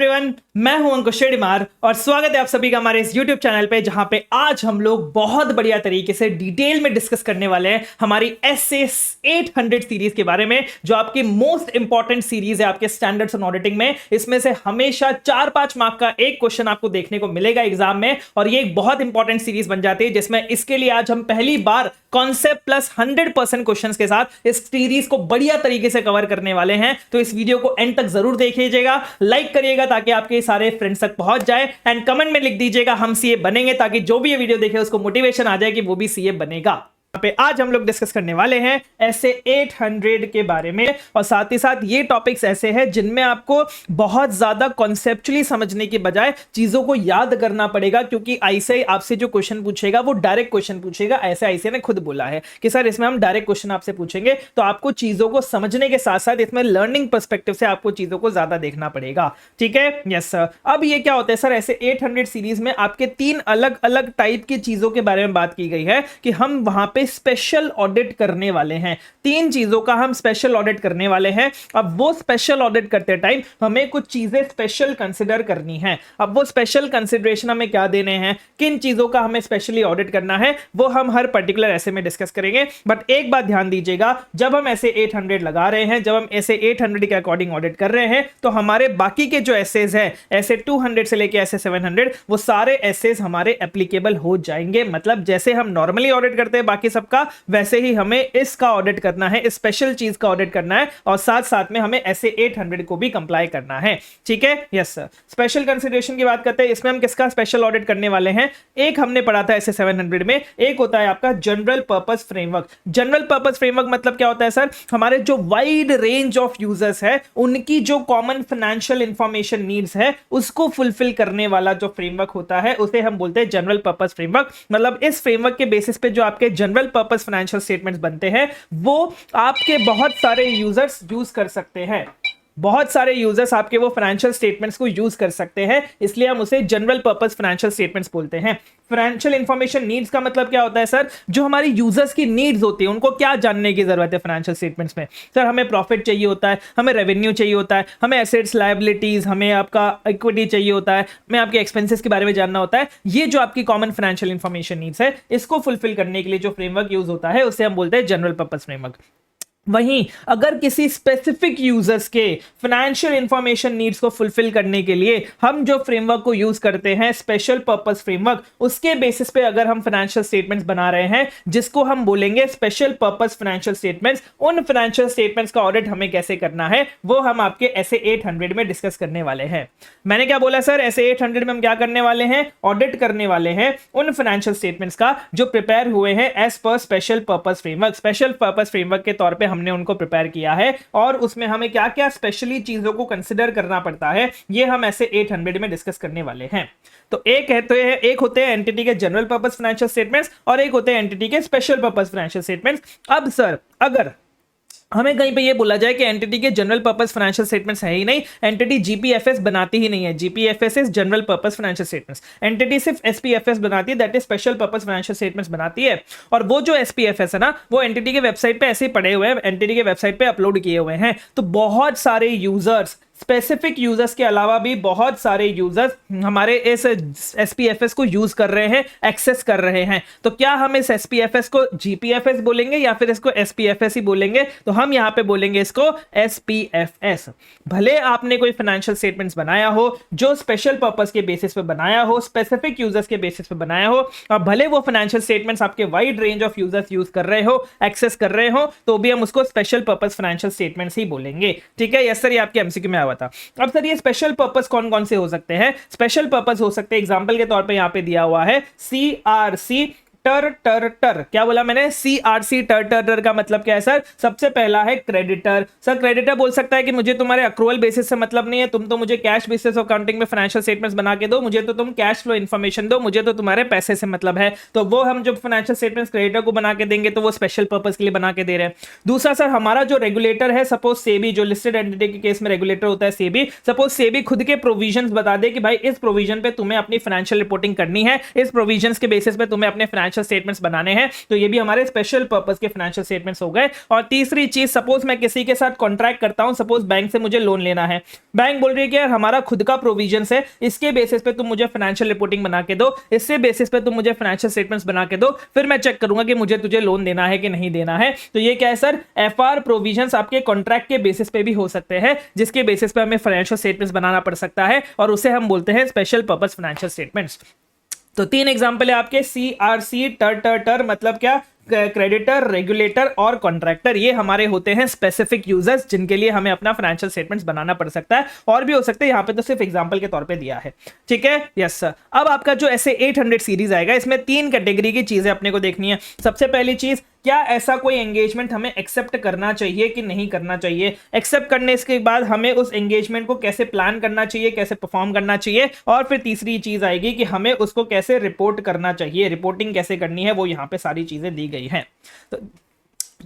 Everyone, मैं हूं अंकुश शेड़ीमार और स्वागत है आप सभी का हमारे इस YouTube चैनल पे, जहां पे आज हम लोग बहुत बढ़िया तरीके से डिटेल में डिस्कस करने वाले हैं हमारी एसए 800 सीरीज के बारे में, जो आपकी मोस्ट इंपॉर्टेंट सीरीज है आपके स्टैंडर्ड्स एंड ऑडिटिंग में। इसमें से हमेशा 4-5 मार्क का एक क्वेश्चन आपको देखने को मिलेगा एग्जाम में, और ये एक बहुत इंपॉर्टेंट सीरीज बन जाती है, जिसमें इसके लिए आज हम पहली बार कॉन्सेप्ट प्लस 100% क्वेश्चंस के साथ इस सीरीज को बढ़िया तरीके से कवर करने वाले हैं। तो इस वीडियो को एंड तक जरूर देखिएगा, लाइक करिएगा ताकि आपके सारे फ्रेंड्स तक पहुंच जाए, एंड कमेंट में लिख दीजिएगा हम सीए बनेंगे, ताकि जो भी ये वीडियो देखे उसको मोटिवेशन आ जाए कि वो भी सीए बनेगा। पे आज हम लोग डिस्कस करने वाले हैं ऐसे 800 के बारे में, और साथ ही साथ ये टॉपिक्स ऐसे हैं जिनमें आपको बहुत ज्यादा कॉन्सेप्चुअली समझने के बजाय चीजों को याद करना पड़ेगा, क्योंकि आईसीए आपसे जो क्वेश्चन पूछेगा वो डायरेक्ट क्वेश्चन पूछेगा। ऐसे आईसीए ने खुद बोला है कि सर इसमें हम डायरेक्ट क्वेश्चन आपसे पूछेंगे, तो आपको चीजों को समझने के साथ साथ इसमें लर्निंग पर्सपेक्टिव से आपको चीजों को ज्यादा देखना पड़ेगा। ठीक है, यस सर। अब ये क्या होता है सर, ऐसे 800 सीरीज में आपके 3 अलग अलग टाइप की चीजों के बारे में बात की गई है कि हम वहां पे स्पेशल ऑडिट करने वाले हैं। 3 चीजों का हम स्पेशल ऑडिट करने वाले हैं। अब वो स्पेशल ऑडिट करते टाइम हमें कुछ चीजें स्पेशल कंसीडर करनी है। अब वो स्पेशल कंसीडरेशन हमें क्या देने हैं, किन चीजों का हमें स्पेशली ऑडिट करना है, वो हम हर पर्टिकुलर ऐसे में डिस्कस करेंगे। बट एक बात ध्यान दीजिएगा, जब हम ऐसे 800 लगा रहे हैं, जब हम ऐसे 800 के अकॉर्डिंग ऑडिट कर रहे हैं, तो हमारे बाकी के जो एसेज हैं, ऐसे 200 से लेके ऐसे 700, वो सारे एसेज हमारे एप्लीकेबल हो जाएंगे। मतलब जैसे हम नॉर्मली ऑडिट करते हैं बाकी सबका, वैसे ही हमें इसका ऑडिट करना है, इस स्पेशल चीज का ऑडिट करना है, और साथ साथ में हमें ऐसे 800 को भी कंप्लाई करना है। ठीक है, यस सर। स्पेशल कंसीडरेशन की बात करते हैं, इसमें हम किसका स्पेशल ऑडिट करने वाले हैं। एक हमने पढ़ा था ऐसे 700 में, एक होता है आपका general purpose framework. General purpose framework मतलब क्या होता है सर, हमारे जो वाइड रेंज ऑफ यूजर्स है, उनकी जो कॉमन फाइनेंशियल इंफॉर्मेशन नीड्स है, उसको फुलफिल करने वाला जो फ्रेमवर्क होता है, उसे हम बोलते हैं जनरल पर्पस फ्रेमवर्क। मतलब इस फ्रेमवर्क के बेसिस पे जो आपके जनरल पर्पस फाइनेंशियल स्टेटमेंट्स बनते हैं, वो आपके बहुत सारे यूजर्स यूज कर सकते हैं। बहुत सारे यूजर्स आपके वो फाइनेंशियल स्टेटमेंट्स को यूज कर सकते हैं, इसलिए हम उसे जनरल पर्पस फाइनेंशियल स्टेटमेंट्स बोलते हैं। फाइनेंशियल इंफॉर्मेशन नीड्स का मतलब क्या होता है सर, जो हमारी यूजर्स की नीड्स होती है, उनको क्या जानने की जरूरत है फाइनेंशियल स्टेटमेंट्स में। सर हमें प्रॉफिट चाहिए होता है, हमें रेवेन्यू चाहिए होता है, हमें एसेट्स लायबिलिटीज, हमें आपका इक्विटी चाहिए होता है, हमें आपके एक्सपेंसेस के बारे में जानना होता है। ये जो आपकी कॉमन फाइनेंशियल इंफॉर्मेशन नीड्स है, इसको फुलफिल करने के लिए जो फ्रेमवर्क यूज होता है, उसे हम बोलते हैं जनरल पर्पस फ्रेमवर्क। वहीं अगर किसी स्पेसिफिक यूजर्स के फाइनेंशियल इंफॉर्मेशन नीड्स को फुलफिल करने के लिए हम जो फ्रेमवर्क को यूज करते हैं, स्पेशल पर्पस फ्रेमवर्क, उसके बेसिस पे अगर हम फाइनेंशियल स्टेटमेंट्स बना रहे हैं, जिसको हम बोलेंगे स्पेशल पर्पस फाइनेंशियल स्टेटमेंट्स, उन फाइनेंशियल स्टेटमेंट्स का ऑडिट हमें कैसे करना है, वो हम आपके ऐसे 800 में डिस्कस करने वाले हैं। मैंने क्या बोला सर, ऐसे 800 में हम क्या करने वाले हैं, ऑडिट करने वाले हैं उन फाइनेंशियल स्टेटमेंट्स का जो प्रिपेयर हुए हैं एज पर special purpose framework. Special purpose framework के तौर पे हमने उनको प्रिपेयर किया है, और उसमें हमें क्या क्या स्पेशली चीजों को कंसीडर करना पड़ता है, ये हम ऐसे 800 में डिस्कस करने वाले हैं। तो एक होते हैं एंटिटी के जनरल पर्पस फाइनेंशियल स्टेटमेंट्स, और एक होते हैं एंटिटी के स्पेशल पर्पस फाइनेंशियल स्टेटमेंट्स। अब सर अगर हमें कहीं पे ये बोला जाए कि एंटिटी के जनरल पर्पस फाइनेंशियल स्टेटमेंट्स है ही नहीं, एंटिटी जीपीएफएस बनाती ही नहीं है, GPFS is general purpose financial statements, entity सिर्फ एसपीएफएस बनाती है, that is special purpose financial statements बनाती है। और वो जो एसपीएफएस है ना, वो एंटिटी के वेबसाइट पे ऐसे ही पड़े हुए हैं, एंटिटी के वेबसाइट पे अपलोड किए हुए हैं। तो बहुत सारे यूजर्स, स्पेसिफिक यूजर्स के अलावा भी बहुत सारे यूजर्स हमारे इस एसपीएफएस को यूज कर रहे हैं, एक्सेस कर रहे हैं। तो क्या हम इस एसपीएफएस को जीपीएफएस बोलेंगे या फिर इसको एसपीएफएस ही बोलेंगे, तो हम यहां पे बोलेंगे इसको एसपीएफएस। भले आपने कोई फाइनेंशियल स्टेटमेंट्स बनाया हो जो स्पेशल पर्पस के बेसिस पे बनाया हो, स्पेसिफिक यूजर्स के बेसिस पे बनाया हो, और भले वो फाइनेंशियल स्टेटमेंट्स आपके wide range of users use कर रहे हो, एक्सेस कर रहे हो, तो भी हम उसको स्पेशल पर्पस फाइनेंशियल स्टेटमेंट्स ही बोलेंगे। ठीक है, यस सर, ये आपके एमसीक्यू में आया था। अब सर ये स्पेशल पर्पस कौन कौन से हो सकते हैं, स्पेशल पर्पस हो सकते हैं, एग्जांपल के तौर पे यहां पे दिया हुआ है सीआरसी टर टर टर। क्या बोला मैंने, सीआरसी टर टर टर का मतलब क्या है सर, सबसे पहला है क्रेडिटर। सर क्रेडिटर बोल सकता है कि मुझे तुम्हारे अक्रूवल बेसिस से मतलब नहीं है, तुम तो मुझे कैश बेसिस अकाउंटिंग में फाइनेंशियल स्टेटमेंट्स बना के दो, मुझे तो तुम कैश फ्लो इन्फॉर्मेशन दो, मुझे तो तुम्हारे पैसे से मतलब है। तो वो हम जब फाइनेंशियल स्टेटमेंट्स क्रेडिटर को बना के देंगे, तो वो स्पेशल पर्पस के लिए बना के दे रहे हैं। दूसरा सर, हमारा जो रेगुलेटर है, सपोज सेबी, जो लिस्टेड एंटिटी के केस में रेगुलेटर होता है सेबी, सपोज सेबी खुद के प्रोविजंस बता दे कि भाई इस प्रोविजन पे तुम्हें अपनी फाइनेंशियल रिपोर्टिंग करनी है, इस प्रोविजंस के बेसिस पे तुम्हें अपने फाइनेंशियल फाइनेंशियल स्टेटमेंट्स बनाने हैं तो ये भी हमारे स्पेशल पर्पस के फाइनेंशियल स्टेटमेंट्स हो गए। और तीसरी चीज, सपोज मैं किसी के साथ कॉन्ट्रैक्ट करता हूं, सपोज बैंक से मुझे लोन लेना है, बैंक बोल रही है कि यार हमारा खुद का प्रोविजन है, इसके बेसिस पे तुम मुझे फाइनेंशियल रिपोर्टिंग बना के दो, इससे बेसिस पे तुम मुझे फाइनेंशियल स्टेटमेंट्स बना के दो, फिर मैं चेक करूंगा कि मुझे तुझे लोन देना है कि नहीं देना है। तो ये क्या है सर, एफआर प्रोविजंस आपके कॉन्ट्रैक्ट के बेसिस पे भी हो सकते हैं, जिसके बेसिस पे हमें फाइनेंशियल स्टेटमेंट्स बनाना पड़ सकता है और उसे हम बोलते हैं स्पेशल पर्पस फाइनेंशियल स्टेटमेंट्स। तो 3 एग्जांपल है आपके, CRC टर मतलब क्या, क्रेडिटर, रेगुलेटर और कॉन्ट्रैक्टर। ये हमारे होते हैं स्पेसिफिक यूजर्स जिनके लिए हमें अपना फाइनेंशियल स्टेटमेंट्स बनाना पड़ सकता है, और भी हो सकते हैं, यहां पे तो सिर्फ एग्जांपल के तौर पे दिया है। ठीक है, यस सर। अब आपका जो ऐसे 800 सीरीज आएगा, इसमें 3 कैटेगरी की चीजें अपने को देखनी है। सबसे पहली चीज, क्या ऐसा कोई एंगेजमेंट हमें एक्सेप्ट करना चाहिए कि नहीं करना चाहिए, एक्सेप्ट करने के बाद हमें उस एंगेजमेंट को कैसे प्लान करना चाहिए, कैसे परफॉर्म करना चाहिए, और फिर तीसरी चीज आएगी कि हमें उसको कैसे रिपोर्ट करना चाहिए, रिपोर्टिंग कैसे करनी है, वो यहां पे सारी चीजें दी गई हैं। तो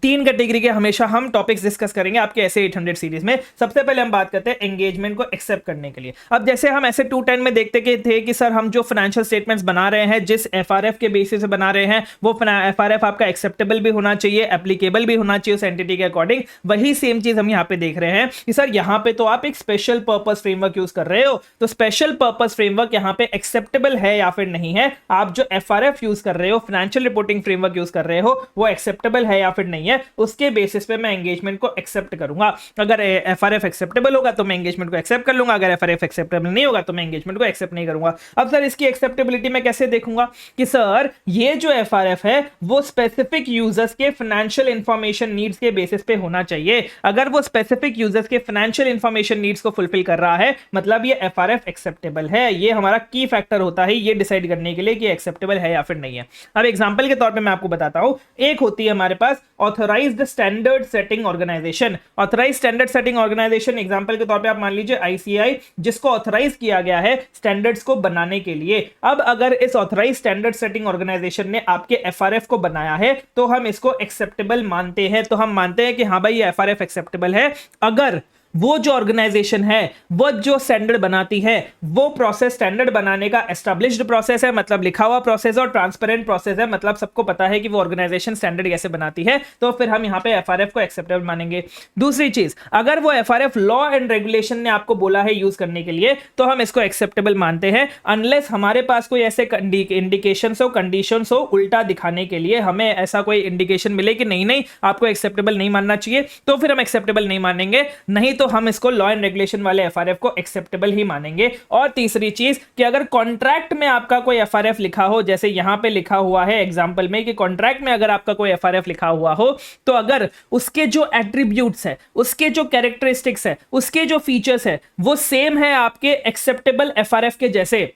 3 कैटेगरी के हमेशा हम टॉपिक्स डिस्कस करेंगे आपके ऐसे 800 सीरीज में। सबसे पहले हम बात करते हैं एंगेजमेंट को एक्सेप्ट करने के लिए। अब जैसे हम ऐसे 210 में देखते थे कि सर हम जो फाइनेंशियल स्टेटमेंट्स बना रहे हैं, जिस एफआरएफ के बेसिस से बना रहे हैं, वो एफआरएफ आपका एक्सेप्टेबल भी होना चाहिए, एप्लीकेबल भी होना चाहिए उस एंटिटी के अकॉर्डिंग। वही सेम चीज हम यहाँ पे देख रहे हैं कि सर यहाँ पे तो आप एक स्पेशल पर्पस फ्रेमवर्क यूज कर रहे हो, तो स्पेशल पर्पस फ्रेमवर्क यहाँ पे एक्सेप्टेबल है या फिर नहीं है। आप जो एफआरएफ यूज कर रहे हो, फाइनेंशियल रिपोर्टिंग फ्रेमवर्क यूज कर रहे हो, वो एक्सेप्टेबल है या फिर नहीं है, उसके बेसिस पे मैं एंगेजमेंट को एक्सेप्ट करूंगा। अगर एफआरएफ एक्सेप्टेबल होगा तो मैं एंगेजमेंट को एक्सेप्ट कर लूंगा, अगर एफआरएफ एक्सेप्टेबल नहीं होगा तो मैं एंगेजमेंट को एक्सेप्ट नहीं करूंगा। अब सर इसकी एक्सेप्टेबिलिटी मैं कैसे देखूंगा कि सर ये जो एफआरएफ है वो स्पेसिफिक यूजर्स के फाइनेंशियल इंफॉर्मेशन नीड्स के बेसिस पे होना चाहिए। अगर वो स्पेसिफिक यूजर्स के फाइनेंशियल इंफॉर्मेशन नीड्स को फुलफिल कर रहा है, मतलब ये एफआरएफ एक्सेप्टेबल है। ये हमारा की फैक्टर होता है ये डिसाइड करने के लिए कि एक्सेप्टेबल है या फिर नहीं है। अब एग्जांपल के तौर पे मैं आपको बताता हूं, एक होती है हमारे पास authorised standard setting organisation. Authorised standard setting organisation example के तौर पे आप मान लीजिए आईसीआई, जिसको ऑथराइज किया गया है स्टैंडर्ड्स को बनाने के लिए। अब अगर इस ऑथराइज्ड स्टैंडर्ड सेटिंग ऑर्गेनाइजेशन ने आपके एफआरएफ को बनाया है तो हम इसको एक्सेप्टेबल मानते हैं। तो हम मानते हैं कि हाँ भाई ये एफआरएफ एक्सेप्टेबल है अगर वो जो ऑर्गेनाइजेशन है, वो जो स्टैंडर्ड बनाती है, वो प्रोसेस स्टैंडर्ड बनाने का एस्टैब्लिश्ड प्रोसेस है, मतलब लिखा हुआ प्रोसेस और ट्रांसपेरेंट प्रोसेस है, मतलब सबको पता है कि वो ऑर्गेनाइजेशन स्टैंडर्ड कैसे बनाती है, तो फिर हम यहां पे एफआरएफ को एक्सेप्टेबल मानेंगे। दूसरी चीज, अगर वो एफआरएफ लॉ एंड रेगुलेशन ने आपको बोला है यूज करने के लिए तो हम इसको एक्सेप्टेबल मानते हैं, अनलेस हमारे पास कोई ऐसे इंडिकेशन हो, कंडीशन हो उल्टा दिखाने के लिए, हमें ऐसा कोई इंडिकेशन मिले कि नहीं नहीं आपको एक्सेप्टेबल नहीं मानना चाहिए, तो फिर हम एक्सेप्टेबल नहीं मानेंगे, नहीं तो हम इसको लॉ एंड रेगुलेशन वाले एफआरएफ को एक्सेप्टेबल ही मानेंगे। और तीसरी चीज कि अगर कॉन्ट्रैक्ट में आपका कोई एफआरएफ लिखा हो, जैसे यहां पे लिखा हुआ है एग्जांपल में कि कॉन्ट्रैक्ट में अगर आपका कोई एफआरएफ लिखा हुआ हो, तो अगर उसके जो एट्रीब्यूट्स है, उसके जो कैरेक्टरिस्टिक्स है, उसके जो फीचर्स है, वो सेम है आपके एक्सेप्टेबल एफआरएफ के जैसे,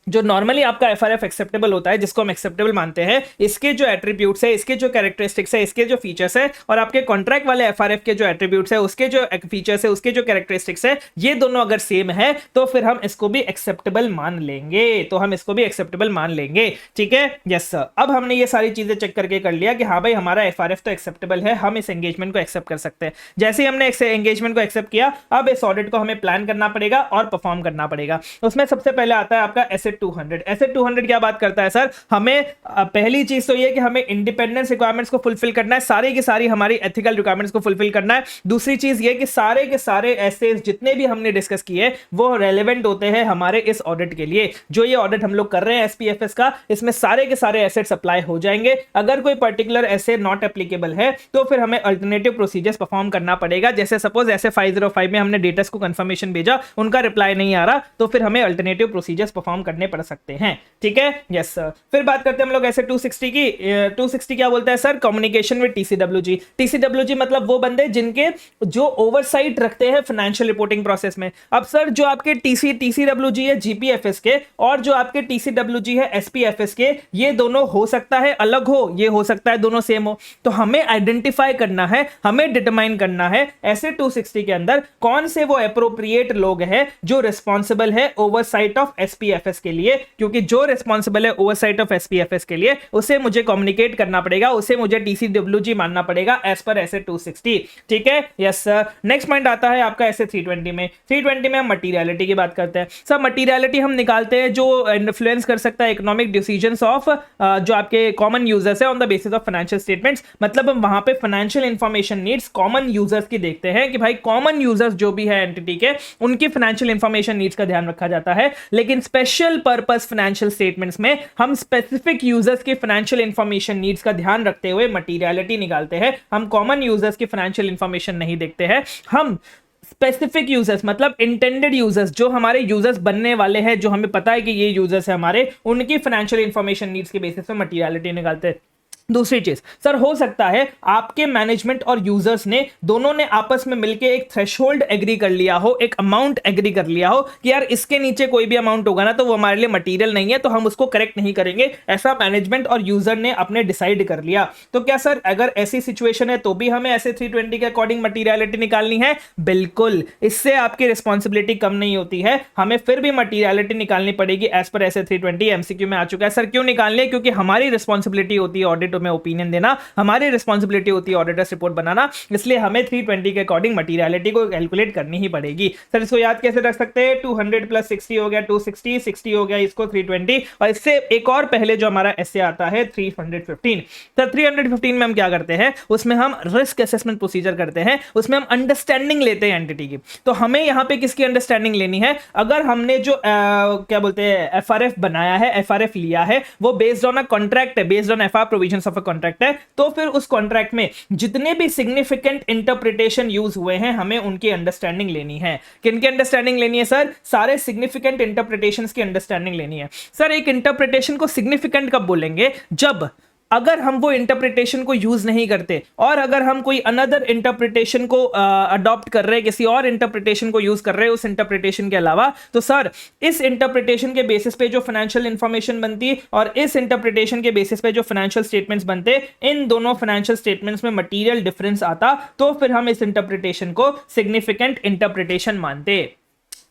जो नॉर्मली आपका एफआरएफ एक्सेप्टेबल होता है, जिसको हम एक्सेप्टेबल मानते हैं, इसके जो एट्रीब्यूट्स है, इसके जो कैरेक्टरिस्टिक्स है, इसके जो फीचर्स है, और आपके कॉन्ट्रैक्ट वाले एफआरएफ के जो एट्रीब्यूट्स है, उसके जो फीचर्स है, उसके जो कैरेक्टरिस्टिक्स है, ये दोनों अगर सेम है तो फिर हम इसको भी एक्सेप्टेबल मान लेंगे, तो हम इसको भी एक्सेप्टेबल मान लेंगे। ठीक है, यस सर। अब हमने ये सारी चीजें चेक करके कर लिया कि हाँ भाई हमारा एफआरएफ तो एक्सेप्टेबल है, हम इस एंगेजमेंट को एक्सेप्ट कर सकते हैं। जैसे ही हमने एंगेजमेंट को एक्सेप्ट किया, अब इस ऑडिट को हमें प्लान करना पड़ेगा और परफॉर्म करना पड़ेगा। उसमें सबसे पहले आता है आपका एसेट 200। एसेट 200 क्या बात करता है सर, हमें पहली चीज तो ये कि हमें इंडिपेंडेंस रिक्वायरमेंट्स को फुलफिल करना है, सारी की सारी हमारी एथिकल रिक्वायरमेंट्स को फुलफिल करना है। दूसरी चीज ये कि सारे के सारे एसेट्स जितने भी हमने डिस्कस किए वो रेलेवेंट होते हैं हमारे इस ऑडिट के लिए। जो ये ऑडिट हम लोग कर रहे हैं एसपीएफएस का, इसमें सारे के सारे एसेट्स अप्लाई हो जाएंगे। अगर कोई पर्टिकुलर एसेट नॉट एप्लीकेबल है तो फिर हमें अल्टरनेटिव प्रोसीजर्स परफॉर्म करना पड़ेगा। जैसे सपोज ऐसे 505 में हमने डेटर्स को कंफर्मेशन भेजा, उनका रिप्लाई नहीं आ रहा, तो फिर हमें अल्टरनेटिव प्रोसीजर्स परफॉर्म करने पड़ सकते हैं। ठीक है, यस सर। फिर बात करते हैं हम लोग ऐसे 260 की। 260 क्या बोलता है sir, communication with TCWG. TCWG मतलब वो बंदे जिनके जो ओवरसाइट रखते हैं फाइनेंशियल रिपोर्टिंग प्रोसेस में। अब सर जो आपके टीसीडब्ल्यूजी है जीपीएफएस के, और जो आपके टीसीडब्ल्यूजी है एसपीएफएस के, ये दोनों हो सकता है अलग हो, ये हो सकता है दोनों सेम हो। तो हमें आइडेंटिफाई करना है, हमें डिटरमाइन करना है ऐसे 260 के अंदर कौन से वो एप्रोप्रिएट लोग हैं जो रिस्पॉन्सिबल है ओवरसाइट ऑफ एसपीएफएस के लिए, क्योंकि जो रिस्पॉन्सिबल है ओवरसाइट ऑफ एसपीएफएस के लिए उसे मुझे कम्युनिकेट करना पड़ेगा, उसे मुझे टीसीडब्ल्यूजी मानना पड़ेगा एज पर एसए 260। ठीक है, यस सर। नेक्स्ट पॉइंट आता है आपका एसए 320 में। 320 में हम मटीरियलिटी की बात करते हैं। सर मटीरियलिटी हम निकालते हैं जो इन्फ्लुएंस कर सकता है इकोनॉमिक डिसीजंस ऑफ जो आपके कॉमन यूजर्स है on the basis of financial statements. मतलब हम वहां पे financial information needs common users की देखते हैं कि भाई कॉमन यूजर्स जो भी है एंटिटी के, उनकी फाइनेंशियल इंफॉर्मेशन नीड्स का ध्यान रखा जाता है। लेकिन स्पेशल पर्पस फाइनेंशियल स्टेटमेंट्स में हम स्पेसिफिक यूजर्स के फाइनेंशियल इंफॉर्मेशन नीड्स का ध्यान रखते हुए मटीरियलिटी निकालते हैं। हम कॉमन यूजर्स की फाइनेंशियल इंफॉर्मेशन नहीं देखते हैं, हम स्पेसिफिक यूजर्स मतलब इंटेंडेड यूजर्स, जो हमारे यूजर्स बनने वाले हैं, जो हमें पता है कि ये यूजर्स है हमारे, उनकी फाइनेंशियल इंफॉर्मेशन नीड्स के बेसिस पे मटीरियलिटी निकालते हैं। दूसरी चीज सर, हो सकता है आपके मैनेजमेंट और यूजर्स ने दोनों ने आपस में मिलकर एक थ्रेशोल्ड एग्री कर लिया हो, एक अमाउंट एग्री कर लिया हो कि यार इसके नीचे कोई भी अमाउंट होगा ना तो वो हमारे लिए मटेरियल नहीं है, तो हम उसको करेक्ट नहीं करेंगे। ऐसा मैनेजमेंट और यूजर ने अपने डिसाइड कर लिया। तो क्या सर अगर ऐसी सिचुएशन है तो भी हमें ऐसे 320 के अकॉर्डिंग मटीरियलिटी निकालनी है? बिल्कुल, इससे आपकी रिस्पॉन्सिबिलिटी कम नहीं होती है, हमें फिर भी मटीरियलिटी निकालनी पड़ेगी एज पर ऐसे 320। एमसीक्यू में आ चुका है। सर क्यों निकालनी है? क्योंकि हमारी रिस्पॉन्सिबिलिटी होती है ऑडिट में ओपिनियन देना, हमारी रिस्पांसिबिलिटी होती है ऑडिटर्स रिपोर्ट बनाना, इसलिए हमें 320 के अकॉर्डिंग मटीरियलिटी को कैलकुलेट करनी ही पड़ेगी। सर इसको याद कैसे रख सकते हैं? 200 प्लस 60 हो गया 260, 60 हो गया इसको 320, और इससे एक और पहले जो हमारा एसए आता है 315। सर 315 में हम क्या करते हैं? उसमें हम रिस्क असेसमेंट प्रोसीजर करते हैं, उसमें हम अंडरस्टैंडिंग लेते हैं एंटिटी की। तो हमें यहां पे किसकी अंडरस्टैंडिंग लेनी है? अगर हमने जो क्या बोलते हैं एफआरएफ बनाया है, एफआरएफ लिया है, वो बेस्ड ऑन अ कॉन्ट्रैक्ट है, based on FR provisions of a contract है, तो फिर उस कॉन्ट्रैक्ट में जितने भी सिग्निफिकेंट इंटरप्रिटेशन यूज हुए हैं हमें उनकी अंडरस्टैंडिंग लेनी है। किनकी अंडरस्टैंडिंग लेनी है सर? सारे सिग्निफिकेंट इंटरप्रिटेशंस की अंडरस्टैंडिंग लेनी है। सर एक इंटरप्रिटेशन को सिग्निफिकेंट कब बोलेंगे? जब अगर हम वो इंटरप्रिटेशन को यूज नहीं करते और अगर हम कोई अनदर इंटरप्रिटेशन को अडॉप्ट कर रहे हैं, किसी और इंटरप्रिटेशन को यूज कर रहे हैं उस इंटरप्रिटेशन के अलावा, तो सर इस इंटरप्रिटेशन के बेसिस पे जो फाइनेंशियल इंफॉर्मेशन बनती और इस इंटरप्रिटेशन के बेसिस पे जो फाइनेंशियल स्टेटमेंट्स बनते, इन दोनों फाइनेंशियल स्टेटमेंट्स में मटीरियल डिफरेंस आता, तो फिर हम इस इंटरप्रिटेशन को सिग्निफिकेंट इंटरप्रिटेशन मानते।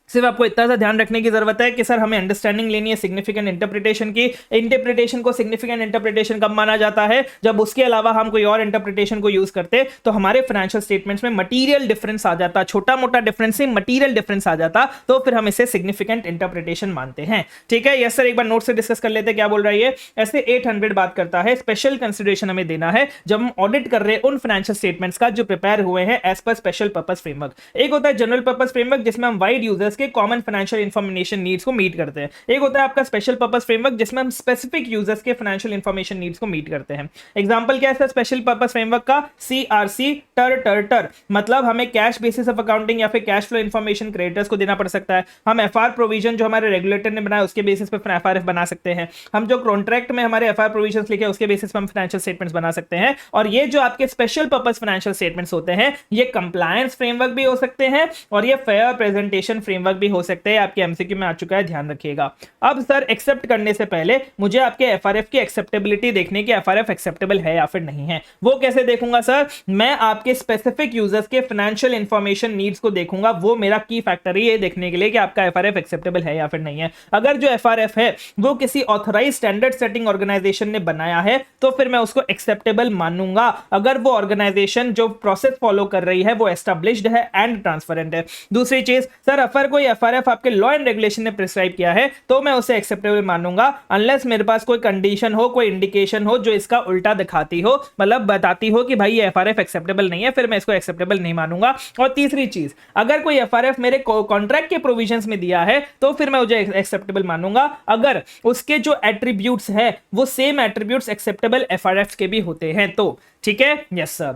सिर्फ आपको इतना सा ध्यान रखने की जरूरत है कि सर हमें अंडरस्टैंडिंग लेनी है सिग्निफिकेंट इंटरप्रिटेशन की। इंटरप्रिटेशन को सिग्निफिकेंट इंटरप्रिटेशन कब माना जाता है? जब उसके अलावा हम कोई और इंटरप्रिटेशन को यूज करते तो हमारे फाइनेंशियल स्टेटमेंट्स में मटीरियल डिफरेंस आ जाता, छोटा मोटा डिफरेंस से मटीरियल डिफरेंस आ जाता, तो फिर हम इसे सिग्निफिकेंट इंटरप्रिटेशन मानते हैं। ठीक है, यस सर, एक बार नोट से डिस्कस कर लेते हैं क्या बोल रहा है ये। ऐसे 800 बात करता है स्पेशल कंसिडरेशन हमें देना है जब हम ऑडिट कर रहे हैं उन फाइनेंशियल स्टेटमेंट्स का जो प्रिपेयर हुए हैं एज पर स्पेशल पर्पस फ्रेमवर्क। एक होता है जनरल पर्पस फ्रेमवर्क जिसमें हम वाइड यूजर्स के कॉमन फाइनेंशियल इंफॉर्मेशन नीड्स को मीट करते हैं। एक होता है आपका स्पेशल पर्पस फ्रेमवर्क जिसमें हम स्पेसिफिक यूजर्स के फाइनेंशियल इंफॉर्मेशन नीड्स को मीट करते हैं। एग्जांपल क्या है स्पेशल पर्पस फ्रेमवर्क का? सीआरसी टर, मतलब हमें कैश बेसिस ऑफ अकाउंटिंग या फिर कैश फ्लो इंफॉर्मेशन क्रेडिटर्स को देना पड़ सकता है। हम एफआर प्रोविजन जो हमारे रेगुलेटर ने बनाया उसके बेसिस पे एफआरएफ बना सकते हैं। हम जो कॉन्ट्रैक्ट में हमारे एफआर प्रोविजंस लिखे उसके बेसिस पे हम फाइनेंशियल स्टेटमेंट्स बना सकते हैं। और ये जो आपके स्पेशल पर्पस फाइनेंशियल स्टेटमेंट्स होते हैं ये कंप्लायंस फ्रेमवर्क भी हो सकते हैं और ये फेयर प्रेजेंटेशन फ्रेमवर्क भी हो सकते हैं। आपके एमसीक्यू में आ चुका है, ध्यान रखिएगा। अब सर एक्सेप्ट करने से पहले मुझे आपके एफआरएफ की एक्सेप्टेबिलिटी देखने की, एफआरएफ एक्सेप्टेबल है या फिर नहीं है। वो कैसे देखूंगा सर? मैं आपके स्पेसिफिक यूजर्स के फाइनेंशियल इंफॉर्मेशन नीड्स को देखूंगा, वो मेरा की फैक्टर है ये देखने के लिए कि आपका एफआरएफ एक्सेप्टेबल है या फिर नहीं है। अगर जो एफआरएफ है वो किसी ऑथराइज स्टैंडर्ड सेटिंग ऑर्गेनाइजेशन ने बनाया है तो फिर मैं उसको एक्सेप्टेबल मानूंगा। अगर वो ऑर्गेनाइजेशन जो प्रोसेस फॉलो कर रही है वो एस्टैब्लिश्ड है एंड ट्रांसपेरेंट है। दूसरी चीज सर, अगर कोई एफआरएफ आपके लॉ एंड रेगुलेशन ने प्रिस्क्राइब किया है तो मैं उसे एक्सेप्टेबल मानूंगा अनलेस मेरे पास कोई कंडीशन हो, कोई इंडिकेशन हो जो इसका उल्टा दिखाती हो, मतलब बताती हो कि भाई ये एफआरएफ एक्सेप्टेबल नहीं है, फिर मैं इसको एक्सेप्टेबल नहीं मानूंगा। और तीसरी चीज, अगर कोई एफआरएफ मेरे कॉन्ट्रैक्ट के प्रोविजंस में दिया है तो फिर मैं उसे एक्सेप्टेबल मानूंगा अगर उसके जो एट्रीब्यूट्स है वो सेम एट्रीब्यूट्स एक्सेप्टेबल एफआरएफ के भी होते हैं तो। ठीक है, यस सर।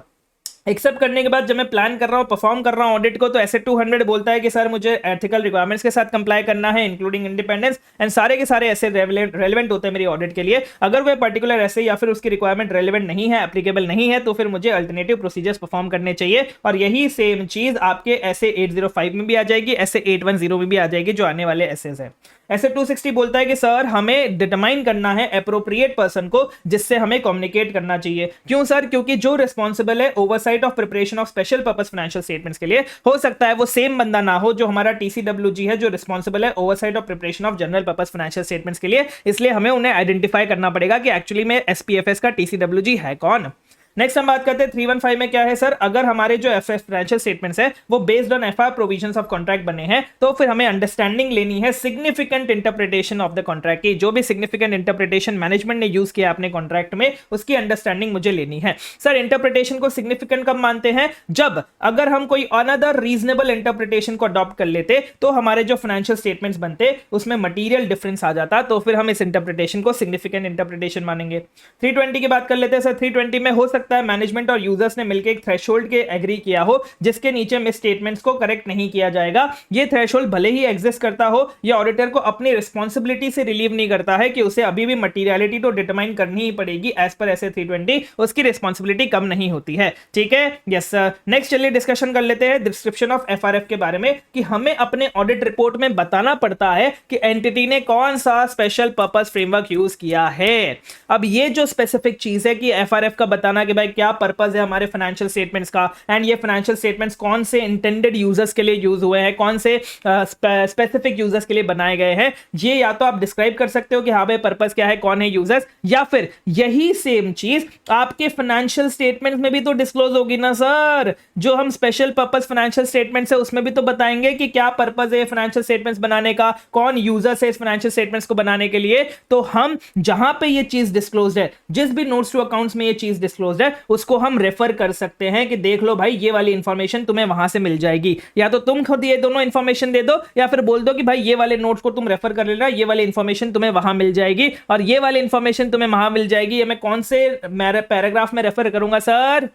एक्सेप्ट करने के बाद जब मैं प्लान कर रहा हूं, परफॉर्म कर रहा हूं ऑडिट को, तो ऐसे 200 बोलता है कि सर मुझे एथिकल रिक्वायरमेंट्स के साथ कंप्लाई करना है इंक्लूडिंग इंडिपेंडेंस एंड सारे के सारे ऐसे रेलेवेंट होते हैं मेरी ऑडिट के लिए। अगर कोई पर्टिकुलर ऐसे या फिर उसकी रिक्वायरमेंट रेलेवेंट नहीं है, एप्लीकेबल नहीं है, तो फिर मुझे अल्टरनेटिव प्रोसीजर्स परफॉर्म करने चाहिए। और यही सेम चीज आपके ऐसे 805 में भी आ जाएगी, ऐसे 810 में भी आ जाएगी जो आने वाले एसेस है। ऐसे 260 बोलता है कि सर हमें डिटरमाइन करना है एप्रोप्रिएट पर्सन को जिससे हमें कम्युनिकेट करना चाहिए। क्यों सर? क्योंकि जो रिस्पॉन्सिबल है oversight oversight of preparation of special purpose financial statements के लिए। हो सकता है वो सेम बंदा ना हो जो हमारा TCWG है, जो रिस्पॉन्सिबल है oversight of preparation of general purpose financial statements के लिए, इसलिए हमें उन्हें आइडेंटिफाई करना पड़ेगा कि एक्चुअली में SPFS का TCWG है कौन। नेक्स्ट हम बात करते हैं 315 में क्या है सर, अगर हमारे जो फाइनेंशियल स्टेटमेंट्स है वो based on FR provisions of contract बने हैं, तो फिर हमें अंडरस्टैंडिंग लेनी है significant interpretation of the contract की। जो भी सिग्निफिकेंट इंटरप्रिटेशन मैनेजमेंट ने यूज किया अपने कॉन्ट्रैक्ट में, उसकी अंडरस्टैंडिंग मुझे लेनी है। सर इंटरप्रिटेशन को सिग्निफिकेंट कब मानते हैं, जब अगर हम कोई अनदर रीजनेबल इंटरप्रिटेशन को अडॉप्ट कर लेते तो हमारे जो फाइनेंशियल स्टेटमेंट्स बनते उसमें मटीरियल डिफरेंस आ जाता, तो फिर हम इस इंटरप्रिटेशन को सिग्निफिकेंट इंटरप्रिटेशन मानेंगे। 320 की बात कर लेते हैं सर। 320 में हो सकता है मैनेजमेंट और यूजर्स ने मिलकर एक थ्रेशोल्ड के एग्री किया हो जिसके नीचे मिस स्टेटमेंट्स को करेक्ट नहीं किया जाएगा। ये थ्रेशोल्ड भले ही एग्जिस्ट करता हो, ये ऑडिटर को अपनी रिस्पॉन्सिबिलिटी से रिलीव नहीं करता है कि उसे अभी भी मटीरियलिटी तो डिटरमाइन करनी ही पड़ेगी एज पर SA 320, उसकी रिस्पॉन्सिबिलिटी कम नहीं होती है। ठीक है, यस सर। नेक्स्ट चलिए डिस्कशन कर लेते हैं डिस्क्रिप्शन ऑफ FRF के बारे में, कि हमें अपने ऑडिट रिपोर्ट में बताना पड़ता है कि एंटिटी ने कौन सा स्पेशल पर्पस फ्रेमवर्क यूज किया है। अब ये जो स्पेसिफिक चीज है कि FRF का बताना कि भाई क्या पर्पस है हमारे फाइनेंशियल स्टेटमेंट्स का, एंड ये फाइनेंशियल स्टेटमेंट्स कौन से इंटेंडेड यूजर्स के लिए यूज हुए हैं, कौन से स्पेसिफिक यूजर्स के लिए बनाए गए हैं, ये या तो आप डिस्क्राइब कर सकते हो कि हाँ भाई पर्पस क्या है, कौन है यूजर्स, या फिर यही सेम चीज आपके फाइनेंशियल स्टेटमेंट्स में भी तो डिस्क्लोज होगी ना सर। जो हम स्पेशल पर्पस फाइनेंशियल स्टेटमेंट्स है उसमें भी तो बताएंगे कि क्या पर्पस है फाइनेंशियल स्टेटमेंट्स बनाने का, कौन यूजर्स है इस फाइनेंशियल स्टेटमेंट्स को बनाने के लिए। तो हम जहां पे ये चीज डिस्क्लोज है, जिस भी नोट्स टू अकाउंट्स में ये चीज डिस्क्लोज है, उसको हम रेफर कर सकते हैं कि देख लो भाई ये वाली इंफॉर्मेशन तुम्हें वहां से मिल जाएगी। या तो तुम खुद ये दोनों इंफॉर्मेशन दे दो, या फिर बोल दो कि भाई ये वाले नोट्स को तुम रेफर कर लेना, ये वाली इंफॉर्मेशन तुम्हें वहां मिल जाएगी, और ये वाली इंफॉर्मेशन तुम्हें वहां मिल जाएगी। ये मैं कौन से पैराग्राफ में रेफर करूंगा सर,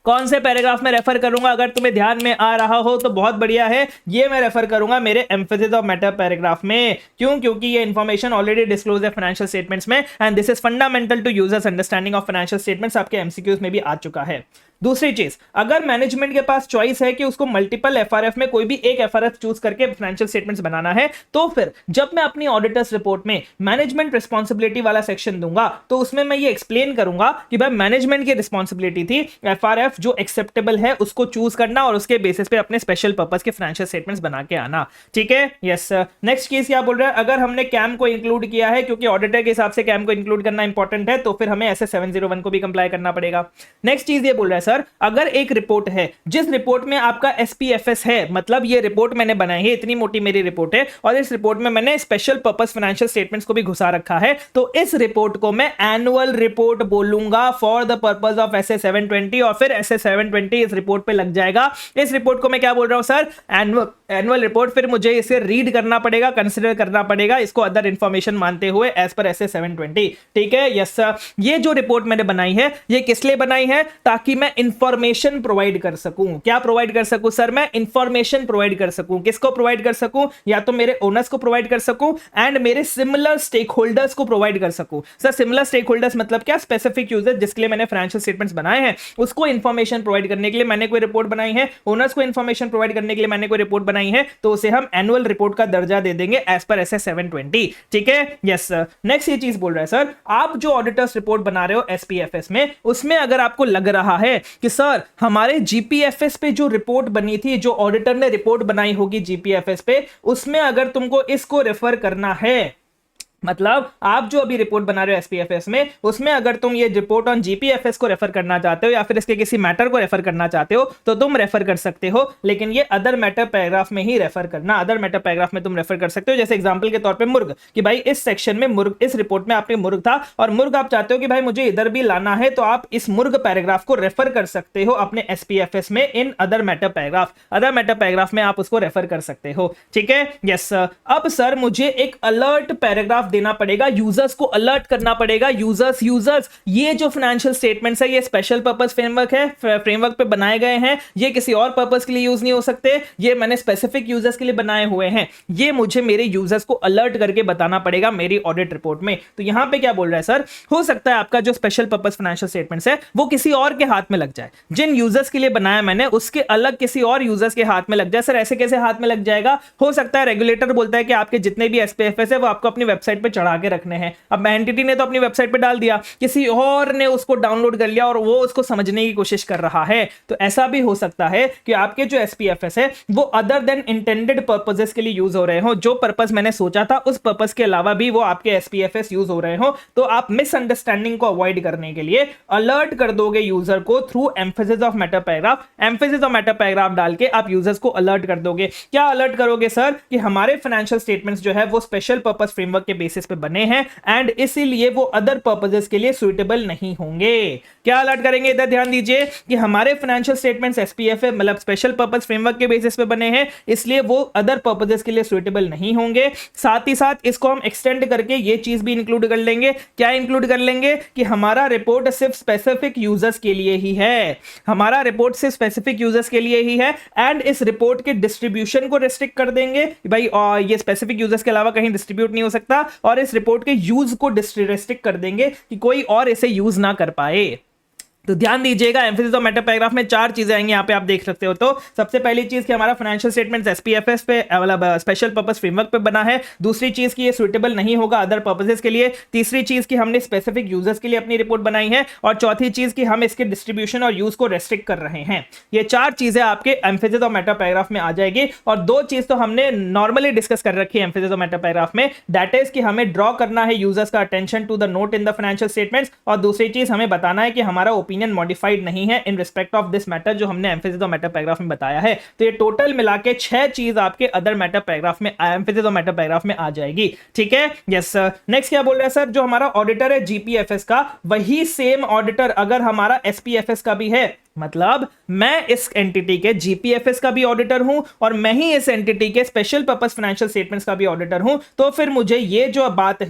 कौन से पैराग्राफ में रेफर करूंगा, अगर तुम्हें ध्यान में आ रहा हो तो बहुत बढ़िया है। ये मैं रेफर करूंगा मेरे एम्फेसिस ऑफ मैटर पैराग्राफ में। क्यों? क्योंकि ये इंफॉर्मेशन ऑलरेडी डिस्क्लोज है फाइनेंशियल स्टेटमेंट्स में, and this is fundamental to users understanding of financial statements. आपके एमसीक्यूज में भी आ चुका है। दूसरी चीज, अगर मैनेजमेंट के पास चॉइस है कि उसको मल्टीपल FRF में कोई भी एक FRF चूज करके फाइनेंशियल स्टेटमेंट्स बनाना है, तो फिर जब मैं अपनी ऑडिटर्स रिपोर्ट में मैनेजमेंट रिस्पॉन्सिबिलिटी वाला सेक्शन दूंगा तो उसमें मैं ये एक्सप्लेन करूंगा कि भाई मैनेजमेंट की रिस्पॉन्सिबिलिटी थी FRF जो एक्सेप्टेबल है उसको चूज करना और उसके बेसिस पे अपने स्पेशल पर्पस के फाइनेंशियल स्टेटमेंट्स बना के आना। ठीक है, यस सर। नेक्स्ट केस क्या बोल रहा है, अगर हमने कैम को इंक्लूड किया है, क्योंकि ऑडिटर के हिसाब से कैम को इंक्लूड करना इंपॉर्टेंट है, तो फिर हमें ऐसे 701 को भी कंप्लाई करना पड़ेगा। नेक्स्ट चीज ये बोल रहा है सर, अगर एक रिपोर्ट है जिस रिपोर्ट में आपका SPFS है, मतलब ये रिपोर्ट मैंने बनाई है, इतनी मोटी मेरी रिपोर्ट है, और इस रिपोर्ट में मैंने स्पेशल पर्पस फाइनेंशियल स्टेटमेंट्स को भी घुसा रखा है, तो इस रिपोर्ट को मैं एनुअल रिपोर्ट बोलूंगा for the purpose of SA 720, और फिर SA 720 इस रिपोर्ट पे लग जाएगा। इस रिपोर्ट को मैं क्या बोल रहा हूं सर, एनुअल रिपोर्ट। फिर मुझे इसे रीड करना पड़ेगा, कंसिडर करना पड़ेगा इसको अदर इंफॉर्मेशन मानते हुए एज पर SA 720। ठीक है, यस सर। ये जो रिपोर्ट मैंने बनाई है ये किस लिए बनाई है, ताकि मैं इंफॉर्मेशन प्रोवाइड कर सकूं। क्या प्रोवाइड कर सकूं सर, मैं इंफॉर्मेशन प्रोवाइड कर सकूं। किसको प्रोवाइड कर सकूं, या तो मेरे ओनर्स को प्रोवाइड कर सकूं एंड मेरे सिमिलर स्टेक होल्डर्स को प्रोवाइड कर सकूं। सर सिमिलर स्टेक होल्डर्स मतलब क्या, स्पेसिफिक यूजर जिसके लिए मैंने फाइनेंशियल स्टेटमेंट्स बनाए हैं उसको इंफॉर्मेशन प्रोवाइड करने के लिए मैंने कोई रिपोर्ट बनाई है, ओनर्स को इंफॉर्मेशन प्रोवाइड करने के लिए मैंने कोई रिपोर्ट बनाई है, तो उसे हम एनुअल रिपोर्ट का दर्जा दे देंगे एज पर SA 720। ठीक है, यस सर। नेक्स्ट ये चीज बोल रहा है सर, आप जो ऑडिटर्स रिपोर्ट बना रहे हो SPFS में, उसमें अगर आपको लग रहा है कि सर हमारे GPFS पे जो रिपोर्ट बनी थी, जो ऑडिटर ने रिपोर्ट बनाई होगी GPFS पे, उसमें अगर तुमको इसको रेफर करना है, मतलब आप जो अभी रिपोर्ट बना रहे हो SPFS में, उसमें अगर तुम ये रिपोर्ट ऑन GPFS को रेफर करना चाहते हो या फिर इसके किसी मैटर को रेफर करना चाहते हो तो तुम रेफर कर सकते हो, लेकिन ये अदर मैटर पैराग्राफ में ही रेफर करना। अदर मैटर पैराग्राफ में तुम रेफर कर सकते हो, जैसे एग्जांपल के तौर पे मुर्ग, कि भाई इस सेक्शन में मुर्ग, इस रिपोर्ट में आपने मुर्ग था और मुर्ग आप चाहते हो कि भाई मुझे इधर भी लाना है, तो आप इस मुर्ग पैराग्राफ को रेफर कर सकते हो अपने SPFS में in other matter paragraph. Other matter paragraph में आप उसको रेफर कर सकते हो। ठीक है, यस सर। अब सर मुझे एक अलर्ट पैराग्राफ देना पड़ेगा, यूजर्स को अलर्ट करना पड़ेगा। यूजर्स ये जो फाइनेंशियल स्टेटमेंट्स है ये स्पेशल पर्पस फ्रेमवर्क है, फ्रेमवर्क पे बनाए गए हैं, ये किसी और पर्पस के लिए यूज नहीं हो सकते, ये मैंने स्पेसिफिक यूजर्स के लिए बनाए हुए हैं। ये मुझे मेरे यूजर्स को अलर्ट करके बताना पड़ेगा मेरी ऑडिट रिपोर्ट में। तो यहां पे क्या बोल रहा है सर, हो सकता है आपका जो स्पेशल पर्पस फाइनेंशियल स्टेटमेंट्स है वो किसी और के हाथ में लग जाए, जिन यूजर्स के लिए बनाया मैंने उसके अलग किसी और यूजर्स के हाथ में लग जाए। सर ऐसे कैसे हाथ में लग जाएगा, हो सकता है रेगुलेटर बोलता है कि आपके जितने भी SPFS है वो आपको अपनी वेबसाइट वेबसाइट पे चढ़ा के रखने हैं। अब एंटिटी ने तो अपनी वेबसाइट पे डाल दिया, किसी और ने उसको डाउनलोड कर लिया और वो उसको समझने की कोशिश कर रहा है। तो ऐसा भी हो सकता है कि आपके जो SPFS है वो अदर देन इंटेंडेड पर्पसेस के लिए यूज हो रहे हो, जो पर्पस मैंने सोचा था उस पर्पस के अलावा भी वो आपके SPFS यूज हो रहे हो। तो आप मिसअंडरस्टैंडिंग को अवॉइड करने के लिए अलर्ट कर दोगे यूजर को through emphasis of matter paragraph. Emphasis of matter paragraph डाल के आप यूजर्स को अलर्ट कर दोगे। क्या अलर्ट करोगे सर? कि हमारे फाइनेंशियल स्टेटमेंट्स जो है वो स्पेशल पर्पस फ्रेमवर्क के बेसिस पे बने हैं एंड इसीलिए वो अदर पर्पसेस के लिए सुइटेबल नहीं होंगे। क्या अलर्ट करेंगे? इधर ध्यान दीजिए कि हमारे फाइनेंशियल स्टेटमेंट्स SPFS मतलब स्पेशल पर्पस फ्रेमवर्क के बेसिस पे बने हैं, इसलिए वो अदर पर्पसेस के लिए सुइटेबल नहीं होंगे। साथ ही साथ इसको हम एक्सटेंड करके ये चीज भी इंक्लूड कर लेंगे। क्या इंक्लूड कर लेंगे? कि हमारा रिपोर्ट सिर्फ स्पेसिफिक यूजर्स के लिए ही है, हमारा रिपोर्ट सिर्फ स्पेसिफिक यूजर्स के लिए ही है एंड इस रिपोर्ट के डिस्ट्रीब्यूशन को रिस्ट्रिक्ट कर देंगे भाई ये स्पेसिफिक यूजर्स के अलावा कहीं डिस्ट्रीब्यूट नहीं हो सकता, और इस रिपोर्ट के यूज को रिस्ट्रिक्ट कर देंगे कि कोई और इसे यूज ना कर पाए। तो ध्यान दीजिएगा, एम्फेसिस ऑफ मेटा पैराग्राफ में 4 चीजें आएंगी, यहां पे आप देख सकते हो। तो सबसे पहली चीज कि हमारा फाइनेंशियल स्टेटमेंट्स SPFS पे मतलब स्पेशल पर्पस फ्रेमवर्क पे बना है। दूसरी चीज कि ये सुइटेबल नहीं होगा अदर पर्पसेस के लिए। तीसरी चीज कि हमने स्पेसिफिक यूजर्स के लिए अपनी रिपोर्ट बनाई है। और चौथी चीज कि हम इसके डिस्ट्रीब्यूशन और यूज को रेस्ट्रिक्ट कर रहे हैं। ये 4 चीजें आपके एम्फेसिस ऑफ मेटा पैराग्राफ में आ जाएगी। और 2 चीज तो हमने नॉर्मली डिस्कस कर रखी है एम्फेसिस ऑफ मेटा पैराग्राफ में, दैट इज कि हमें ड्रॉ करना है यूजर्स का attention to the note in the financial statements, और दूसरी चीज हमें बताना है कि हमारा ओपिनियन मॉडिफाइड नहीं है इन रिस्पेक्ट ऑफ दिस मैटर, जो हमने एम्फेसिस ऑफ मेटा पैराग्राफ में बताया है। तो ये टोटल मिला के 6 चीज आपके अदर मेटा पैराग्राफ में एम्फेसिस ऑफ मेटा पैराग्राफ में आ जाएगी। ठीक है, यस सर। नेक्स्ट क्या बोल रहा है सर? जो हमारा ऑडिटर है GPFS का, वही सेम ऑडिटर अगर हमारा SPFS का भी है, मतलब मैं इस एंटिटी के GPFS का भी ऑडिटर हूं और मैं ही इस एंटिटी के स्पेशल पर्पस फाइनेंशियल स्टेटमेंट्स का भी ऑडिटर हूं, तो फिर मुझे ये जो बात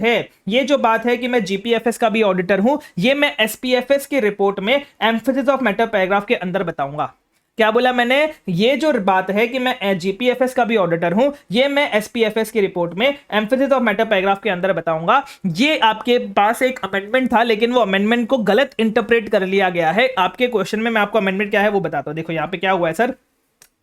है कि मैं GPFS का भी ऑडिटर हूं, ये मैं SPFS की रिपोर्ट में एम्फेसिस ऑफ मेटा पैराग्राफ के अंदर बताऊंगा। क्या बोला मैंने? ये जो बात है कि मैं GPFS का भी ऑडिटर हूं, ये मैं SPFS की रिपोर्ट में एम्फेसिस ऑफ मेटा पैराग्राफ के अंदर बताऊंगा। ये आपके पास एक अमेंडमेंट था, लेकिन वो अमेंडमेंट को गलत इंटरप्रेट कर लिया गया है। आपके क्वेश्चन में मैं आपको अमेंडमेंट क्या है वो बताता हूं। देखो यहां पे क्या हुआ है सर,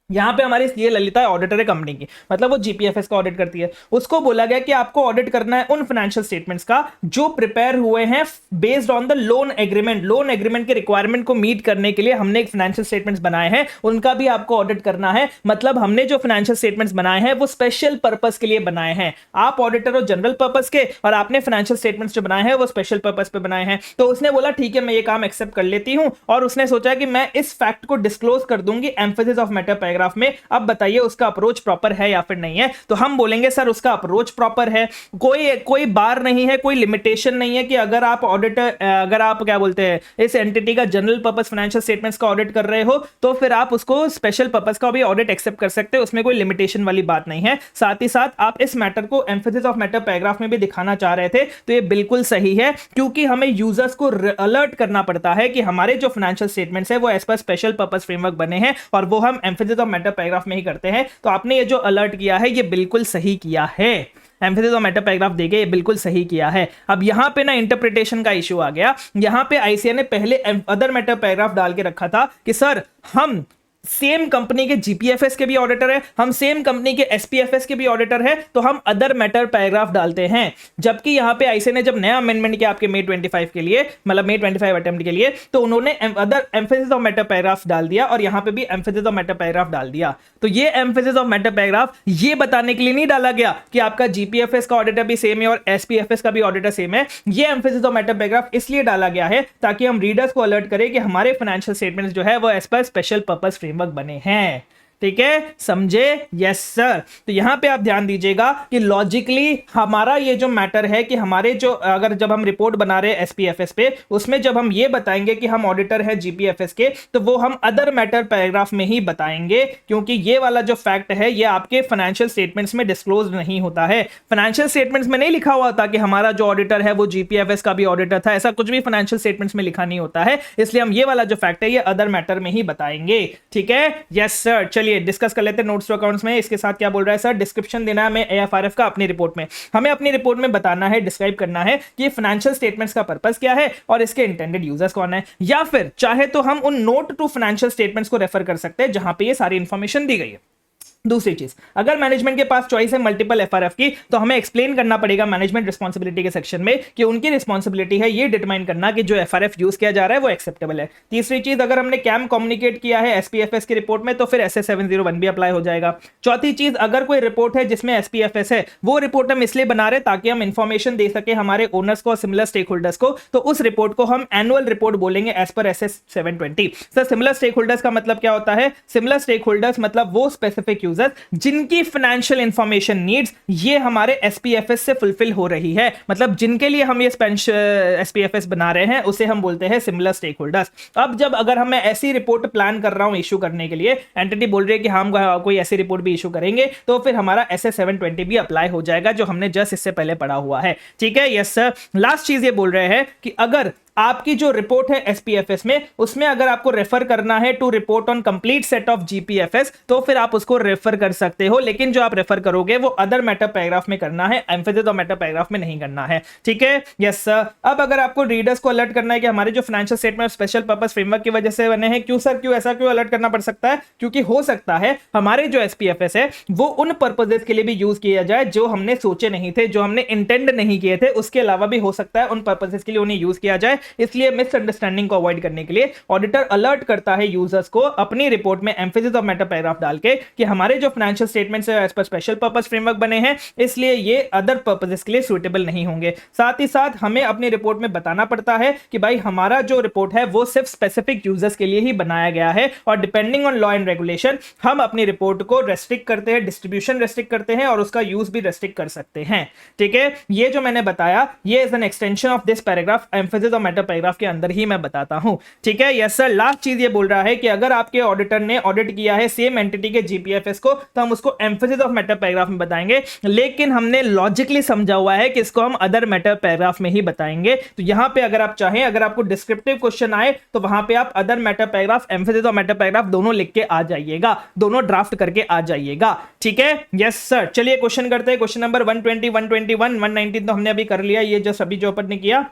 यहां पे हमारी ये ललिता ऑडिटर है कंपनी की, मतलब वो GPFS का ऑडिट करती है। उसको बोला गया कि आपको ऑडिट करना है उन फाइनेंशियल स्टेटमेंट्स का जो प्रिपेयर हुए हैं based on the loan agreement. Loan agreement के रिक्वायरमेंट को मीट करने के लिए हमने एक फाइनेंशियल स्टेटमेंट्स बनाए हैं, उनका भी आपको ऑडिट करना है। मतलब हमने जो फाइनेंशियल स्टेटमेंट्स बनाए हैं वो स्पेशल पर्पस के लिए बनाए हैं। आप ऑडिटर हो जनरल पर्पस के, और आपने फाइनेंशियल स्टेटमेंट्स जो बनाए हैं वो स्पेशल पर्पस पे बनाए हैं। तो उसने बोला ठीक है मैं ये काम एक्सेप्ट कर लेती हूं, और उसने सोचा कि मैं इस फैक्ट को डिस्क्लोज कर दूंगी एम्फेसिस ऑफ मेटा पैराग्राफ में। अब बताइए उसका अप्रोच प्रॉपर है या फिर नहीं है? तो हम बोलेंगे सर उसका अप्रोच प्रॉपर है, कोई बार नहीं है, कोई लिमिटेशन नहीं है कि अगर आप ऑडिटर अगर आप क्या बोलते हैं इस एंटिटी का जनरल पर्पस फाइनेंशियल स्टेटमेंट्स का ऑडिट कर रहे हो तो फिर आप उसको स्पेशल पर्पस का भी ऑडिट एक्सेप्ट कर सकते हैं, उसमें कोई लिमिटेशन वाली बात नहीं है। साथ ही साथ आप इस मैटर को एम्फेसिस ऑफ मेटा पैराग्राफ में भी दिखाना चाह रहे थे, तो ये बिल्कुल सही है, क्योंकि हमें यूजर्स को अलर्ट करना पड़ता है कि हमारे जो फाइनेंशियल स्टेटमेंट्स है वो एज पर स्पेशल पर्पस फ्रेमवर्क बने हैं, और वो हम एम्फेसिस ऑफ मेटा पैराग्राफ में ही करते हैं। तो आपने ये जो अलर्ट किया है ये बिल्कुल सही किया है, एम्फेसिस ऑफ मेटा पैराग्राफ देके ये बिल्कुल सही किया है। अब यहां पे ना इंटरप्रिटेशन का इश्यू आ गया। यहां पे ICAI ने पहले अदर मेटा पैराग्राफ डाल के रखा था कि सर हम सेम कंपनी के GPFS के भी ऑडिटर है, हम सेम कंपनी के SPFS के भी ऑडिटर है, तो हम अदर मैटर पैराग्राफ डालते हैं। जबकि यहां पे ICAI ने जब नया अमेंडमेंट किया आपके May 25 के लिए, मतलब May 25 अटेम्प्ट के लिए, तो उन्होंने other emphasis of matter paragraph डाल दिया और यहां पे भी एम्फेसिस ऑफ मेटा पैराग्राफ डाल दिया। तो ये एम्फेसिस ऑफ मेटा पैराग्राफ ये बताने के लिए नहीं डाला गया कि आपका GPFS का ऑडिटर भी सेम है और SPFS का भी ऑडिटर सेम है। ये एम्फेसिस ऑफ मेटा पैराग्राफ इसलिए डाला गया है ताकि हम रीडर्स को अलर्ट करें कि हमारे फाइनेंशियल स्टेटमेंट्स जो है वो एज पर स्पेशल पर्पस फ्रेमवर्क बने हैं। ठीक है, समझे? Yes sir. तो यहां पे आप ध्यान दीजिएगा कि लॉजिकली हमारा ये जो मैटर है कि हमारे जो अगर जब हम रिपोर्ट बना रहे हैं SPFS पे, उसमें जब हम ये बताएंगे कि हम ऑडिटर है GPFS के, तो वो हम अदर मैटर पैराग्राफ में ही बताएंगे, क्योंकि ये वाला जो फैक्ट है ये आपके फाइनेंशियल स्टेटमेंट्स में डिस्क्लोज नहीं होता है। फाइनेंशियल स्टेटमेंट्स में नहीं लिखा हुआ था कि हमारा जो ऑडिटर है वो GPFS का भी ऑडिटर था, ऐसा कुछ भी फाइनेंशियल स्टेटमेंट्स में लिखा नहीं होता है। इसलिए हम ये वाला जो फैक्ट है ये अदर मैटर में ही बताएंगे। ठीक है, यस सर। चलिए डिस्कस कर लेते हैं नोट्स टू अकाउंट्स में। इसके साथ क्या बोल रहा है सर? डिस्क्रिप्शन देना है हमें AFRF का अपनी रिपोर्ट में। हमें अपनी रिपोर्ट में बताना है, डिस्क्राइब करना है कि फाइनेंशियल स्टेटमेंट्स का पर्पस क्या है और इसके इंटेंडेड यूजर्स कौन है, या फिर चाहे तो हम उन नोट टू फाइनेंशियल स्टेटमेंट्स को रेफर कर सकते हैं जहां पे ये सारी इंफॉर्मेशन दी गई है। दूसरी चीज, अगर मैनेजमेंट के पास चॉइस है मल्टीपल एफआरएफ की, तो हमें एक्सप्लेन करना पड़ेगा मैनेजमेंट रिस्पांसिबिलिटी के सेक्शन में कि उनकी रिस्पांसिबिलिटी है ये डिटरमाइन करना कि जो एफआरएफ यूज किया जा रहा है वो एक्सेप्टेबल है। तीसरी चीज, अगर हमने कैम कम्युनिकेट किया है एसपीएफएस की रिपोर्ट में, तो फिर SS701 भी अप्लाई हो जाएगा। चौथी चीज, अगर कोई रिपोर्ट है जिसमें एसपीएफएस है, वो रिपोर्ट हम इसलिए बना रहे ताकि हम इंफॉर्मेशन दे सके हमारे ओनर्स को और सिमिलर स्टेक होल्डर्स को, तो उस रिपोर्ट को हम एनुअल रिपोर्ट बोलेंगे as per SS720। Sir similar stake holders का मतलब क्या होता है? सिमिलर स्टेक होल्डर्स मतलब वो स्पेसिफिक यूजर्स जिनकी फाइनेंशियल इंफॉर्मेशन नीड्स ये हमारे एसपीएफएस से फुलफिल हो रही है, मतलब जिनके लिए हम ये एसपीएफएस बना रहे हैं उसे हम बोलते हैं सिमिलर स्टेक होल्डर्स। अब जब अगर हम मैं ऐसी रिपोर्ट प्लान कर रहा हूं इशू करने के लिए, एंटिटी बोल रही है कि हम कोई ऐसी रिपोर्ट भी इशू करेंगे, तो फिर हमारा SS720 भी अप्लाई हो जाएगा जो हमने जस्ट इससे पहले पढ़ा हुआ है। ठीक है, यस सर। लास्ट चीज ये बोल रहे हैं कि अगर आपकी जो रिपोर्ट है एसपीएफएस में, उसमें अगर आपको रेफर करना है to report on complete set of GPFS, तो फिर आप उसको रेफर कर सकते हो, लेकिन जो आप रेफर करोगे वो अदर मैटर पैराग्राफ में करना है, एम्फेसिस ऑफ मैटर पैराग्राफ में नहीं करना है। ठीक है, यस सर। अब अगर आपको रीडर्स को अलर्ट करना है कि हमारे जो financial statement special purpose framework की वजह से बने हैं, क्यों सर, क्यों ऐसा क्यों अलर्ट करना पड़ सकता है? क्योंकि हो सकता है हमारे जो एसपीएफएस है वो उन पर्पसेस के लिए भी यूज किया जाए जो हमने सोचे नहीं थे, जो हमने इंटेंड नहीं किए थे, उसके अलावा भी हो सकता है उन पर्पसेस के लिए उन्हें यूज किया जाए। इसलिए मिसअंडरस्टैंडिंग को अवॉइड करने के लिए ऑडिटर अलर्ट करता है यूजर्स को अपनी रिपोर्ट में एम्फेसिस ऑफ मैटर पैराग्राफ डाल के कि हमारे जो फाइनेंशियल स्टेटमेंट्स है एज पर स्पेशल पर्पस फ्रेमवर्क बने हैं, इसलिए ये अदर पर्पसेस के लिए सूटेबल नहीं होंगे। साथ ही साथ हमें अपनी रिपोर्ट में बताना पड़ता है कि भाई हमारा जो रिपोर्ट है वो सिर्फ स्पेसिफिक यूजर्स के लिए ही बनाया गया है, और depending on law and regulation हम अपनी रिपोर्ट को रेस्ट्रिक्ट करते हैं, डिस्ट्रीब्यूशन रेस्ट्रिक्ट करते हैं और उसका यूज भी रेस्ट्रिक्ट कर सकते हैं। ठीक है, ये जो मैंने बताया ये is an extension of this paragraph, emphasis of matter paragraph के अंदर ही मैं बताता हूं। ठीक है, यस सर। लास्ट चीज ये बोल रहा है कि अगर आपके ऑडिटर ने ऑडिट किया है सेम एंटिटी के जीपीएफएस को, तो हम उसको एम्फेसिस ऑफ मैटर पैराग्राफ में बताएंगे, लेकिन हमने लॉजिकली समझा हुआ है कि इसको हम अदर मैटर पैराग्राफ में ही बताएंगे। तो यहां पे अगर आप चाहें, अगर आपको डिस्क्रिप्टिव क्वेश्चन आए तो वहां पे आप other matter paragraph, emphasis of matter paragraph दोनों लिख के आ जाइएगा, दोनों ड्राफ्ट करके आ जाइएगा। ठीक है, यस सर। चलिए क्वेश्चन करते हैं। क्वेश्चन नंबर 120, 121, 119 तो हमने अभी कर लिया, ये जो सभी जो अपन ने किया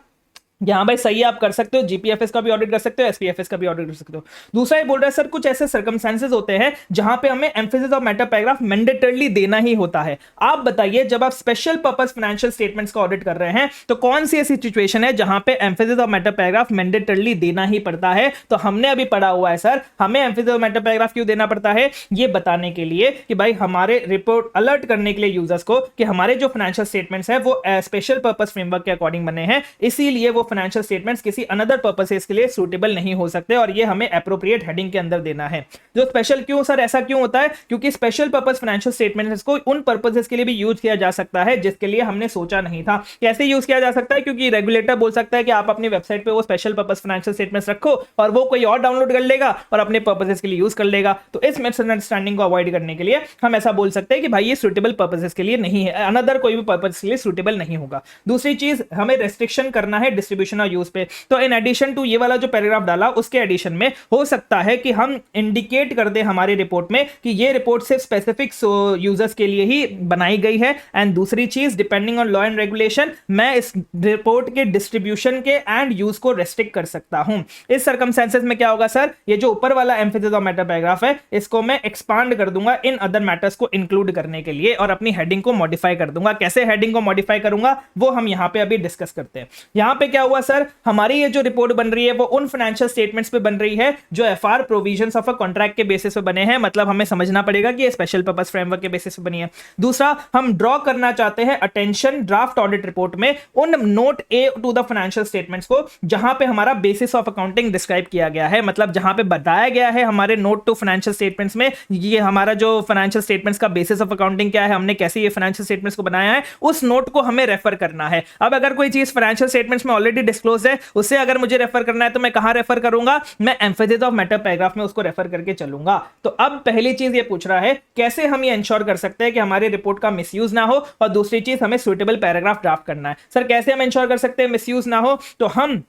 यहां भाई सही है, आप कर सकते हो, जीपीएफएस का भी ऑडिट कर सकते हो, एसपीएफएस का भी ऑडिट कर सकते हो। दूसरा ये बोल रहा है सर कुछ ऐसे सर्कमस्टेंसेस होते हैं जहां पे हमें emphasis of matter paragraph mandatorily देना ही होता है। आप बताइए, जब आप स्पेशल पर्पस फाइनेंशियल स्टेटमेंट्स का ऑडिट कर रहे हैं तो कौन सी ऐसी सिचुएशन है जहां पे emphasis of matter paragraph mandatorily देना ही पड़ता है? तो हमने अभी पढ़ा हुआ है सर, हमें एम्फेसिस ऑफ मैटर पैराग्राफ क्यों देना पड़ता है? ये बताने के लिए कि भाई हमारे रिपोर्ट अलर्ट करने के लिए यूजर्स को कि हमारे जो फाइनेंशियल स्टेटमेंट्स है वो स्पेशल पर्पस फ्रेमवर्क के अकॉर्डिंग बने हैं, इसीलिए वो फाइनेंशियल स्टेटमेंट्स किसी अनदर पर्पसेस के लिए सूटेबल नहीं हो सकते, और ये हमें एप्रोप्रिएट हेडिंग के अंदर देना है। जो स्पेशल क्यों सर ऐसा क्यों होता है? क्योंकि स्पेशल पर्पस फाइनेंशियल स्टेटमेंट्स को उन पर्पसेस के लिए भी यूज किया जा सकता है जिसके लिए हमने सोचा नहीं था। कैसे यूज किया जा सकता है? क्योंकि रेगुलेटर बोल सकता है कि आप अपनी वेबसाइट पे वो स्पेशल पर्पस फाइनेंशियल स्टेटमेंट्स रखो और वो कोई और डाउनलोड कर लेगा और अपने पर्पसेस के लिए यूज कर लेगा। तो इस मिसअंडरस्टैंडिंग को अवॉइड करने के लिए हम ऐसा बोल सकते हैं कि भाई ये सूटेबल पर्पसेस के लिए नहीं है, अनदर कोई भी पर्पस के लिए सूटेबल नहीं होगा। दूसरी चीज, हमें रेस्ट्रिक्शन करना है डिस्ट्रीब्यूशन और यूज पे। तो इन एडिशन टू ये वाला जो पैराग्राफ डाला उसके एडिशन में हो सकता है कि हम इंडिकेट कर दे हमारी रिपोर्ट में कि ये रिपोर्ट सिर्फ स्पेसिफिक यूजर्स के लिए ही बनाई गई है। एंड दूसरी चीज, depending on law and regulation मैं इस रिपोर्ट के डिस्ट्रीब्यूशन के एंड यूज को रेस्ट्रिक्ट कर सकता हूं। इस सर्कमस्टेंसेस में क्या होगा सर, ये जो ऊपर वाला एम्फेसिस ऑफ मैटर पैराग्राफ है इसको मैं एक्सपांड कर दूंगा इन अदर मैटर्स को इंक्लूड करने के लिए, और अपनी हेडिंग को मॉडिफाई कर दूंगा। कैसे हेडिंग को मॉडिफाई करूंगा वो हम यहां पे अभी डिस्कस करते हैं। यहां पे क्या हुआ सर, हमारी ये जो रिपोर्ट बन रही है वो उन फाइनेंशियल स्टेटमेंट्स पे बन रही है जो FR provisions of a contract के बेसिस पे बने हैं, मतलब हमें समझना पड़ेगा कि ये स्पेशल पर्पस फ्रेमवर्क के बेसिस पे बनी है। दूसरा, हम ड्रॉ करना चाहते हैं अटेंशन ड्राफ्ट ऑडिट रिपोर्ट में उन note A to the financial statements को जहां पे हमारा बेसिस ऑफ अकाउंटिंग डिस्क्राइब किया गया है, मतलब जहां पे बताया गया है हमारे नोट टू फाइनेंशियल स्टेटमेंट्स में ये हमारा जो फाइनेंशियल स्टेटमेंट्स का बेसिस ऑफ अकाउंटिंग क्या है, हमने कैसे ये फाइनेंशियल स्टेटमेंट्स को बनाया है, उस नोट को हमें रेफर करना है। अब अगर कोई चीज फाइनेंशियल स्टेटमेंट्स में ऑलरेडी डिस्क्लोज है, उससे अगर मुझे रेफर करना है तो मैं कहां रेफर करूंगा? मैं एम्फेसिस ऑफ मैटर पैराग्राफ में उसको रेफर करके चलूंगा। तो अब पहली चीज ये पूछ रहा है कैसे हम ये इंश्योर कर सकते हैं कि हमारी रिपोर्ट का मिसयूज ना हो, और दूसरी चीज हमें सुटेबल पैराग्राफ ड्राफ्ट करना है। सर कैसे हम इंश्योर कर सकते हैं मिसयूज ना हो? तो हम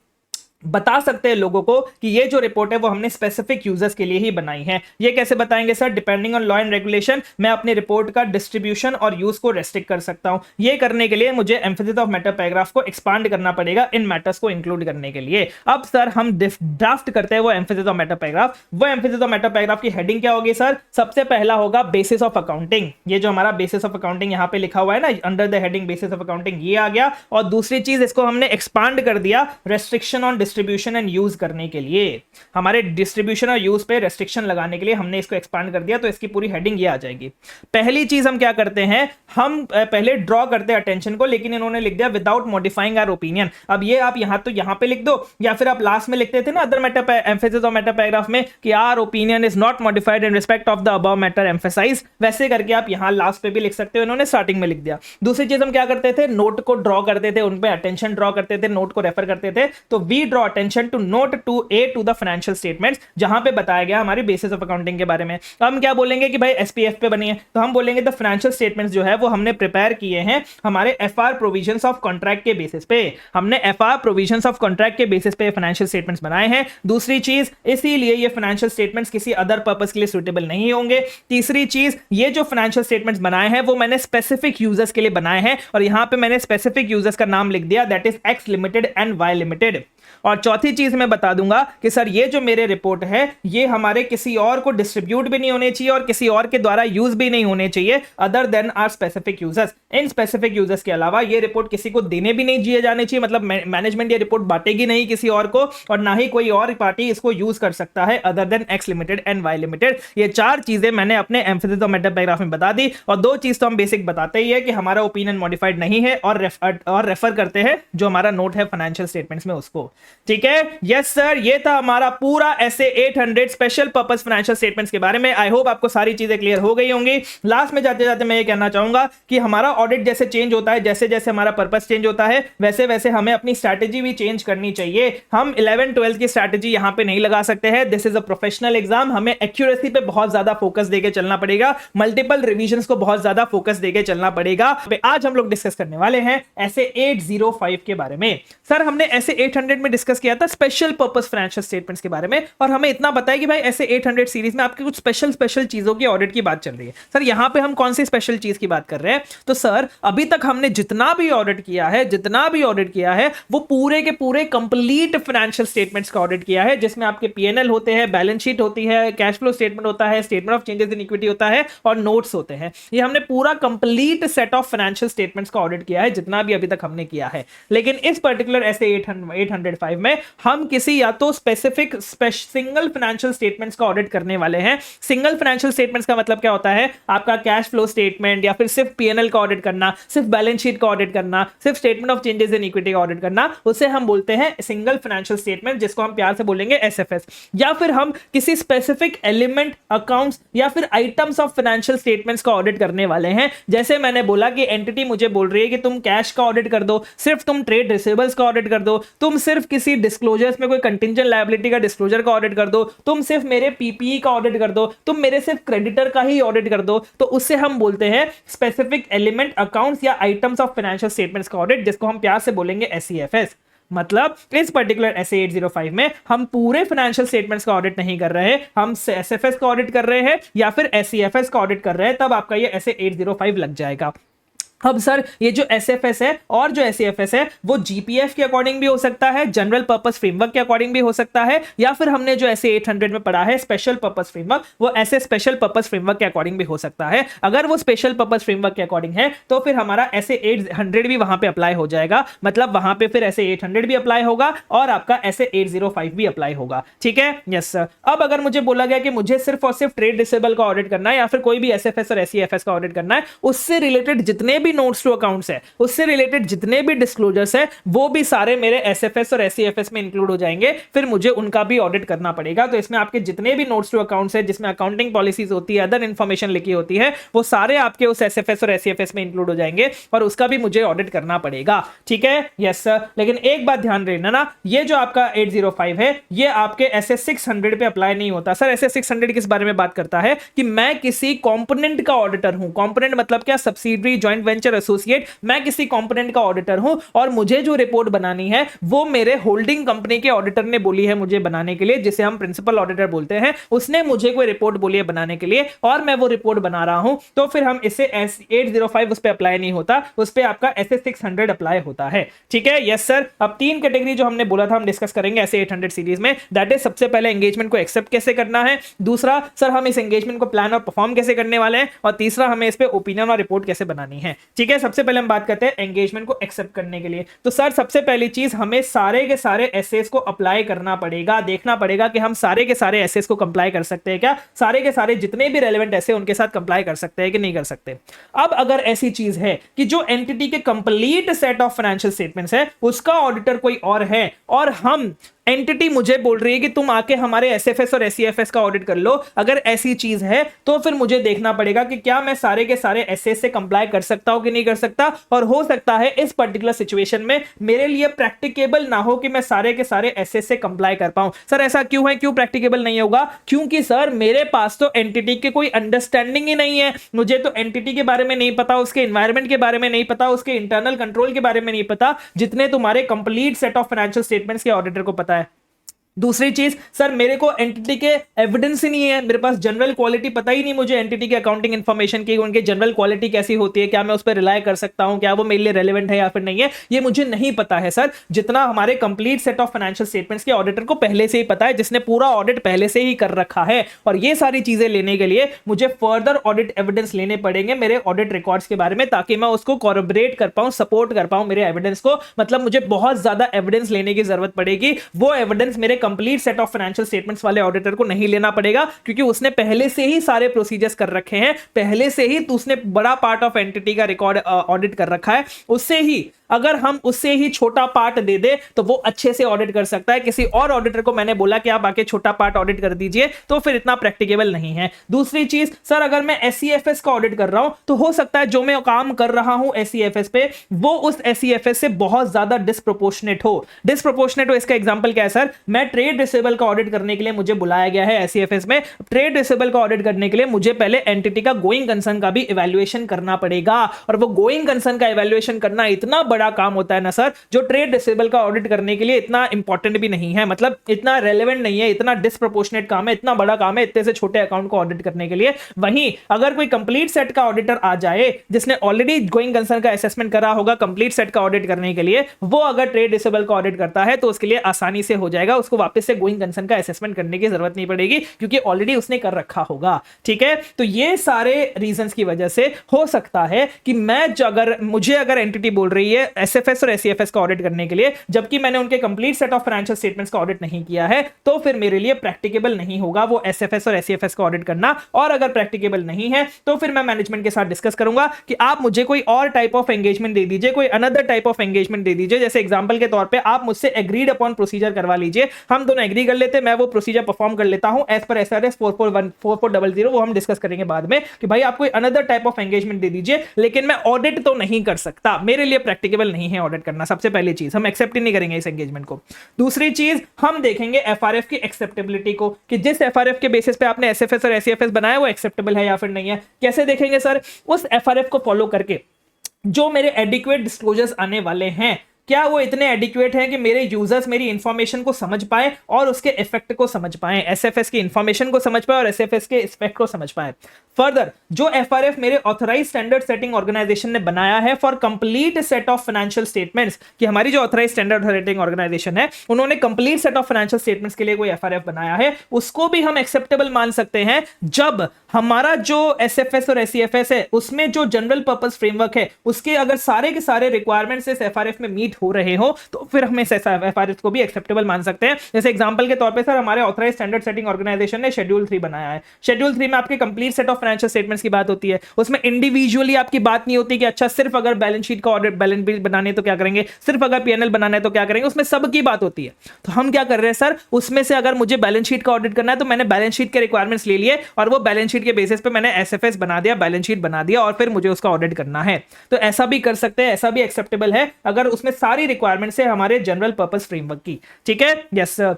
बता सकते हैं लोगों को कि ये जो रिपोर्ट है वो हमने स्पेसिफिक यूजर्स के लिए ही बनाई है। ये कैसे बताएंगे sir? Depending on law and regulation मैं अपनी रिपोर्ट का डिस्ट्रीब्यूशन और यूज को रेस्ट्रिक्ट कर सकता हूं। ये करने के लिए मुझे एम्फेसिस ऑफ मैटर पैराग्राफ को एक्सपांड करना पड़ेगा इन मैटर्स को इंक्लूड करने के लिए। अब सर हम ड्राफ्ट करते हैं वो एम्फेसिस ऑफ मैटर पैराग्राफ। वो एम्फेसिस ऑफ मैटर पैराग्राफ की हेडिंग क्या होगी सर? सबसे पहला होगा बेसिस ऑफ अकाउंटिंग। ये जो हमारा बेसिस ऑफ अकाउंटिंग यहां पे लिखा हुआ है ना, under the heading basis of accounting, ये आ गया। और दूसरी चीज इसको हमने एक्सपांड कर दिया restriction on distribution and use करने के लिए। हमारे डिस्ट्रीब्यूशन और यूज पे रेस्ट्रिक्शन लगाने के लिए हमने इसको एक्सपांड कर दिया, तो इसकी पूरी हेडिंग ये आ जाएगी। पहली चीज हम क्या करते हैं, हम पहले ड्रॉ करते हैं अटेंशन को, लेकिन इन्होंने लिख दिया विदाउट मॉडिफाइंग आवर ओपिनियन। अब ये आप यहां तो यहां पे लिख दो, या फिर आप लास्ट में लिखते थे ना other matter emphasis of matter paragraph में कि our opinion is not modified in respect of the above matter emphasise, वैसे करके आप यहां लास्ट पे भी लिख सकते हो। इन्होंने स्टार्टिंग में लिख दिया। दूसरी चीज हम क्या करते थे, नोट को ड्रॉ करते थे, उन पे अटेंशन ड्रॉ करते थे, नोट को रेफर करते थे। तो we draw attention to note two A to the financial statements, जहां पे बताया गया हमारी बेसिस ऑफ अकाउंटिंग के बारे में। तो हम क्या बोलेंगे कि भाई एसपीएफ पे बनी है, तो हम बोलेंगे द फाइनेंशियल स्टेटमेंट्स जो है वो हमने प्रिपेयर किए हैं हमारे एफआर प्रोविजंस ऑफ कॉन्ट्रैक्ट के बेसिस पे। हमने एफआर प्रोविजंस ऑफ कॉन्ट्रैक्ट के बेसिस पे फाइनेंशियल स्टेटमेंट्स बनाए हैं। दूसरी चीज, इसीलिए ये फाइनेंशियल स्टेटमेंट्स किसी अदर पर्पस के लिए सुटेबल नहीं होंगे। तीसरी चीज, ये जो फाइनेंशियल स्टेटमेंट्स बनाए हैं वो मैंने स्पेसिफिक यूजर्स के लिए बनाए हैं, और यहां पे मैंने स्पेसिफिक यूजर्स का नाम लिख दिया, that is X limited and Y limited. और चौथी चीज मैं बता दूंगा कि सर ये जो मेरे रिपोर्ट है ये हमारे किसी और को डिस्ट्रीब्यूट भी नहीं होने चाहिए और किसी और के द्वारा यूज भी नहीं होने चाहिए other than our specific users. इन स्पेसिफिक यूजर्स के अलावा ये रिपोर्ट किसी को देने भी नहीं दिए जाने चाहिए, मतलब मैनेजमेंट ये रिपोर्ट बांटेगी नहीं किसी और को, और ना ही कोई और पार्टी इसको यूज कर सकता है other than X limited and Y limited. ये चार चीजें मैंने अपने एम्फेसिस ऑफ मैटर पैराग्राफ में बता दी, और दो चीज तो हम बेसिक बताते ही है कि हमारा ओपिनियन मॉडिफाइड नहीं है, और रेफर करते हैं जो हमारा नोट है फाइनेंशियल स्टेटमेंट्स में उसको। ठीक है, यस सर, ये था हमारा पूरा ऐसे 800 स्पेशल पर्पस फाइनेंशियल स्टेटमेंट्स के बारे में। आई होप आपको सारी चीजें क्लियर हो गई होंगी। लास्ट में जाते जाते मैं ये कहना चाहूंगा कि हमारा ऑडिट जैसे चेंज होता है, जैसे जैसे हमारा पर्पस चेंज होता है, वैसे वैसे हमें अपनी स्ट्रैटेजी भी चेंज करनी चाहिए। हम 11-12 की स्ट्रैटेजी यहां पे नहीं लगा सकते हैं। This is a professional exam, हमें एक्यूरेसी पे बहुत ज्यादा फोकस देके चलना पड़ेगा, मल्टीपल रिविजन्स को बहुत ज्यादा फोकस देके चलना पड़ेगा। आज हम लोग डिस्कस करने वाले हैं ऐसे 805 के बारे में। सर हमने ऐसे 800 में डिस्कस किया था स्पेशल पर्पस फाइनेंशियल स्टेटमेंट्स के बारे में, और हमें इतना बताया कि भाई ऐसे 800 सीरीज में आपके कुछ स्पेशल चीजों की ऑडिट की बात चल रही है। सर यहां पे हम कौन सी स्पेशल चीज की बात कर रहे हैं? तो सर अभी तक हमने जितना भी ऑडिट किया है वो पूरे के पूरे कंप्लीट फाइनेंशियल स्टेटमेंट्स का ऑडिट किया है, जिसमें आपके पीएनएल होते हैं, बैलेंस शीट होती है, कैश फ्लो स्टेटमेंट होता है, statement of changes in equity होता है, और नोट्स होते हैं। ये हमने पूरा complete set of financial statements का ऑडिट किया है, जितना भी अभी तक हमने किया है। लेकिन इस पर्टिकुलर ऐसे 805 में हम किसी या तो स्पेसिफिक सिंगल फाइनेंशियल स्टेटमेंट्स का ऑडिट करने वाले हैं। सिंगल फाइनेंशियल स्टेटमेंट्स का मतलब क्या होता है? आपका कैश फ्लो स्टेटमेंट, या फिर सिर्फ पीएनएल का ऑडिट करना, सिर्फ बैलेंस शीट का ऑडिट करना, सिर्फ statement of changes in equity का ऑडिट करना, उसे हम बोलते हैं सिंगल फाइनेंशियल स्टेटमेंट, जिसको हम प्यार से बोलेंगे एसएफएस। या फिर हम किसी स्पेसिफिक एलिमेंट, अकाउंट्स या फिर आइटम्स ऑफ फाइनेंशियल स्टेटमेंट्स का ऑडिट करने वाले हैं। जैसे मैंने बोला कि एंटिटी मुझे बोल रही है कि तुम कैश का ऑडिट कर दो, सिर्फ तुम ट्रेड रिसीवेबल्स का ऑडिट कर दो, तुम सिर्फ किसी डिस्क्लोजर्स में कोई कंटिंजेंट लायबिलिटी का डिस्क्लोजर का ऑडिट कर दो, तुम सिर्फ मेरे पीपीई का ऑडिट कर दो, तुम मेरे सिर्फ क्रेडिटर का ही ऑडिट कर दो, तो उससे हम बोलते हैं स्पेसिफिक एलिमेंट, अकाउंट्स या आइटम्स ऑफ फाइनेंशियल स्टेटमेंट्स का ऑडिट, जिसको हम प्यार से बोलेंगे एसईएफएस। मतलब इस पर्टिकुलर ऐसे 805 में हम पूरे फाइनेंशियल स्टेटमेंट्स का ऑडिट नहीं कर रहे हैं, हम एसएफएस का ऑडिट कर रहे हैं या फिर एसईएफएस का ऑडिट कर रहे हैं, तब आपका ये ऐसे 805 लग जाएगा। अब सर ये जो एसएफएस है और जो एसईएफएस है वो जीपीएफ के अकॉर्डिंग भी हो सकता है, जनरल पर्पस फ्रेमवर्क के अकॉर्डिंग भी हो सकता है, या फिर हमने जो ऐसे 800 में पढ़ा है स्पेशल पर्पस फ्रेमवर्क, वो ऐसे स्पेशल पर्पस फ्रेमवर्क के अकॉर्डिंग भी हो सकता है। अगर वो स्पेशल पर्पस फ्रेमवर्क के अकॉर्डिंग है तो फिर हमारा ऐसे 800 भी वहां पे अप्लाई हो जाएगा, मतलब वहां पे फिर ऐसे 800 भी अप्लाई होगा और आपका ऐसे 805 भी अप्लाई होगा। ठीक है, यस सर। अब अगर मुझे बोला गया कि मुझे सिर्फ और सिर्फ ट्रेड रिसीवेबल का ऑडिट करना है या फिर कोई भी एसएफएस और एसईएफएस का ऑडिट करना है, उससे रिलेटेड जितने भी नोट्स टू अकाउंट्स है, उससे रिलेटेड जितने भी डिस्क्लोजर्स है, वो भी सारे मेरे एसएफएस और एसईएफएस में इंक्लूड हो जाएंगे, फिर मुझे उनका भी ऑडिट करना पड़ेगा। तो इसमें आपके जितने भी नोट्स टू अकाउंट्स है, जिसमें अकाउंटिंग पॉलिसीज होती है, अदर इंफॉर्मेशन लिखी होती है, वो सारे आपके उस एसएफएस और एसईएफएस में इंक्लूड हो जाएंगे और उसका भी मुझे ऑडिट करना पड़ेगा। ठीक है, यस सर। लेकिन एक बात ध्यान रखना ना, ये जो आपका 805 है ये आपके ऐसे 600 पे अप्लाई नहीं होता। सर ऐसे 600 किस बारे में बात करता है कि मैं किसी कंपोनेंट का ऑडिटर हूं। कंपोनेंट मतलब क्या? Subsidiary, joint venture venture associate, मैं किसी कंपोनेंट का ऑडिटर हूं और मुझे जो रिपोर्ट बनानी है वो मेरे होल्डिंग कंपनी के ऑडिटर ने बोली है मुझे बनाने के लिए, जिसे हम प्रिंसिपल ऑडिटर बोलते हैं। उसने मुझे कोई रिपोर्ट बोली है बनाने के लिए और मैं वो रिपोर्ट बना रहा हूं, तो फिर हम इसे S805 उस पे अप्लाई नहीं होता, उस पे आपका SS600 अप्लाई होता है। ठीक है, यस सर। अब 3 कैटेगरी जो हमने बोला था हम डिस्कस करेंगे SS800 सीरीज में। दैट इज सबसे पहले एंगेजमेंट को एक्सेप्ट कैसे करना है, दूसरा सर हम इस एंगेजमेंट को प्लान और परफॉर्म कैसे करने वाले हैं, और तीसरा हमें इस पे ओपिनियन और रिपोर्ट कैसे बनानी है। ठीक है, सबसे पहले हम बात करते हैं एंगेजमेंट को एक्सेप्ट करने के लिए। तो सर सबसे पहली चीज हमें सारे के सारे एसेस को अप्लाई करना पड़ेगा, देखना पड़ेगा कि हम सारे के सारे एसेस को कंप्लाई कर सकते हैं क्या, सारे के सारे जितने भी रेलेवेंट एसे उनके साथ कंप्लाई कर सकते हैं कि नहीं कर सकते। अब अगर ऐसी चीज है कि जो एंटिटी के complete set of financial statements है उसका ऑडिटर कोई और है और हम एंटिटी मुझे बोल रही है कि तुम आके हमारे एसएफएस और एससीएफएस का ऑडिट कर लो, अगर ऐसी चीज है तो फिर मुझे देखना पड़ेगा कि क्या मैं सारे के सारे एसएस से कंप्लाई कर सकता हूं कि नहीं कर सकता। और हो सकता है इस पर्टिकुलर सिचुएशन में मेरे लिए प्रैक्टिकेबल ना हो कि मैं सारे के सारे एसएस से कंप्लाई कर पाऊं। सर ऐसा क्यों है, क्यों प्रैक्टिकेबल नहीं होगा? क्योंकि सर मेरे पास तो एंटिटी के कोई अंडरस्टैंडिंग ही नहीं है, मुझे तो एंटिटी के बारे में नहीं पता, उसके एनवायरमेंट के बारे में नहीं पता, उसके इंटरनल कंट्रोल के बारे में नहीं पता, जितने तुम्हारे complete set of financial statements के ऑडिटर को पता है। दूसरी चीज सर मेरे को एंटिटी के एविडेंस ही नहीं है, मेरे पास जनरल क्वालिटी पता ही नहीं मुझे एंटिटी के अकाउंटिंग इंफॉर्मेशन की, उनकी जनरल क्वालिटी कैसी होती है, क्या मैं उस पर रिलाय कर सकता हूं, क्या वो मेरे लिए रेलेवेंट है या फिर नहीं है, ये मुझे नहीं पता है सर। जितना हमारे complete set of financial statements के ऑडिटर को पहले से ही पता है, जिसने पूरा ऑडिट पहले से ही कर रखा है। और ये सारी चीजें लेने के लिए मुझे फर्दर ऑडिट एविडेंस लेने पड़ेंगे मेरे ऑडिट रिकॉर्ड्स के बारे में, ताकि मैं उसको कॉरबोरेट कर पाऊं, सपोर्ट कर पाऊं मेरे एविडेंस को। मतलब मुझे बहुत ज्यादा एविडेंस लेने की जरूरत पड़ेगी। वो एविडेंस मेरे complete set of financial statements वाले ऑडिटर को नहीं लेना पड़ेगा, क्योंकि उसने पहले से ही सारे प्रोसीजर्स कर रखे हैं, पहले से ही तो उसने बड़ा पार्ट ऑफ एंटिटी का रिकॉर्ड ऑडिट कर रखा है। उससे ही अगर हम उससे ही छोटा पार्ट दे दे तो वो अच्छे से ऑडिट कर सकता है। किसी और ऑडिटर को मैंने बोला कि आप आके छोटा पार्ट ऑडिट कर दीजिए, तो फिर इतना प्रैक्टिकेबल नहीं है। दूसरी चीज सर अगर मैं एससीएफएस का ऑडिट कर रहा हूं तो हो सकता है जो मैं काम कर रहा हूं एससीएफएस पे वो उस एससीएफएस से बहुत ज्यादा डिस्प्रोपोर्शनेट हो। डिस्प्रोपोर्शनेट हो इसका एग्जांपल क्या है सर, मैं ट्रेड रिसीवेबल का ऑडिट करने के लिए मुझे बुलाया गया है एससीएफएस में। ट्रेड रिसीवेबल का ऑडिट करने के लिए मुझे पहले एंटिटी का गोइंग कंसर्न का भी इवैल्यूएशन करना पड़ेगा, और वो गोइंग कंसर्न का इवैल्यूएशन करना इतना बड़ा काम होता है ना सर, जो ट्रेड रिसीवेबल का ऑडिट करने के लिए इतना इंपॉर्टेंट भी नहीं है, मतलब इतना रेलेवेंट नहीं है, इतना डिस्प्रोपोर्शनेट काम है, इतना बड़ा काम है इतने से छोटे अकाउंट को ऑडिट करने के लिए। वहीं अगर कोई कंप्लीट सेट का ऑडिटर आ जाए जिसने ऑलरेडी गोइंग कंसर्न का असेसमेंट करा होगा कंप्लीट सेट का ऑडिट करने के लिए, वो अगर ट्रेड रिसीवेबल का ऑडिट करता है तो उसके लिए आसानी से हो जाएगा, उसको वापस से गोइंग कंसर्न का असेसमेंट करने की जरूरत नहीं पड़ेगी, क्योंकि ऑलरेडी उसने कर रखा होगा। ठीक है, तो ये सारे रीजंस की वजह से हो सकता है कि मैं अगर एंटिटी बोल रही है एसएफएस और एससीएफएस का ऑडिट करने के लिए, जबकि मैंने उनके complete set of financial statements का ऑडिट नहीं किया है, तो फिर मेरे लिए प्रैक्टिकेबल नहीं होगा वो एसएफएस और एससीएफएस का ऑडिट करना। और अगर प्रैक्टिकेबल नहीं है तो फिर मैं मैनेजमेंट के साथ डिस्कस करूंगा कि आप मुझे कोई और टाइप ऑफ एंगेजमेंट दे दीजिए, कोई अनदर टाइप ऑफ एंगेजमेंट दे दीजिए। जैसे एग्जांपल के तौर पे आप मुझसे एग्रीड अपॉन प्रोसीजर करवा लीजिए, हम दोनों एग्री कर लेते, मैं वो प्रोसीजर परफॉर्म कर लेता हूं एज पर एसआरएस 4400, वो हम डिस्कस करेंगे बाद में कि भाई आप कोई अनदर टाइप ऑफ एंगेजमेंट दे दीजिए, लेकिन मैं ऑडिट तो नहीं कर सकता, मेरे लिए प्रैक्टिकेबल नहीं है ऑडिट करना। सबसे पहली चीज हम एक्सेप्ट ही नहीं करेंगे इस एंगेजमेंट को। दूसरी चीज हम देखेंगे एफआरएफ की एक्सेप्टेबिलिटी को, कि जिस एफआरएफ के बेसिस पे आपने एसएफएस और एससीएफएस बनाया वो एक्सेप्टेबल है या फिर नहीं है। कैसे देखेंगे सर, उस एफआरएफ को फॉलो करके जो मेरे एडिक्वेट डिस्क्लोजर्स आने वाले हैं, क्या वो इतने एडिक्वेट हैं कि मेरे यूजर्स मेरी इंफॉर्मेशन को समझ पाए और उसके इफेक्ट को समझ पाए, एसएफएस की इंफॉर्मेशन को समझ पाए और एसएफएस के इफेक्ट को समझ पाए। फर्दर जो एफआरएफ मेरे ऑथराइज स्टैंडर्ड सेटिंग ऑर्गेनाइजेशन ने बनाया है for complete set of financial statements, कि हमारी जो ऑथराइज स्टैंडर्ड सेटिंग ऑर्गेनाइजेशन है उन्होंने complete set of financial statements के लिए कोई एफआरएफ बनाया है, उसको भी हम एक्सेप्टेबल मान सकते हैं जब हमारा जो एसएफएस और एससीएफएस है उसमें जो जनरल पर्पस फ्रेमवर्क है उसके अगर सारे के सारे रिक्वायरमेंट्स इस एफआरएफ में मीट हो रहे हो, तो फिर हम इस एफआरएफ को भी एक्सेप्टेबल मान सकते हैं। जैसे एग्जांपल के तौर पे सर हमारे ऑथराइज स्टैंडर्ड सेटिंग ऑर्गेनाइजेशन ने शेड्यूल 3 बनाया है। शेड्यूल 3 में आपके complete set of financial statements की बात होती है, उसमें इंडिविजुअली आपकी बात नहीं होती कि अच्छा सिर्फ अगर बैलेंस शीट का ऑडिट बैलेंस शीट बनाने तो क्या करेंगे, सिर्फ अगर पीएनएल बनाना है तो क्या करेंगे, उसमें सबकी बात होती है। तो हम क्या कर रहे हैं सर, उसमें से अगर मुझे बैलेंस शीट का ऑडिट करना है तो मैंने बैलेंस शीट के रिक्वायरमेंट्स ले लिए और वो बैलेंस शीट के बेसिस पे मैंने एसएफएस बना दिया, बैलेंस शीट बना दिया और फिर मुझे उसका ऑडिट करना है। तो ऐसा भी कर सकते हैं, ऐसा भी एक्सेप्टेबल है अगर उसमें सारी रिक्वायरमेंट्स है हमारे जनरल पर्पस फ्रेमवर्क की। ठीक है, यस सर।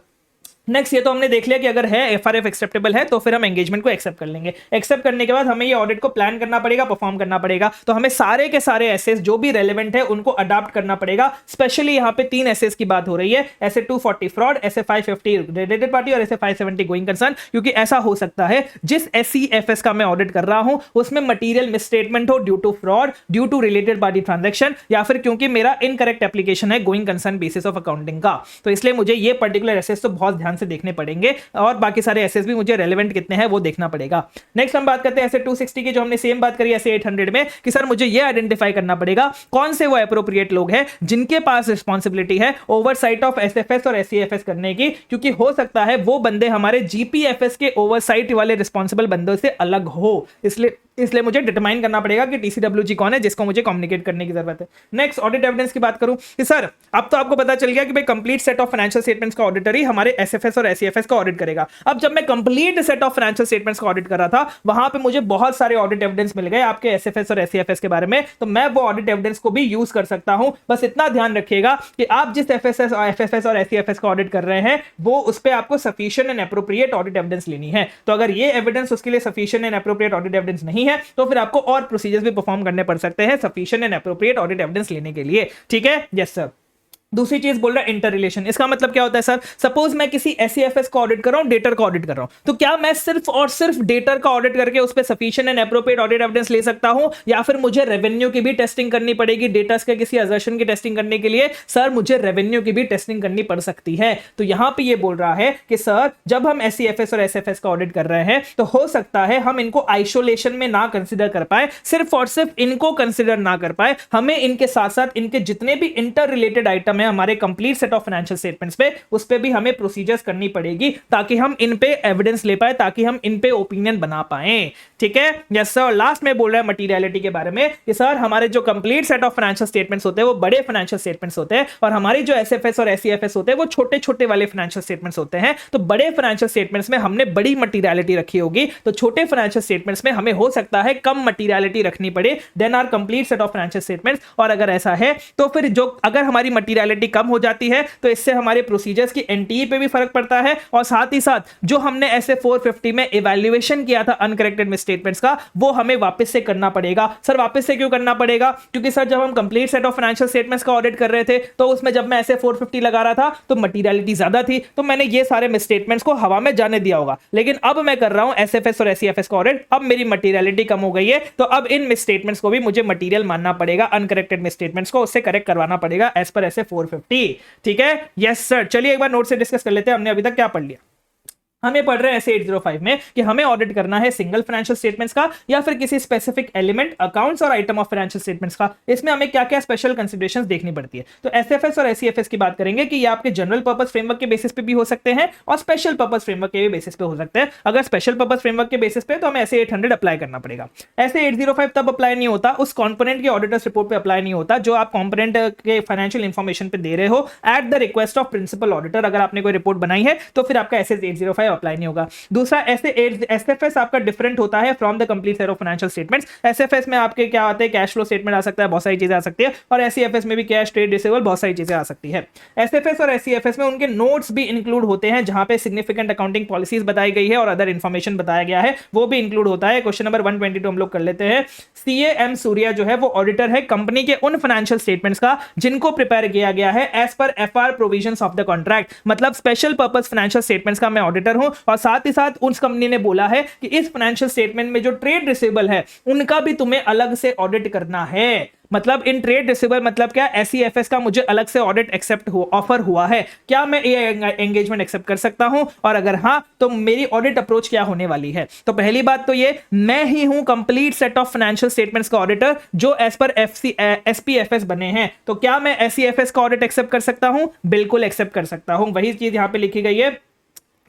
नेक्स्ट, ये तो हमने देख लिया कि अगर है एफआरएफ एक्सेप्टेबल है तो फिर हम एंगेजमेंट को एक्सेप्ट कर लेंगे। एक्सेप्ट करने के बाद हमें ये ऑडिट को प्लान करना पड़ेगा, परफॉर्म करना पड़ेगा। तो हमें सारे के सारे एसेस जो भी रेलेवेंट है उनको अडॉप्ट करना पड़ेगा। स्पेशली यहाँ पे 3 एसेस की बात हो रही है, एसे 240 फ्रॉड, एसे 550 रिलेटेड पार्टी और एसे 570 गोइंग कंसर्न। क्योंकि ऐसा हो सकता है जिस एसईएफएस का मैं ऑडिट कर रहा हूं उसमें मटीरियल मिसस्टेटमेंट हो due to fraud, due to related party transaction, या फिर क्योंकि मेरा इनकरेक्ट एप्लीकेशन है going concern basis of accounting का। तो इसलिए मुझे ये पर्टिकुलर एसेस तो बहुत ध्यान से देखने पड़ेंगे और बाकी सारे एसेस भी मुझे रेलेवेंट कितने हैं वो देखना पड़ेगा। नेक्स्ट हम बात करते हैं एसे 260 की, जो हमने सेम बात करी एसे 800 में, कि सर मुझे ये आइडेंटिफाई करना पड़ेगा कौन से वो एप्रोप्रिएट लोग हैं जिनके पास रिस्पांसिबिलिटी है ओवरसाइट ऑफ एसएफएस और एसईएफएस करने की। क्योंकि हो सकता है वो बंदे हमारे जीपीएफएस के ओवरसाइट वाले रिस्पांसिबल बंदों से अलग हो, इसलिए मुझे डिटरमाइन करना पड़ेगा कि टीसीडब्ल्यूजी कौन है जिसको मुझे कम्युनिकेट करने की जरूरत है। नेक्स्ट, ऑडिट एविडेंस की बात करूं कि सर अब तो आपको पता चल गया कि भाई complete set of financial statements का ऑडिटर ही हमारे एसएफएस और एसईएफएस का ऑडिट करेगा। अब जब मैं complete set of financial statements का ऑडिट कर रहा था वहां पे मुझे बहुत सारे ऑडिट एविडेंस मिल गए आपके एसएफएस और एसईएफएस के बारे में, तो मैं वो ऑडिट एविडेंस को भी यूज कर सकता हूं। बस इतना ध्यान रखिएगा कि आप जिस एफएसएस और एफएफएस और एसईएफएस का ऑडिट कर रहे हैं वो उस पर आपको sufficient and appropriate audit evidence लेनी है। तो अगर ये एविडेंस उसके लिए sufficient and appropriate audit evidence नहीं है तो फिर आपको और प्रोसीजर्स भी परफॉर्म करने पड़ सकते हैं sufficient and appropriate audit evidence लेने के लिए। ठीक है, यस सर। दूसरी चीज बोल रहा है इंटर रिलेशन। इसका मतलब क्या होता है सर? सपोज मैं किसी एसईएफएस का ऑडिट कर रहा हूं, डेटर का ऑडिट कर रहा हूं, तो क्या मैं सिर्फ और सिर्फ डेटर का ऑडिट करके उस पर sufficient and appropriate audit evidence ले सकता हूं, या फिर मुझे रेवेन्यू की भी टेस्टिंग करनी पड़ेगी? डेटर्स के किसी असर्शन की टेस्टिंग करने के लिए सर मुझे रेवेन्यू की भी टेस्टिंग करनी पड़ सकती है। तो यहां पर यह बोल रहा है कि सर जब हम एसईएफएस और एसएफएस का ऑडिट कर रहे हैं तो हो सकता है हम इनको आइसोलेशन में ना कंसिडर कर पाए, सिर्फ और सिर्फ इनको कंसिडर ना कर पाए, हमें इनके साथ साथ इनके जितने भी इंटर रिलेटेड आइटम है हमारे complete set of financial statements पे, उस पे भी हमें प्रोसीजर्स करनी पड़ेगी ताकि हम इन पे एविडेंस ले पाए, ताकि हम इन पे ओपिनियन बना पाए। ठीक है, यस सर। लास्ट में बोल रहा है मटीरियलिटी के बारे में कि सर हमारे जो complete set of financial statements होते हैं वो बड़े फाइनेंशियल स्टेटमेंट्स होते हैं और हमारी जो एसएफएस और एसईएफएस होते हैं वो छोटे छोटे वाले फाइनेंशियल स्टेटमेंट्स होते हैं। तो बड़े फाइनेंशियल स्टेटमेंट्स में हमने बड़ी मटीरियलिटी रखी होगी, तो छोटे फाइनेंशियल स्टेटमेंट्स में हमें हो सकता है कम मटीरियलिटी रखनी पड़े then are complete set of financial statements. और अगर ऐसा है तो फिर जो अगर हमारी मटीरियलिटी कम हो जाती है तो इससे हमारे प्रोसीजर्स की एनटीई पे भी फर्क पड़ता है, और साथ ही साथ जो हमने ऐसे 450 में इवैल्यूएशन किया था अनकरेक्टेड मिसस्टेटमेंट्स का वो हमें वापस से करना पड़ेगा। सर वापस से क्यों करना पड़ेगा? क्योंकि सर जब हम complete set of financial statements का ऑडिट कर रहे थे तो उसमें जब मैं ऐसे 450 लगा रहा था तो मटीरियलिटी ज्यादा थी, तो मैंने ये सारे मिसस्टेटमेंट्स को हवा में जाने दिया होगा। लेकिन अब मैं कर रहा हूं एसएफएस और एसईएफएस का ऑडिट, अब मेरी मटीरियलिटी कम हो गई है, तो अब इन मिसस्टेटमेंट्स को भी मुझे मटीरियल मानना पड़ेगा, अनकरेक्टेड मिसस्टेटमेंट्स को उससे करेक्ट करवाना पड़ेगा एज पर ऐसे 450। ठीक है, यस सर। चलिए एक बार नोट से डिस्कस कर लेते हैं हमने अभी तक क्या पढ़ लिया। हम ये पढ़ रहे हैं ऐसे 805 में कि हमें ऑडिट करना है सिंगल फाइनेंशियल स्टेटमेंट्स का या फिर किसी स्पेसिफिक एलिमेंट, अकाउंट्स और आइटम ऑफ फाइनेंशियल स्टेटमेंट्स का। इसमें हमें क्या क्या स्पेशल कंसीडरेशंस देखनी पड़ती है। तो एसएफएस और एसईएफएस की बात करेंगे कि ये आपके जनरल पर्पस फ्रेमवर्क के बेसिस पे भी हो सकते हैं और स्पेशल पर्पस फ्रेमवर्क के भी बेसिस पे हो सकते हैं। अगर स्पेशल पर्पस फ्रेमवर्क के बेसिस पे तो हमें ऐसे 800 अप्लाई करना पड़ेगा। ऐसे 805 तब अप्लाई नहीं होता, उस कॉम्पोनेंट के ऑडिटर्स रिपोर्ट पे अप्लाई नहीं होता जो आप कॉम्पोनेंट के फाइनेंशियल इंफॉर्मेशन पे दे रहे हो at the request of principal auditor. अगर आपने कोई रिपोर्ट बनाई है तो फिर आपका ऐसे 805 अप्लाई नहीं होगा। दूसरा, ऐसे एसएफएस आपका डिफरेंट होता है from the complete set of financial statements. SFS में आपके क्या आते हैं, कैश फ्लो स्टेटमेंट आ सकता है, बहुत सारी चीजें आ सकती है, और एसईएफएस में भी कैश, ट्रेड रिसीवेबल, बहुत सारी चीजें आ सकती है। एसएफएस और एसईएफएस में उनके नोट्स भी इंक्लूड होते हैं जहां पे सिग्निफिकेंट अकाउंटिंग पॉलिसीज बताई गई है और अदर इंफॉर्मेशन बताया गया है, वो भी इंक्लूड होता है। क्वेश्चन नंबर 122 हम लोग कर लेते हैं। सीएएम सूर्या जो है वो ऑडिटर है कंपनी के उन फाइनेंशियल स्टेटमेंट्स का जिनको प्रिपेयर किया गया है as per FR provisions of the contract. मतलब स्पेशल पर्पस फाइनेंशियल स्टेटमेंट्स का मैं ऑडिटर हूं, और साथ ही साथ उस कंपनी ने बोला है कि इस फाइनेंशियल स्टेटमेंट में जो ट्रेड रिसीवेबल है उनका भी तुम्हें अलग से ऑडिट करना है। मतलब इन ट्रेड रिसीवेबल मतलब क्या, एसईएफएस का मुझे अलग से ऑडिट एक्सेप्ट ऑफर हुआ है, क्या मैं ये एंगेजमेंट एक्सेप्ट कर सकता हूं, और अगर हां तो मेरी ऑडिट अप्रोच क्या होने वाली है। तो पहली बात तो ये, मैं ही हूं complete set of financial statements का ऑडिटर जो एज पर एसपीएफएस बने हैं। तो क्या मैं एसईएफएस का ऑडिट एक्सेप्ट कर सकता हूं? बिल्कुल एक्सेप्ट कर सकता हूं। वही चीज यहां पे लिखी गई है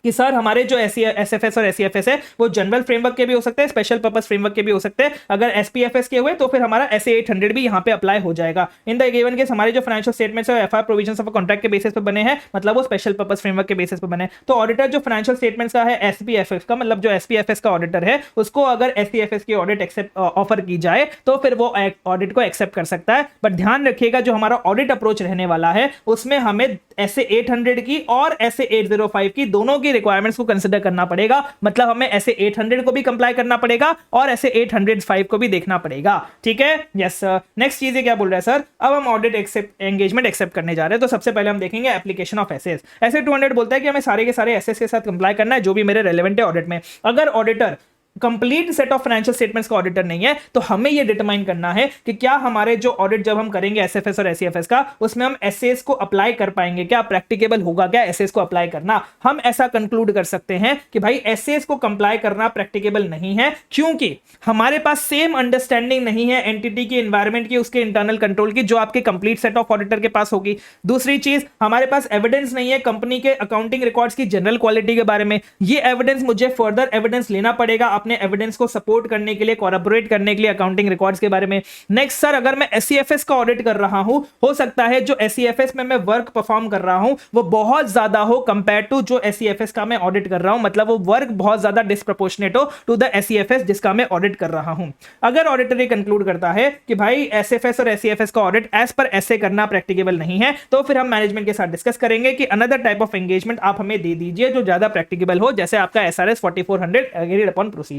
कि सर हमारे जो एसएफएस और एसईएफएस है वो जनरल फ्रेमवर्क के भी हो सकते हैं, स्पेशल पर्पस फ्रेमवर्क के भी हो सकते हैं। अगर एसपीएफएस के हुए तो फिर हमारा एसए 800 भी यहां पे अप्लाई हो जाएगा। इन द गिवन केस हमारे जो फाइनेंशियल स्टेटमेंट्स है एफआर प्रोविजंस ऑफ कॉन्ट्रैक्ट के बेसिस पे बने हैं, मतलब वो स्पेशल पर्पस फ्रेमवर्क के बेसिस पे बने। तो ऑडिटर जो फाइनेंशियल स्टेटमेंट्स का है एसपीएफएस का, मतलब जो एसपीएफएस का ऑडिटर है उसको अगर एसईएफएस की ऑडिट एक्सेप्ट ऑफर की जाए तो फिर वो ऑडिट को एक्सेप्ट कर सकता है। बट ध्यान रखिएगा जो हमारा ऑडिट अप्रोच रहने वाला है उसमें हमें SA800 की और SA805 की, दोनों की रिक्वायरमेंट्स को कंसिडर करना पड़ेगा। मतलब हमें SA800 को भी कंप्लाई करना पड़ेगा और SA805 को भी देखना पड़ेगा। ठीक है, यस सर। नेक्स्ट चीज क्या बोल रहा है सर, अब हम ऑडिट एंगेजमेंट एक्सेप्ट करने जा रहे हैं। तो सबसे पहले हम देखेंगे एप्लीकेशन ऑफ एसेस। SA200 बोलता है कि हमें सारे के सारे एसेस के साथ कंप्लाई करना है जो भी मेरे रेलेवेंट है ऑडिट में। अगर auditor complete set of financial statements का ऑडिटर नहीं है तो हमें यह डिटरमाइन करना है कि क्या हमारे जो ऑडिट जब हम करेंगे एसएफएस और एसीएफएस का, उसमें हम एसएस को अप्लाई कर पाएंगे, क्या प्रैक्टिकेबल होगा क्या एसएस को अप्लाई करना। हम ऐसा कंक्लूड कर सकते हैं कि भाई एसएस को कंप्लाई करना प्रैक्टिकेबल नहीं है, क्योंकि हमारे पास सेम अंडरस्टैंडिंग नहीं है एंटिटी की, एनवायरमेंट की, उसके इंटरनल कंट्रोल की, जो आपके कंप्लीट सेट ऑफ ऑडिटर के पास होगी। दूसरी चीज, हमारे पास एविडेंस नहीं है कंपनी के अकाउंटिंग रिकॉर्ड्स की जनरल क्वालिटी के बारे में। ये एविडेंस मुझे फर्दर एविडेंस लेना पड़ेगा अपने एविडेंस को सपोर्ट करने के लिए, कोरैबोरेट करने के लिए अकाउंटिंग रिकॉर्ड्स के बारे में। नेक्स्ट सर, अगर मैं एससीएफएस का ऑडिट कर रहा हूं, हो सकता है जो एससीएफएस में मैं वर्क परफॉर्म कर रहा हूं वो बहुत ज्यादा हो कंपेयर टू जो एससीएफएस का मैं ऑडिट कर रहा हूं, मतलब वो वर्क बहुत ज्यादा डिस्प्रोपोर्शनेट हो टू द एससीएफएस जिसका मैं ऑडिट कर रहा हूं। अगर ऑडिटर ये कंक्लूड करता है कि भाई एसएफएस और एससीएफएस का ऑडिट एज पर ऐसे करना प्रैक्टिकेबल नहीं है, तो फिर हम मैनेजमेंट के साथ डिस्कस करेंगे कि अनदर टाइप ऑफ एंगेजमेंट आप हमें दे दीजिए जो ज्यादा प्रैक्टिकेबल हो, जैसे आपका एसआरएस 4400 एग्रीड अपॉन प्रोसीजर्स।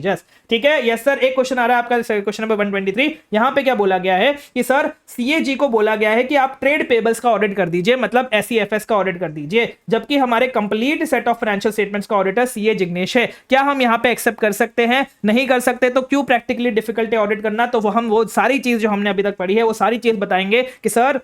ठीक है, यस सर। एक क्वेश्चन आ रहा है आपका क्वेश्चन नंबर 123। यहां पे क्या बोला गया है कि सर सीएजी को बोला गया है कि आप ट्रेड पेबल्स का ऑडिट कर दीजिए, मतलब एससीएफएस का ऑडिट कर दीजिए, जबकि हमारे complete set of financial statements का ऑडिटर सीए जिग्नेश है। क्या हम यहां पे एक्सेप्ट कर सकते हैं? नहीं कर सकते। तो क्यों प्रैक्टिकली डिफिकल्ट है ऑडिट करना? तो वो सारी चीज जो हमने अभी तक पढ़ी है वो सारी चीज बताएंगे कि सर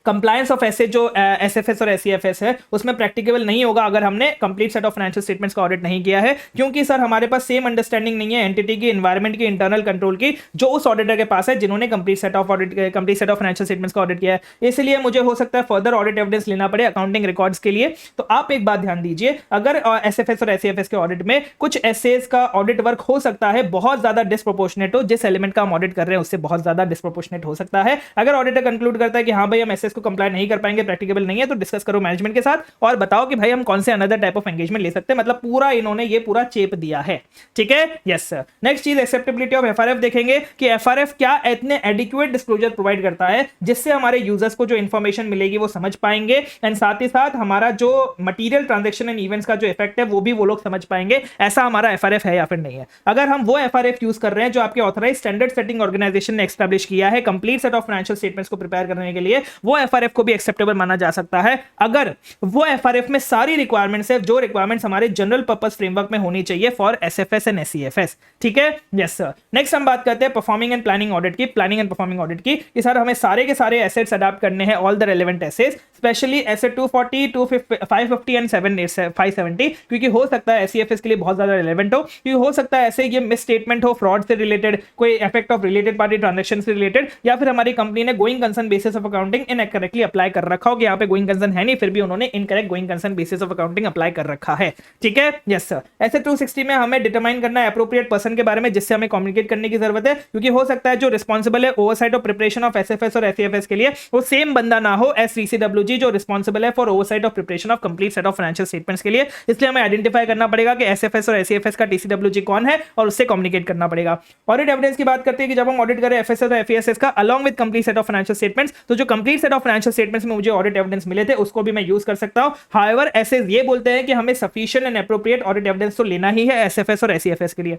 कंप्लायंस ऑफ ऐसे जो एसएफएस और एससीएफएस है उसमें प्रैक्टिकेबल नहीं होगा अगर हमने complete set of financial statements का ऑडिट नहीं किया है, क्योंकि सर हमारे पास सेम अंडरस्टैंडिंग नहीं है एंटिटी की, एनवायरमेंट की, इंटरनल कंट्रोल की, जो उस ऑडिटर के पास है जिन्होंने complete set of financial statements का ऑडिट किया है। इसलिए मुझे हो सकता है फर्दर ऑडिट एविडेंस लेना पड़े अकाउंटिंग रिकॉर्ड्स के लिए। तो आप एक बात ध्यान दीजिए, अगर एसएफएस और एससीएफएस के ऑडिट में कुछ एसएस का ऑडिट वर्क हो सकता है बहुत ज्यादा डिस्प्रोपोर्शनेट हो, जिस एलिमेंट का हम ऑडिट कर रहे हैं उससे बहुत ज्यादा डिस्प्रोपोर्शनेट हो सकता है। अगर ऑडिटर कंक्लूड करता है कि हाँ भाई हम एसएस को कंप्लाई नहीं कर पाएंगे, प्रैक्टिकल नहीं है, तो डिस्कस करो मैनेजमेंट के साथ और बताओ कि भाई हम कौन से अनदर टाइप ऑफ एंगेजमेंट ले सकते हैं। मतलब पूरा इन्होंने ये पूरा चेप दिया है। ठीक है, यस सर। नेक्स्ट चीज एक्सेप्टेबिलिटी ऑफ एफआरएफ देखेंगे कि एफआरएफ क्या इतने एडिक्वेट डिस्क्लोजर प्रोवाइड करता है जिससे हमारे यूजर्स को जो इंफॉर्मेशन मिलेगी वो समझ पाएंगे, एंड साथ ही साथ हमारा जो मटेरियल ट्रांजैक्शन एंड इवेंट्स का जो इफेक्ट है वो भी वो लोग समझ पाएंगे। ऐसा हमारा एफआरएफ है या फिर नहीं है? अगर हम वो एफआरएफ यूज कर रहे हैं जो आपके ऑथराइज स्टैंडर्ड सेटिंग ऑर्गेनाइजेशन ने एस्टैब्लिश किया है complete set of financial statements को प्रिपेयर करने के लिए, वो एफआरएफ को भी एक्सेप्टेबल माना जा सकता है अगर वो एफआरएफ में सारी रिक्वायरमेंट्स है जो रिक्वायरमेंट्स हमारे जनरल पर्पस फ्रेमवर्क में होनी चाहिए फॉर एसएफएस एंड एससीएफएस। ठीक है, यस सर। नेक्स्ट हम बात करते हैं परफॉर्मिंग एंड प्लानिंग ऑडिट की, प्लानिंग एंड परफॉर्मिंग ऑडिट की, कि सर हमें सारे के सारे एसेट्स अडॉप्ट करने हैं, all the relevant assets, specially asset 240, 550 and 570, क्योंकि हो सकता है एससीएफएस के लिए बहुत ज्यादा रेलेवेंट हो, क्योंकि हो सकता है ऐसे ये मिस स्टेटमेंट हो फ्रॉड से रिलेटेड, कोई effect of related party transaction से रिलेटेड, या फिर हमारी कंपनी ने going concern basis of accounting incorrectly apply कर रखा हो कि यहाँ पे गोइंग कंसर्न है नहीं, फिर भी उन्होंने incorrect going concern basis of accounting apply कर रखा है। ठीक है, यस सर। ऐसे 260 में हमें डिटरमाइन करना है एप्रोप्रिएट पर्सन के बारे में जिससे हमें कम्युनिकेट करने की जरूरत है, क्योंकि हो सकता है जो रिस्पांसिबल है oversight of preparation of SFS और एससीएफएस के लिए वो सेम बंदा ना हो एस सीसीडब्ल्यूजी जो रिस्पांसिबल है for oversight of preparation of complete set of financial statements के लिए। इसलिए हमें आइडेंटिफाई करना पड़ेगा कि एसएफएस और एससीएफएस का टीसीडब्ल्यूजी कौन है और उससे कम्युनिकेट करना पड़ेगा। ऑडिट एविडेंस की बात करते हैं कि जब हम ऑडिट करें एफएसएस और एफईएसएस का along with complete set of financial statements, तो जो complete set of financial statements में मुझे ऑडिट एविडेंस मिले थे उसको भी मैं यूज कर सकता हूं। हाउएवर ऐसे ये बोलते हैं कि हमें sufficient and appropriate audit evidence तो लेना ही है एसएफएस और एससीएफएस के लिए।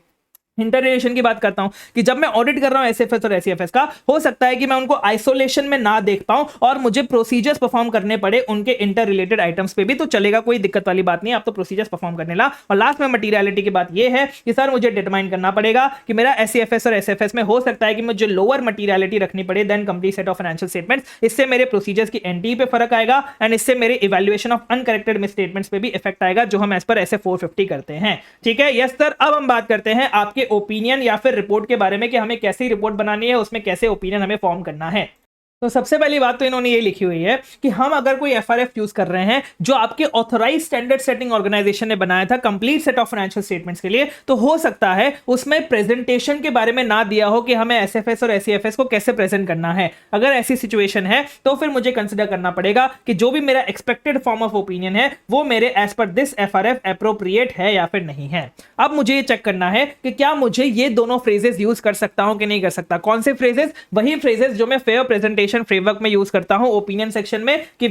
इंटर रिलेशन की बात करता हूं कि जब मैं ऑडिट कर रहा हूं एसएफएस और एससीएफएस का, हो सकता है कि मैं उनको आइसोलेशन में ना देख पाऊं और मुझे प्रोसीजर्स परफॉर्म करने पड़े उनके इंटर रिलेटेड आइटम्स पे भी, तो चलेगा, कोई दिक्कत वाली बात नहीं, आप तो प्रोसीजर्स परफॉर्म करने ला। और लास्ट में मटीरियलिटी की बात यह है कि सर मुझे डिटरमाइन करना पड़ेगा कि मेरा एससीएफएस और एसएफएस में हो सकता है कि मुझे लोअर मटीरियलिटी रखनी पड़े then complete set of financial statements. इससे मेरे प्रोसीजर्स की एनटी पे फर्क आएगा एंड इससे मेरे evaluation of uncorrected miss statements पे भी इफेक्ट आएगा जो हम एज पर एसए 450 करते हैं। ठीक है, यस सर। अब हम बात करते हैं आपके ओपिनियन या फिर रिपोर्ट के बारे में कि हमें कैसी रिपोर्ट बनानी है, उसमें कैसे ओपिनियन हमें फॉर्म करना है। तो सबसे पहली बात तो इन्होंने ये लिखी हुई है कि हम अगर कोई एफआरएफ यूज कर रहे हैं जो आपके ऑथराइज स्टैंडर्ड सेटिंग ऑर्गेनाइजेशन ने बनाया था complete set of financial statements के लिए, तो हो सकता है उसमें प्रेजेंटेशन के बारे में ना दिया हो कि हमें एसएफएस और एससीएफएस को कैसे प्रेजेंट करना है। अगर ऐसी सिचुएशन है तो फिर मुझे कंसिडर करना पड़ेगा कि जो भी मेरा एक्सपेक्टेड फॉर्म ऑफ ओपिनियन है वो मेरे as per this FRF appropriate है या फिर नहीं है। अब मुझे ये चेक करना है कि क्या मुझे ये दोनों फ्रेजेस यूज कर सकता हूं कि नहीं कर सकता। कौन से फ्रेजेस? वही फ्रेजेस जो मैं फेयर प्रेजेंटेशन प्रिपरेशन फ्रेमवर्क में यूज करता हूं ओपिनियन सेक्शन में कि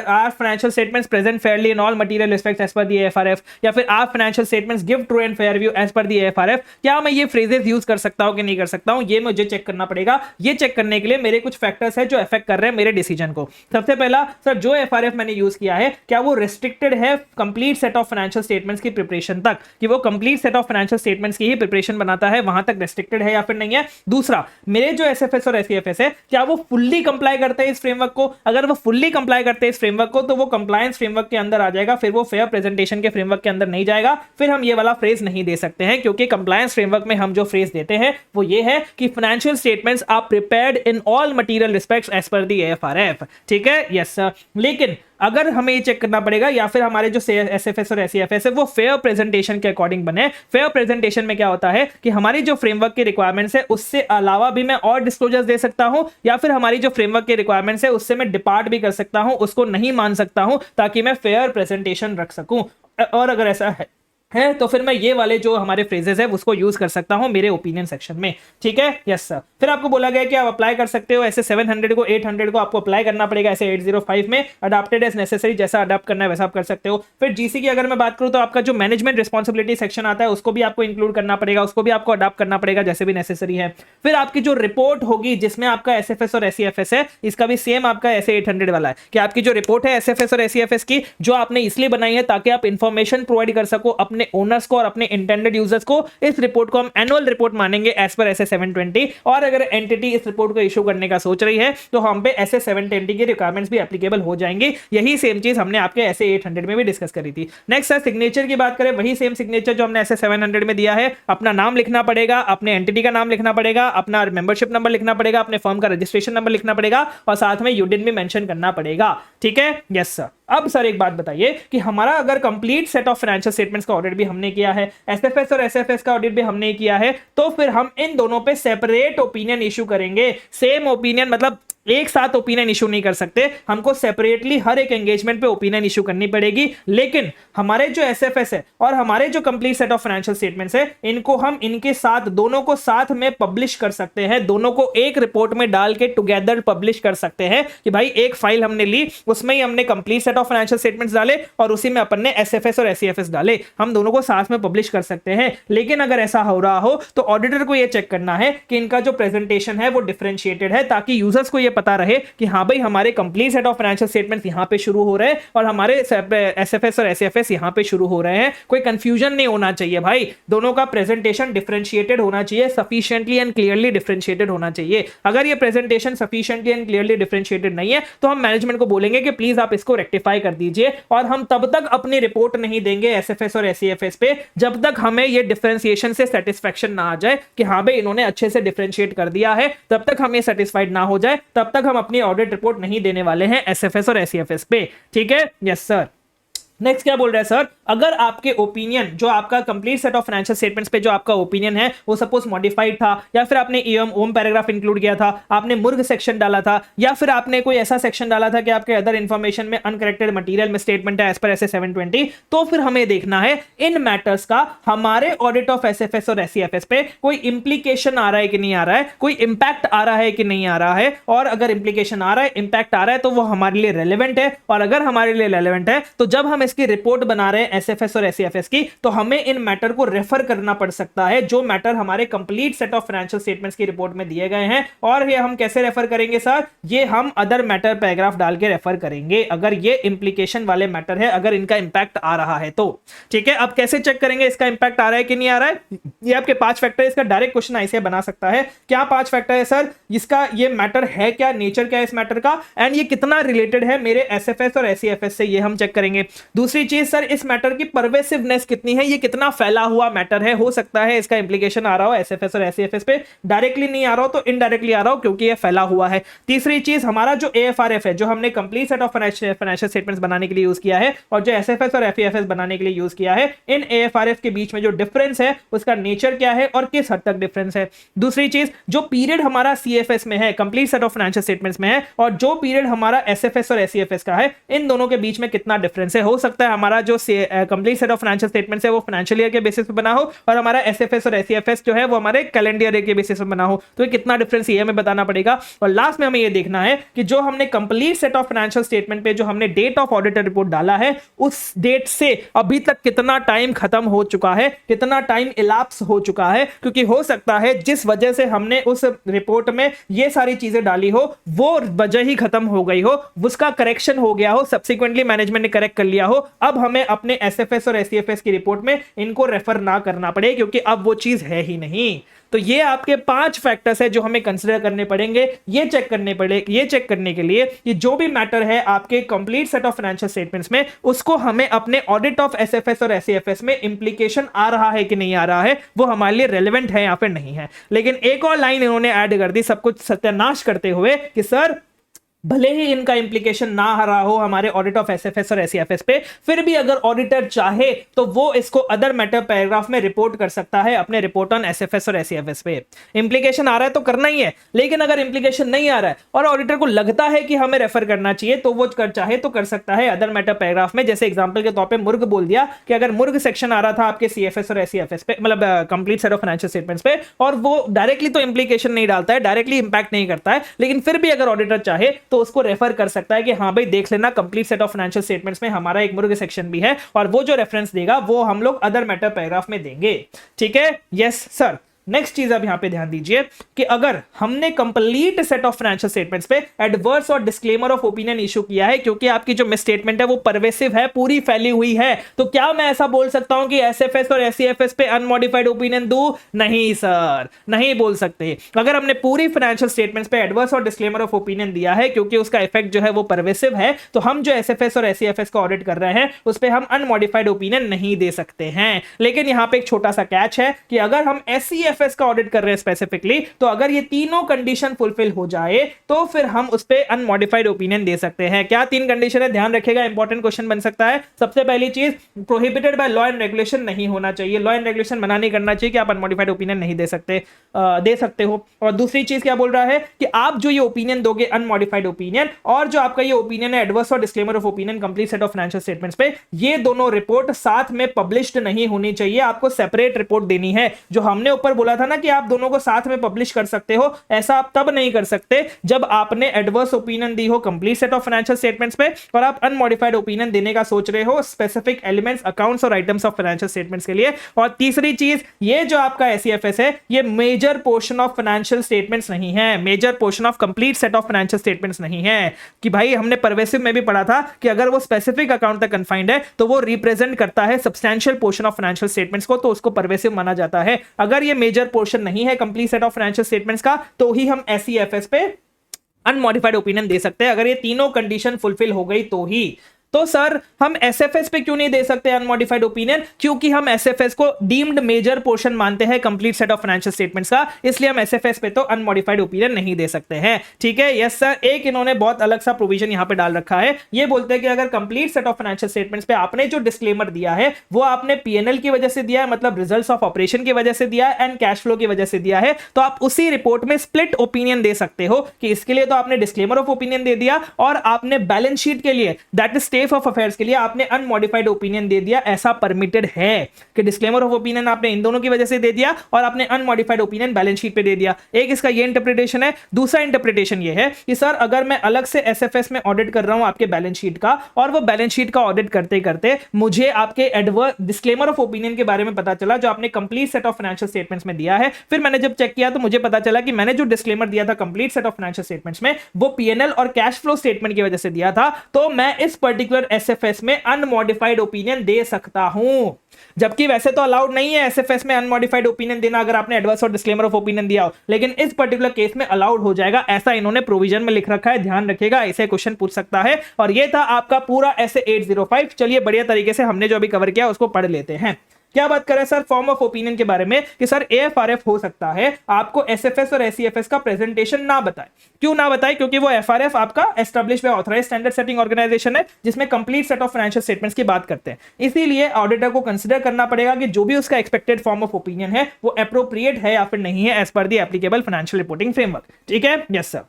are financial statements present fairly in all material respects as per the AFRF, या फिर are financial statements give true and fair view as per the AFRF. क्या मैं ये फ्रेजेस यूज कर सकता हूं कि नहीं कर सकता हूं, ये मुझे चेक करना पड़ेगा। ये चेक करने के लिए मेरे कुछ फैक्टर्स है जो अफेक्ट कर रहे हैं मेरे डिसीजन को। सबसे पहला सर, जो एफआरएफ मैंने यूज किया है क्या वो रिस्ट्रिक्टेड है complete set of financial statements की प्रिपरेशन तक, कि वो complete set of financial statements की ही प्रिपरेशन बनाता है, वहां तक रिस्ट्रिक्टेड है या फिर नहीं है। दूसरा, मेरे जो एसएफएस और एससीएफएस है क्या वो फुल्ली कंप्लाई करते हैं इस फ्रेमवर्क को। अगर वो फुल्ली कंप्लाई करते हैं इस फ्रेमवर्क को तो वो कंप्लायंस फ्रेमवर्क के अंदर आ जाएगा, फिर वो फेयर प्रेजेंटेशन के फ्रेमवर्क के अंदर नहीं जाएगा। फिर हम ये वाला फ्रेज नहीं दे सकते हैं, क्योंकि कंप्लायंस फ्रेमवर्क में हम जो फ्रेज देते हैं वो ये है कि financial statements are prepared in all material respects as per the AFRF. ठीक है, यस सर। लेकिन अगर हमें ये चेक करना पड़ेगा या फिर हमारे जो एसएफएस और एससीएफएस है वो फेयर प्रेजेंटेशन के अकॉर्डिंग बने। फेयर प्रेजेंटेशन में क्या होता है कि हमारी जो फ्रेमवर्क की रिक्वायरमेंट्स है उससे अलावा भी मैं और डिस्क्लोजर्स दे सकता हूं, या फिर हमारी जो फ्रेमवर्क की रिक्वायरमेंट्स है उससे मैं डिपार्ट भी कर सकता हूं, उसको नहीं मान सकता हूं, ताकि मैं फेयर प्रेजेंटेशन रख सकूं। और अगर ऐसा है तो फिर मैं ये वाले जो हमारे फ्रेजेस है उसको यूज कर सकता हूं मेरे ओपिनियन सेक्शन में। ठीक है, यस सर। फिर आपको बोला गया कि आप अप्लाई कर सकते हो ऐसे 700 को 800 को आपको अप्लाई करना पड़ेगा, ऐसे 805 में अडॉप्टेड एज नेसेसरी, जैसा अडॉप्ट करना है वैसा आप कर सकते हो। फिर जीसी की अगर मैं बात करूं तो आपका जो मैनेजमेंट रिस्पॉन्सिबिलिटी सेक्शन आता है उसको भी आपको इंक्लूड करना पड़ेगा, उसको भी आपको अडॉप्ट करना पड़ेगा जैसे भी नेसेसरी है। फिर आपकी जो रिपोर्ट होगी जिसमें आपका एसएफएस और एससीएफएस है, इसका भी सेम आपका ऐसे 800 वाला है कि आपकी जो रिपोर्ट है एसएफएस और एससीएफएस की, जो आपने इसलिए बनाई है ताकि आप इंफॉर्मेशन प्रोवाइड कर सको अपने ओनर्स को और अपने इंटेंडेड यूजर्स को। इस रिपोर्ट को हम एनुअल रिपोर्ट मानेंगे एज पर एसए 720, और अगर एंटिटी इस रिपोर्ट को इशू करने का सोच रही है तो हम पे एसए 720 की रिक्वायरमेंट्स भी एप्लीकेबल हो जाएंगे। यही सेम चीज हमने आपके एसए 800 में भी डिस्कस करी थी। नेक्स्ट है सिग्नेचर की बात करें, वही सेम सिग्नेचर जो हमने एसए 700 में दिया है। अपना नाम लिखना पड़ेगा, अपने एंटिटी का नाम लिखना पड़ेगा, अपना मेंबरशिप नंबर लिखना पड़ेगा, अपने फर्म का रजिस्ट्रेशन नंबर लिखना पड़ेगा, और साथ में यूडिन भी मेंशन करना पड़ेगा। ठीक है, यस सर। अब सर एक बात बताइए कि हमारा अगर complete set of financial statements का ऑडिट भी हमने किया है, एसएफएस और एसएफएस का ऑडिट भी हमने किया है, तो फिर हम इन दोनों पे सेपरेट ओपिनियन इशू करेंगे। सेम ओपिनियन मतलब एक साथ ओपिनियन इशू नहीं कर सकते, हमको सेपरेटली हर एक एंगेजमेंट पे ओपिनियन इशू करनी पड़ेगी। लेकिन हमारे जो एसएफएस है और हमारे जो complete set of financial statements है, इनको हम इनके साथ दोनों को साथ में पब्लिश कर सकते हैं, दोनों को एक रिपोर्ट में डाल के टुगेदर पब्लिश कर सकते हैं कि भाई एक फाइल हमने ली, उसमें ही हमने complete set of financial statements डाले और उसी में अपन ने एसएफएस और एससीएफएस डाले, हम दोनों को साथ में पब्लिश कर सकते हैं। लेकिन अगर ऐसा हो रहा हो तो ऑडिटर को यह चेक करना है कि इनका जो प्रेजेंटेशन है वो डिफरेंशिएटेड है, ताकि यूजर्स को यह पता रहे कि हां भाई हमारे complete set of financial statements यहां पे शुरू हो रहे हैं और हमारे एसएफएस और एससीएफएस यहां पे शुरू हो रहे हैं। कोई कंफ्यूजन नहीं होना चाहिए भाई, दोनों का प्रेजेंटेशन डिफरेंशिएटेड होना चाहिए, सफिशिएंटली एंड क्लियरली डिफरेंशिएटेड होना चाहिए। अगर ये presentation sufficiently and clearly differentiated नहीं है तो हम मैनेजमेंट को बोलेंगे कि प्लीज आप इसको रेक्टिफाई कर दीजिए, और हम तब तक अपनी रिपोर्ट नहीं देंगे एसएफएस और एससीएफएस पे जब तक हमें ये डिफरेंशिएशन से सेटिस्फैक्शन ना आ जाए कि हां भाई इन्होंने अच्छे से डिफरेंशिएट कर दिया है। तब तक हम ये सेटिस्फाइड ना हो जाए तब तक हम अपनी ऑडिट रिपोर्ट नहीं देने वाले हैं एसएफएस और एससीएफएस पे। ठीक है, यस सर। नेक्स्ट क्या बोल रहा है सर, अगर आपके ओपिनियन जो आपका complete set of financial statements पे जो आपका ओपिनियन है वो सपोज मॉडिफाइड था, या फिर आपने ओम पैराग्राफ इंक्लूड किया था, आपने मुर्ग सेक्शन डाला था, या फिर आपने कोई ऐसा सेक्शन डाला था कि आपके अदर इंफॉर्मेशन में अनकरेक्टेड मटेरियल में स्टेटमेंट है एज पर एसए 720, तो फिर हमें देखना है इन मैटर्स का हमारे ऑडिट ऑफ एसएफएस और एससीएफएस पे कोई इंप्लीकेशन आ रहा है कि नहीं आ रहा है, कोई इंपैक्ट आ रहा है कि नहीं आ रहा है। और अगर इंप्लीकेशन आ रहा है, इंपैक्ट आ रहा है, तो वो हमारे लिए रेलेवेंट है, और अगर हमारे लिए रेलेवेंट है तो जब हम इसकी रिपोर्ट बना रहे हैं एसएफएस और एससीएफएस की तो हमें इन मैटर को रेफर करना पड़ सकता है, जो मैटर हमारे complete set of financial statements की रिपोर्ट में दिए गए हैं। और ये हम कैसे रेफर करेंगे सर, ये हम अदर मैटर पैराग्राफ डाल के रेफर करेंगे अगर ये इंप्लीकेशन वाले मैटर है, अगर इनका इंपैक्ट आ रहा है तो। ठीक है, अब कैसे चेक करेंगे इसका इंपैक्ट आ रहा है कि नहीं आ रहा है, ये आपके 5 फैक्टर है। इसका डायरेक्ट क्वेश्चन ऐसे बना सकता है, क्या 5 फैक्टर है सर, इसका ये मैटर है क्या, नेचर क्या है इस मैटर का, एंड ये कितना रिलेटेड है मेरे एसएफएस और एससीएफएस से, ये हम चेक करेंगे। दूसरी चीज सर, इस मैटर की परवेसिवनेस कितनी है, ये कितना फैला हुआ मैटर है, हो सकता है इसका इंप्लीकेशन आ रहा हो एसएफएस और एससीएफएस पे, डायरेक्टली नहीं आ रहा हो तो इनडायरेक्टली आ रहा हो क्योंकि ये फैला हुआ है। तीसरी चीज, हमारा जो एएफआरएफ है जो हमने complete set of financial statements बनाने के लिए यूज किया है और जो एसएफएस और एफईएफएस बनाने के लिए यूज किया है, इन एएफआरएफ के बीच में जो डिफरेंस है उसका नेचर क्या है और किस हद तक डिफरेंस है। दूसरी चीज, जो पीरियड हमारा सीएफएस में है, complete set of financial statements में है, और जो पीरियड हमारा एसएफएस और एससीएफएस का है, इन दोनों के बीच में कितना डिफरेंस है। हो सकता है हमारा जो complete set of financial statements है वो फाइनेंशियल ईयर के बेसिस पे बना हो और हमारा एसएफएस और एसीएफएस जो है वो हमारे कैलेंडर ईयर के बेसिस पे बना हो। तो ये कितना डिफरेंस ये हमें बताना पड़ेगा। और लास्ट में हमें ये देखना है कि जो हमने complete set of financial statement पे जो हमने डेट ऑफ ऑडिटर रिपोर्ट डाला है उस डेट से अभी तक कितना टाइम खत्म हो चुका है, कितना टाइम इलाप्स हो चुका है, क्योंकि हो सकता है जिस वजह से हमने उस रिपोर्ट में ये सारी चीजें डाली हो वो वजह ही खत्म हो गई हो, उसका करेक्शन हो गया हो, सब्सिक्वेंटली मैनेजमेंट ने करेक्ट कर लिया हो, अब हमें अपने एसएफएस और एसीएफएस की रिपोर्ट में इनको रेफर ना करना पड़े क्योंकि अब वो चीज है ही नहीं। तो ये आपके 5 फैक्टर्स है जो हमें कंसीडर करने पड़ेंगे ये चेक करने के लिए कि जो भी मैटर है आपके complete set of financial statements में उसको हमें अपने ऑडिट ऑफ एसएफएस और एसीएफएस में इंप्लीकेशन आ रहा है कि नहीं आ रहा है, वो हमारे लिए रेलेवेंट है या फिर नहीं है। लेकिन एक और लाइन इन्होंने ऐड कर दी सब कुछ सत्यानाश करते हुए कि सर भले ही इनका इंप्लीकेशन ना आ रहा हो हमारे ऑडिट ऑफ एसएफएस और एसीएफएस पे, फिर भी अगर ऑडिटर चाहे तो वो इसको अदर मैटर पैराग्राफ में रिपोर्ट कर सकता है अपने रिपोर्ट ऑन एसएफएस और एसीएफएस पे। इंप्लीकेशन आ रहा है तो करना ही है, लेकिन अगर इंप्लीकेशन नहीं आ रहा है और ऑडिटर को लगता है कि हमें रेफर करना चाहिए तो वो चाहे तो कर सकता है अदर मैटर पैराग्राफ में। जैसे एग्जाम्पल के तौर पर मुर्ग बोल दिया कि अगर मुर्ग सेक्शन आ रहा था आपके सीएफएस और एसीएफएस पे, मतलब complete set of financial statements पे, और वो डायरेक्टली तो इंप्लीकेशन नहीं डालता है, डायरेक्टली इंपैक्ट नहीं करता है, लेकिन फिर भी अगर ऑडिटर चाहे तो उसको रेफर कर सकता है कि हाँ भाई देख लेना complete set of financial statements में हमारा एक मुर्ग सेक्शन भी है और वो जो रेफरेंस देगा वो हम लोग अदर मैटर पैराग्राफ में देंगे। ठीक है, यस सर। नेक्स्ट चीज आप यहां पे ध्यान दीजिए कि अगर हमने complete set of financial statements पे एडवर्स और डिस्क्लेमर ऑफ ओपिनियन इशू किया है क्योंकि आपकी जो मिस स्टेटमेंट है वो परवेसिव है, पूरी फैली हुई है, तो क्या मैं ऐसा बोल सकता हूं कि एसएफएस और एसीएफएस पे अनमॉडिफाइड ओपिनियन दूं? नहीं सर, नहीं बोल सकते। अगर हमने पूरी फाइनेंशियल स्टेटमेंट्स पे एडवर्स और डिस्क्लेमर ऑफ ओपिनियन दिया है क्योंकि उसका इफेक्ट जो है वो परवेसिव है, तो हम जो एसएफएस और एसीएफएस का ऑडिट कर रहे हैं उस पर हम अनमॉडिफाइड ओपिनियन नहीं दे सकते हैं। लेकिन यहां पे एक छोटा सा कैच है कि अगर हम एसीएफएस का ऑडिट कर रहे हैं स्पेसिफिकली, तो अगर ये तीनों कंडीशन फुलफिल हो जाए तो फिर हम उस पे अनमॉडिफाइड ओपिनियन दे सकते हैं। क्या 3 कंडीशन है? ध्यान रखिएगा, इंपॉर्टेंट क्वेश्चन बन सकता है। सबसे पहली चीज, prohibited by law and regulation नहीं होना चाहिए, लॉ एंड रेगुलेशन मना नहीं करना चाहिए कि आप अनमॉडिफाइड ओपिनियन नहीं दे सकते हो। और दूसरी चीज क्या बोल रहा है कि आप जो ये ओपिनियन दोगे अनमॉडिफाइड ओपिनियन, और जो आपका ये ओपिनियन है एडवर्स और disclaimer of opinion complete set of financial statements पे, ये दोनों रिपोर्ट साथ में पब्लिश्ड नहीं होनी चाहिए, आपको सेपरेट रिपोर्ट देनी है। जो हमने ऊपर बोला था ना कि आप दोनों को साथ में पब्लिश कर सकते हो, ऐसा आप तब नहीं कर सकते जब आपने एडवर्स ओपिनियन दी हो complete set of financial statements पे और आप अनमॉडिफाइड ओपिनियन देने का सोच रहे हो स्पेसिफिक एलिमेंट्स, अकाउंट्स और आइटम्स ऑफ फाइनेंशियल स्टेटमेंट्स के लिए। और तीसरी चीज, ये जो आपका एसीएफएस है ये major portion of financial statements नहीं है, major portion of complete set of financial statements नहीं है। कि भाई हमने परवेसिव में भी पढ़ा था कि अगर वो स्पेसिफिक अकाउंट तक कन्फाइंड है तो वो रिप्रेजेंट करता है substantial portion of financial statements को, तो उसको परवेसिव माना जाता है। अगर ये मेजर पोर्शन नहीं है complete set of financial statements का, तो ही हम एसीएफएस पे अनमॉडिफाइड ओपिनियन दे सकते हैं, अगर ये तीनों कंडीशन फुलफिल हो गई तो ही। तो सर हम एसएफएस पे क्यों नहीं दे सकते अनमॉडिफाइड ओपिनियन? क्योंकि हम एसएफएस को डीम्ड मेजर पोर्शन मानते हैं complete set of financial statements का, इसलिए हम एसएफएस पे तो अनमॉडिफाइड ओपिनियन नहीं दे सकते हैं। ठीक है, यस सर। एक इन्होंने बहुत अलग सा प्रोविजन यहां पे डाल रखा है, ये बोलते हैं कि अगर complete set of financial statements पे आपने जो डिस्क्लेमर दिया है वो आपने पीएनएल की वजह से दिया है, मतलब रिजल्ट्स ऑफ ऑपरेशन की वजह से दिया है एंड कैश फ्लो की वजह से दिया है, तो आप उसी रिपोर्ट में स्प्लिट ओपिनियन दे सकते हो कि इसके लिए तो आपने डिस्क्लेमर ऑफ ओपिनियन दे दिया और आपने बैलेंस शीट के लिए, that is state of affairs के लिए आपने अनमॉडिफाइड ओपिनियन दे दिया। ऐसा परमिटेड है कि डिस्क्लेमर ऑफ ओपिनियन आपने इन दोनों की वजह से दे दिया और आपने अनमॉडिफाइड ओपिनियन बैलेंस शीट पे दे दिया। एक इसका ये इंटरप्रिटेशन है। दूसरा इंटरप्रिटेशन ये है कि सर अगर मैं अलग से एसएफएस में ऑडिट कर रहा हूं आपके बैलेंस शीट का, और वो बैलेंस शीट का ऑडिट करते करते मुझे आपके एडवर्स डिस्क्लेमर ऑफ ओपिनियन के बारे में पता चला जो आपने complete set of financial statements में दिया है, फिर मैंने जब चेक किया तो मुझे पता चला कि मैंने जो डिस्क्लेमर दिया था complete set of financial statements में वो पीएनएल और कैश फ्लो स्टेटमेंट की वजह से दिया था, तो मैं इस पर्टिकुलर एसएफएस में अनमॉडिफाइड ओपिनियन दे सकता हूं। जबकि वैसे तो अलाउड नहीं है एसएफएस में अनमॉडिफाइड ओपिनियन देना अगर आपने एडवर्स और डिस्क्लेमर ऑफ ओपिनियन दिया हो, लेकिन इस पर्टिकुलर केस में अलाउड हो जाएगा, ऐसा इन्होंने प्रोविजन में लिख रखा है। ध्यान रखिएगा, ऐसे क्वेश्चन पूछ सकता है। और ये था आपका पूरा ऐसे 805। चलिए बढ़िया तरीके से हमने जो अभी कवर किया उसको पढ़ लेते हैं। क्या बात करें सर फॉर्म ऑफ ओपिनियन के बारे में कि सर एएफआरएफ हो सकता है आपको एसएफएस और एसीएफएस का प्रेजेंटेशन ना बताए। क्यों ना बताए? क्योंकि वो एफआरएफ आपका established by authorised standard setting organisation है जिसमें complete set of financial statements की बात करते हैं। इसीलिए ऑडिटर को कंसीडर करना पड़ेगा कि जो भी उसका एक्सपेक्टेड फॉर्म ऑफ ओपिनियन है वो एप्रोप्रिएट है या फिर नहीं है as per the applicable financial reporting framework. ठीक है, यस सर।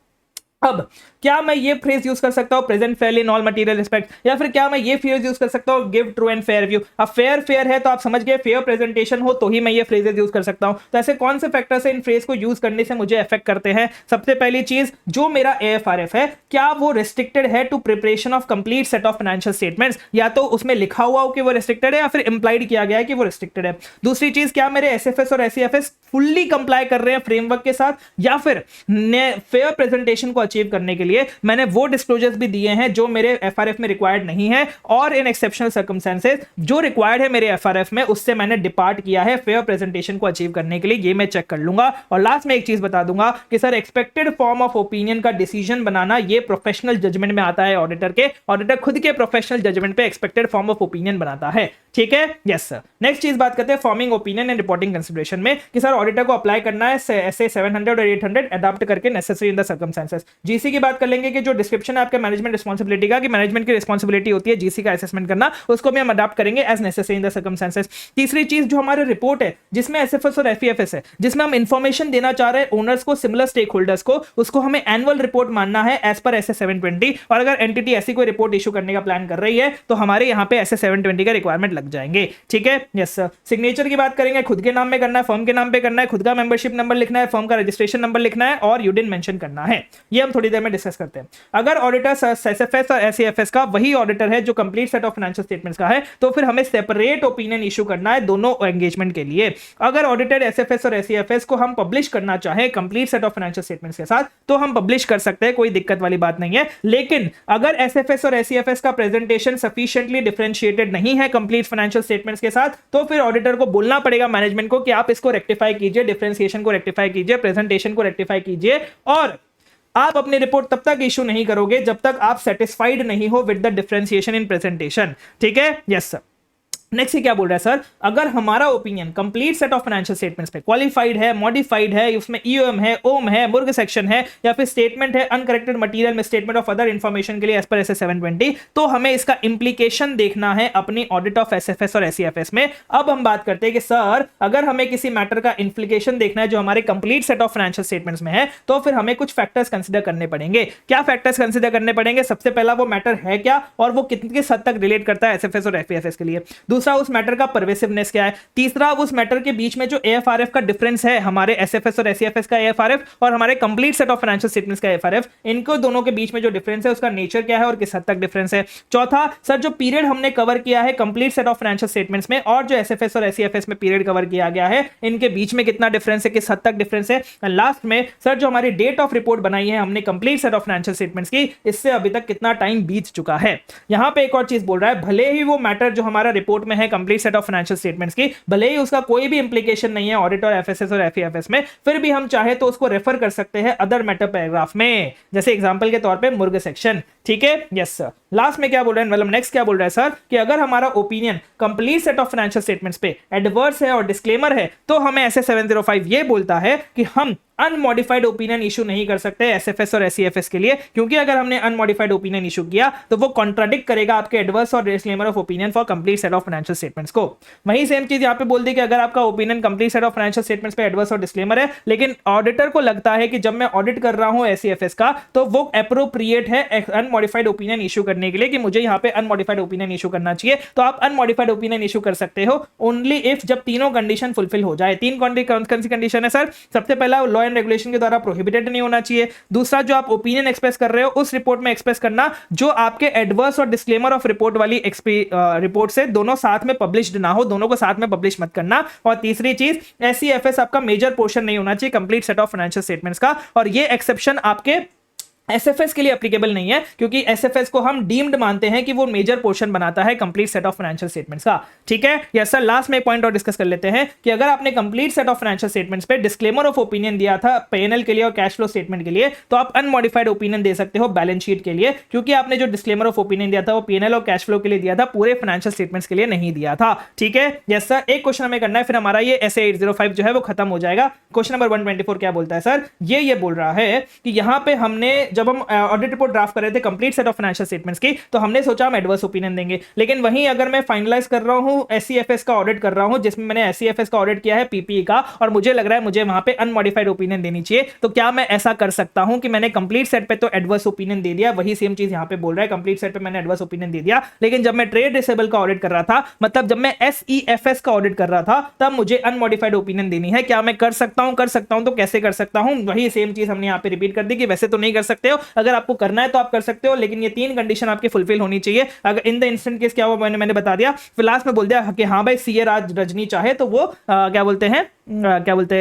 अब क्या मैं ये फ्रेज यूज कर सकता हूं present fairly in all material respect, या फिर क्या मैं ये फ्रेज यूज कर सकता हूं give true and fair view. अब फेयर फेयर है तो आप समझ गए, फेयर प्रेजेंटेशन हो तो ही मैं ये फ्रेजेस यूज कर सकता हूं। तो ऐसे कौन से फैक्टर्स है इन फ्रेज को यूज करने से मुझे अफेक्ट करते हैं? सबसे पहली चीज, जो मेरा AFRF है क्या वो रिस्ट्रिक्टेड है to preparation of complete set of financial statements, या तो उसमें लिखा हुआ हो कि वो रिस्ट्रिक्टेड है या फिर इंप्लाइड किया गया है कि वो रिस्ट्रिक्टेड है। दूसरी चीज, क्या मेरे SFS और SCFS फुल्ली कंप्लाई कर रहे हैं फ्रेमवर्क के साथ, या फिर फेयर प्रेजेंटेशन को अचीव करने के लिए मैंने वो डिस्क्लोजर्स भी दिए हैं जो मेरे FRF में रिक्वायर्ड नहीं है, और इन एक्सेप्शनल सर्कमस्टेंसेस जो रिक्वायर्ड है मेरे FRF में उससे मैंने डिपार्ट किया है फेयर प्रेजेंटेशन को अचीव करने के लिए। ये मैं चेक कर लूंगा। और लास्ट में एक चीज बता दूंगा कि sir expected form of opinion का डिसीजन बनाना ये प्रोफेशनल जजमेंट में आता है ऑडिटर के। ऑडिटर खुद के प्रोफेशनल जजमेंट पे एक्सपेक्टेड फॉर्म ऑफ ओपिनियन बनाता है। ठीक है, यस सर। नेक्स्ट चीज बात करते हैं forming opinion and reporting consideration में, कि सर ऑडिटर को अप्लाई करना है ऐसे 700 और 800 अडॉप्ट करके necessary in the circumstances. GC की बात कर लेंगे कि जो डिस्क्रिप्शन है आपके मैनेजमेंट रिस्पांसिबिलिटी का, कि मैनेजमेंट की रिस्पांसिबिलिटी होती है जीसी का असेसमेंट करना, उसको भी हम अडॉप्ट करेंगे as necessary in the circumstances. तीसरी चीज, जो हमारे रिपोर्ट है जिसमें SFS और FEFS है, जिसमें हम इंफॉर्मेशन देना चाह रहे हैं ओनर्स को, सिमिलर स्टेक होल्डर्स को, उसको हमें एनुअल रिपोर्ट मानना है एज पर SA 720। और अगर एंटिटी ऐसी कोई रिपोर्ट इशू करने का प्लान कर रही है तो हमारे यहाँ पे SA 720 का रिक्वायरमेंट लग जाएंगे। ठीक है, यस सर। सिग्नेचर की बात करेंगे, खुद के नाम में करना है, फर्म के नाम पे करना है, खुद का मेंबरशिप नंबर लिखना है, फर्म का रजिस्ट्रेशन नंबर लिखना है, और यूडिन मेंशन करना है। ये हम थोड़ी देर में डिस्कस करते हैं। अगर ऑडिटर SFS और SCFS का वही ऑडिटर है जो complete set of financial statements का है, तो फिर हमें सेपरेट ओपिनियन इशू करना है दोनों एंगेजमेंट के लिए। अगर ऑडिटर SFS और SCFS को हम पब्लिश करना चाहे complete set of financial statements के साथ, तो हम पब्लिश कर सकते हैं, कोई दिक्कत वाली बात नहीं है। लेकिन अगर SFS और SCFS का प्रेजेंटेशन सफिशिएंटली डिफरेंशिएटेड नहीं है कंप्लीट फाइनेंशियल स्टेटमेंट्स के साथ, तो फिर ऑडिटर को बोलना पड़ेगा मैनेजमेंट को कि आप इसको रेक्टिफाई कीजिए, डिफरेंशिएशन को रेक्टिफाई कीजिए, प्रेजेंटेशन को रेक्टिफाई कीजिए। और आप अपनी रिपोर्ट तब तक इशू नहीं करोगे जब तक आप सेटिस्फाइड नहीं हो with the differentiation in presentation. ठीक है, यस सर। नेक्स्ट क्या बोल रहा है सर, अगर हमारा opinion complete set of financial statements पे क्वालिफाइड है, मॉडिफाइड है, उसमें EOM है, OM है, मुर्ग सेक्शन है, या फिर स्टेटमेंट है अनकरेक्टेड मटेरियल में स्टेटमेंट ऑफ अदर इंफॉर्मेशन के लिए एज पर SA 720, तो हमें इसका इंप्लीकेशन देखना है अपनी ऑडिट ऑफ SFS और SCFS में। अब हम बात करते हैं कि सर अगर हमें किसी मैटर का इंप्लीकेशन देखना है जो हमारे complete set of financial statements में है, तो फिर हमें कुछ फैक्टर्स कंसिडर करने पड़ेंगे। क्या फैक्टर्स कंसिडर करने पड़ेंगे? सबसे पहला, वो मैटर है क्या और वो किस हद तक रिलेट करता है SFS और FEFS के लिए। दूसरा, उस मैटर का परवेसिवनेस क्या है। तीसरा, उस मैटर के बीच में जो AFRF का डिफरेंस है, हमारे SFS और SCFS का AFRF और हमारे complete set of financial statements का AFRF, इनको दोनों के बीच में जो डिफरेंस है उसका नेचर क्या है और किस हद तक डिफरेंस है। चौथा, सर जो पीरियड हमने कवर किया है complete set of financial statements में और जो SFS और SCFS में पीरियड कवर किया गया है, इनके बीच में कितना डिफरेंस है, किस हद तक डिफरेंस है। लास्ट में, सर जो हमारी डेट ऑफ रिपोर्ट बनाई है हमने complete set of financial statements की, इससे अभी तक कितना टाइम बीत चुका है। यहां पे एक और चीज बोल रहा है, भले ही वो मैटर जो हमारा रिपोर्ट में है complete set of financial statements की, भले ही उसका कोई भी इंप्लीकेशन नहीं है ऑडिट और FSS और FEFS में, फिर भी हम चाहे तो उसको रेफर कर सकते हैं अदर मैटर पैराग्राफ में, जैसे एग्जांपल के तौर पे मुर्ग सेक्शन। ठीक है, यस सर। लास्ट में क्या बोल रहे हैं, मतलब नेक्स्ट क्या बोल रहा है सर, कि अगर हमारा opinion complete set of financial statements पे एडवर्स है और डिस्क्लेमर है, तो हमें ऐसे 705 ये बोलता है कि हम अनमॉडिफाइड ओपिनियन इशू नहीं कर सकते SFS और SCFS के लिए, क्योंकि अगर हमने अनमॉडिफाइड ओपिनियन इशू किया तो वो कॉन्ट्राडिक्ट करेगा आपके एडवर्स और disclaimer of opinion for complete set of financial statements को। वही सेम चीज यहां पे बोल दी कि अगर आपका opinion complete set of financial statements पे एडवर्स और डिस्क्लेमर है, लेकिन ऑडिटर को लगता है कि जब मैं ऑडिट कर रहा हूं SCFS का तो वो एप्रोप्रिएट है अनमॉडिफाइड ओपिनियन इशू करने के लिए, कि मुझे यहां पे अनमॉडिफाइड ओपिनियन इशू करना चाहिए, तो आप अनमॉडिफाइड ओपिनियन इशू कर सकते हो ओनली इफ जब तीनों कंडीशन फुलफिल हो जाए। तीन कौन सी कंडीशन है सर? सबसे पहला, लॉ एंड रेगुलेशन के द्वारा प्रोहिबिटेड नहीं होना चाहिए। दूसरा, जो आप ओपिनियन एक्सप्रेस कर रहे हो उस रिपोर्ट में एक्सप्रेस करना जो आपके एडवर्स और डिस्क्लेमर ऑफ रिपोर्ट वाली रिपोर्ट से दोनों साथ में पब्लिश्ड ना हो, दोनों को साथ में पब्लिश मत करना। और तीसरी चीज, SCFS आपका मेजर पोर्शन नहीं होना चाहिए complete set of financial statements का, और ये एक्सेप्शन आपके SFS के लिए एप्लीकेबल नहीं है, क्योंकि SFS को हम डीम्ड मानते हैं कि वो मेजर पोर्शन बनाता है complete set of financial statements का। ठीक है, यस सर। लास्ट में एक पॉइंट और डिस्कस कर लेते हैं कि अगर आपने complete set of financial statements पे डिस्क्लेमर ऑफ ओपिनियन दिया था P&L के लिए और कैश फ्लो स्टेटमेंट के लिए, तो आप अनमॉडिफाइड ओपिनियन दे सकते हो बैलेंस शीट के लिए, क्योंकि आपने जो डिस्क्लेमर ऑफ ओपिनियन दिया था वो P&L और कैश फ्लो के लिए दिया था, पूरे फाइनेंशियल स्टेटमेंट्स के लिए नहीं दिया था। ठीक है, यस सर। एक क्वेश्चन हमें करना है, फिर हमारा ये SA 805 जो है वो खत्म हो जाएगा। क्वेश्चन नंबर 124 क्या बोलता है सर? ये बोल रहा है कि यहां पे हमने जब हम ऑडिट रिपोर्ट ड्राफ्ट कर रहे थे complete set of financial statements की, तो हमने सोचा हम एडवर्स ओपिनियन देंगे। लेकिन वहीं अगर मैं फाइनलाइज कर रहा हूं एससीएफएस का ऑडिट कर रहा हूं, जिसमें मैंने एससीएफएस का ऑडिट किया है पीपीई का, और मुझे लग रहा है मुझे वहां पे अनमॉडिफाइड ओपिनियन देनी चाहिए, तो क्या मैं ऐसा कर सकता हूं कि मैंने कंप्लीट सेट पे तो एडवर्स ओपिनियन दे दिया, वही सेम चीज यहां पे बोल रहा है, कंप्लीट सेट पे मैंने एडवर्स ओपिनियन दे दिया, लेकिन जब मैं ट्रेड रिसेबल का ऑडिट कर रहा था, मतलब जब मैं एसईएफएस का ऑडिट कर रहा था, तब मुझे अनमॉडिफाइड ओपिनियन देनी है। क्या मैं कर सकता हूं? कर सकता हूं, तो कैसे कर सकता हूं? वही सेम चीज हमने यहां पे रिपीट कर दी कि वैसे तो नहीं कर सकते हो, अगर आपको करना है तो आप कर सकते हो, लेकिन ये 3 कंडीशन आपके फुलफिल होनी चाहिए। अगर इन द इंस्टेंट केस क्या हुआ मैंने बता दिया, फिर लास्ट में बोल दिया कि हाँ भाई सीए राज रजनी चाहे तो वो क्या बोलते हैं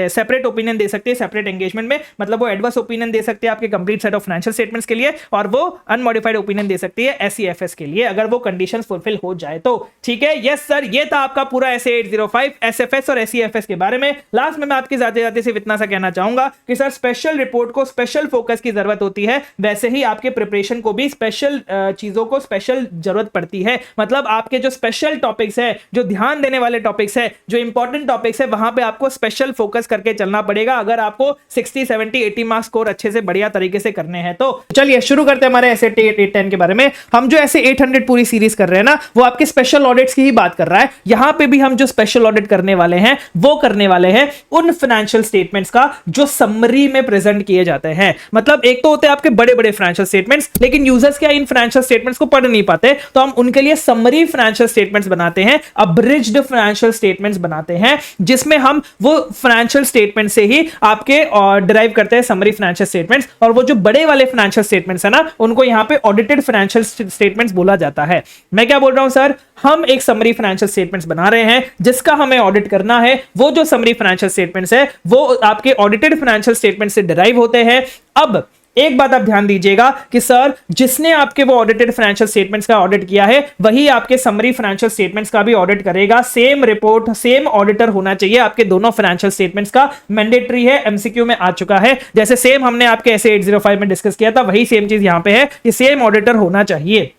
सेपरेट ओपिनियन दे सकते हैं सेपरेट एंगेजमेंट में, मतलब वो एडवर्स ओपिनियन दे सकते हैं आपके complete set of financial statements के लिए, और वो अनमॉडिफाइड ओपिनियन दे सकती है एसईएफएस के लिए, अगर वो कंडीशंस फुलफिल हो जाए तो। ठीक है, यस सर, ये था आपका पूरा एसए 805 एसएफएस और एसईएफएस के बारे में। लास्ट में मैं आपके जाते जाते सिर्फ इतना सा कहना चाहूंगा कि सर स्पेशल रिपोर्ट को स्पेशल फोकस की जरूरत होती है, वैसे ही आपके प्रिपरेशन को भी स्पेशल चीजों को स्पेशल जरूरत पड़ती है। मतलब आपके जो स्पेशल टॉपिक्स है, जो ध्यान देने वाले टॉपिक्स है, जो इंपॉर्टेंट टॉपिक्स है, वहां पे आपको स्पेशल फोकस करके चलना पड़ेगा, अगर आपको 60 70 80 मार्क्स स्कोर अच्छे से बढ़िया तरीके से करने हैं तो। चलिए शुरू करते हैं हमारे एसए 810 के बारे में। हम जो एसए 800 पूरी सीरीज कर रहे हैं ना, वो आपके स्पेशल ऑडिट्स की ही बात कर रहा है। यहां पे भी हम जो स्पेशल ऑडिट करने वाले हैं, वो करने वाले हैं उन फाइनेंशियल स्टेटमेंट्स का जो समरी में प्रेजेंट किए जाते हैं। मतलब एक तो होते हैं आपके बड़े बड़े फाइनेंशियल स्टेटमेंट्स, लेकिन यूजर्स क्या इन फाइनेंशियल स्टेटमेंट्स को पढ़ नहीं पाते, तो हम उनके लिए समरी फाइनेंशियल स्टेटमेंट्स बनाते हैं, अब्रिज्ड फाइनेंशियल स्टेटमेंट्स बनाते हैं, जिसमें हम वो फाइनेंशियल स्टेटमेंट से ही आपके डिराइव करते हैं समरी फाइनेंशियल स्टेटमेंट्स। और वो जो बड़े वाले फाइनेंशियल स्टेटमेंट्स है ना, उनको यहां पे ऑडिटेड फाइनेंशियल स्टेटमेंट्स बोला जाता है। मैं क्या बोल रहा हूं सर, हम एक समरी फाइनेंशियल स्टेटमेंट्स बना रहे हैं, जिसका हमें ऑडिट करना है। वो जो समरी फाइनेंशियल स्टेटमेंट्स है, वो आपके ऑडिटेड फाइनेंशियल स्टेटमेंट से डिराइव होते हैं। अब एक बात आप ध्यान दीजिएगा कि सर जिसने आपके वो ऑडिटेड फाइनेंशियल स्टेटमेंट्स का ऑडिट किया है, वही आपके समरी फाइनेंशियल स्टेटमेंट्स का भी ऑडिट करेगा। सेम रिपोर्ट, सेम ऑडिटर होना चाहिए आपके दोनों फाइनेंशियल स्टेटमेंट्स का, मैंडेटरी है, एमसीक्यू में आ चुका है। जैसे सेम हमने आपके एसए 805 में डिस्कस किया था, वही सेम चीज यहां पे है कि सेम ऑडिटर होना चाहिए।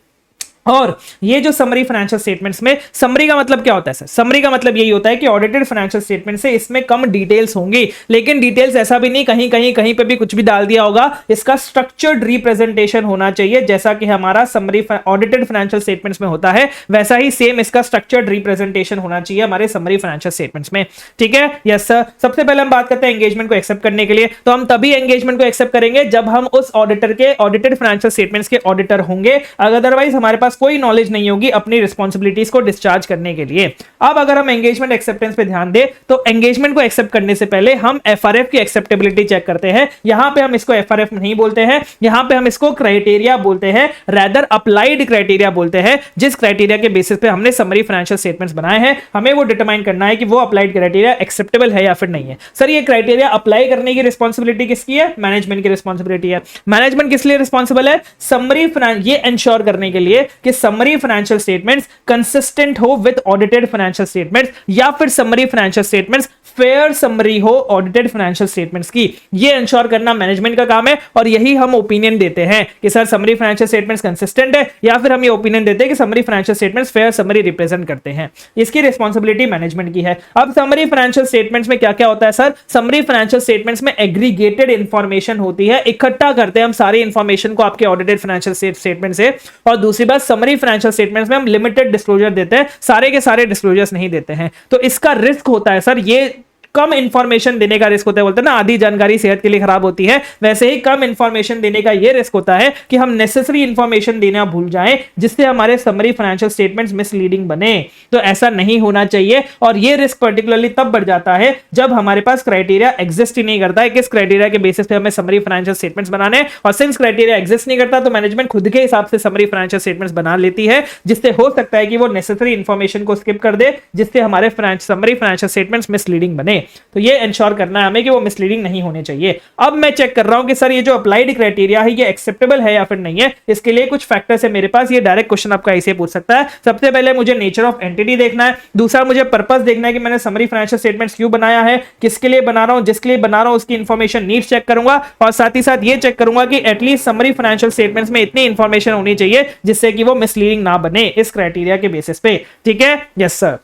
और ये जो समरी फाइनेंशियल स्टेटमेंट्स में, समरी का मतलब क्या होता है सर? समरी का मतलब यही होता है कि ऑडिटेड फाइनेंशियल स्टेटमेंट से इसमें कम डिटेल्स होंगी, लेकिन डिटेल्स ऐसा भी नहीं कहीं पे भी कुछ भी डाल दिया होगा। इसका स्ट्रक्चर्ड रिप्रेजेंटेशन होना चाहिए, जैसा कि हमारा समरी ऑडिटेड फाइनेंशियल स्टेटमेंट्स में होता है, वैसा ही सेम इसका स्ट्रक्चर्ड रिप्रेजेंटेशन होना चाहिए हमारे समरी फाइनेंशियल स्टेटमेंट्स में। ठीक है, यस सर। सबसे पहले हम बात करते हैं एंगेजमेंट को एक्सेप्ट करने के लिए, तो हम तभी एंगेजमेंट को एक्सेप्ट करेंगे जब हम उस ऑडिटर के ऑडिटेड फाइनेंशियल स्टेटमेंट्स के ऑडिटर होंगे, अदरवाइज हमारे पास कोई नॉलेज नहीं होगी अपनी रिस्पांसिबिलिटीज को डिस्चार्ज करने के लिए। अब अगर हम एंगेजमेंट एक्सेप्टेंस पे ध्यान दें, तो एंगेजमेंट को एक्सेप्ट करने से पहले हम एफआरएफ की एक्सेप्टेबिलिटी चेक करते हैं। यहां पे हम इसको एफआरएफ नहीं बोलते हैं, यहां पे हम इसको क्राइटेरिया बोलते हैं, रैदर अप्लाइड क्राइटेरिया बोलते हैं। जिस क्राइटेरिया के बेसिस पे हमने समरी फाइनेंशियल स्टेटमेंट्स बनाए हैं, हमें वो डिटरमाइन करना है कि वो अप्लाइड क्राइटेरिया एक्सेप्टेबल है या फिर नहीं है। सर ये क्राइटेरिया अप्लाई करने की रिस्पांसिबिलिटी किसकी है? मैनेजमेंट की रिस्पांसिबिलिटी है। मैनेजमेंट किस लिए रिस्पांसिबल है? समरी ये इंश्योर करने के लिए कि समरी फाइनेंशियल स्टेटमेंट्स कंसिस्टेंट हो विद ऑडिटेड फाइनेंशियल स्टेटमेंट्स, या फिर summary financial statements fair summary हो ऑडिटेड फाइनेंशियल स्टेटमेंट्स की। ये इंश्योर करना मैनेजमेंट का काम है, और यही हम ओपिनियन देते हैं कि sir summary financial statements consistent है, या फिर हम ये ओपिनियन देते हैं कि summary financial statements fair summary represent करते हैं। इसकी रिस्पांसिबिलिटी मैनेजमेंट की है। अब समरी फाइनेंशियल स्टेटमेंट्स में क्या क्या होता है सर? समरी फाइनेंशियल स्टेटमेंट्स में एग्रीगेटेड इंफॉर्मेशन होती है, इकट्ठा करते हैं हम सारी इंफॉर्मेशन को आपके ऑडिटेड फाइनेंशियल स्टेटमेंट से। और दूसरी बात, समरी फाइनेंशियल स्टेटमेंट्स में हम लिमिटेड डिस्क्लोजर देते हैं, सारे के सारे डिस्क्लोजर्स नहीं देते हैं। तो इसका रिस्क होता है सर, ये कम इंफॉर्मेशन देने का रिस्क होता है। बोलते हैं ना आधी जानकारी सेहत के लिए खराब होती है, वैसे ही कम इंफॉर्मेशन देने का यह रिस्क होता है कि हम नेसेसरी इंफॉर्मेशन देना भूल जाएं, जिससे हमारे समरी फाइनेंशियल स्टेटमेंट्स मिसलीडिंग बने। तो ऐसा नहीं होना चाहिए, और यह रिस्क पर्टिकुलरली तब बढ़ जाता है जब हमारे पास क्राइटेरिया एग्जिस्ट ही नहीं करता है। किस क्राइटेरिया के बेसिस पे हमें समरी फाइनेंशियल स्टेटमेंट्स बनाने, और सिंस क्राइटेरिया एग्जिस्ट नहीं करता, तो मैनेजमेंट खुद के हिसाब से समरी फाइनेंशियल स्टेटमेंट्स बना लेती है, जिससे हो सकता है कि वो नेसेसरी इंफॉर्मेशन को स्किप कर दे, जिससे हमारे समरी फाइनेंशियल स्टेटमेंट्स मिसलीडिंग बने। तो ये इंश्योर करना है हमें कि वो मिसलीडिंग नहीं होने चाहिए। अब मैं चेक कर रहा हूं कि सर ये जो अप्लाइड क्राइटेरिया है, ये एक्सेप्टेबल है या फिर नहीं है। इसके लिए कुछ फैक्टर्स है मेरे पास, ये डायरेक्ट क्वेश्चन आपका ऐसे पूछ सकता है। सबसे पहले मुझे नेचर ऑफ एंटिटी देखना है, दूसरा मुझे पर्पस देखना है कि मैंने समरी फाइनेंशियल स्टेटमेंट्स क्यों बनाया है, किसके लिए बना रहा हूं, जिसके लिए बना रहा हूं उसकी इंफॉर्मेशन नीड्स चेक करूंगा, और साथ ही साथ ये चेक करूंगा कि एटलीस्ट समरी फाइनेंशियल स्टेटमेंट्स में इतनी इंफॉर्मेशन होनी चाहिए जिससे कि वो मिसलीडिंग ना बने इस क्राइटेरिया के बेसिस पे। ठीक है, यस सर।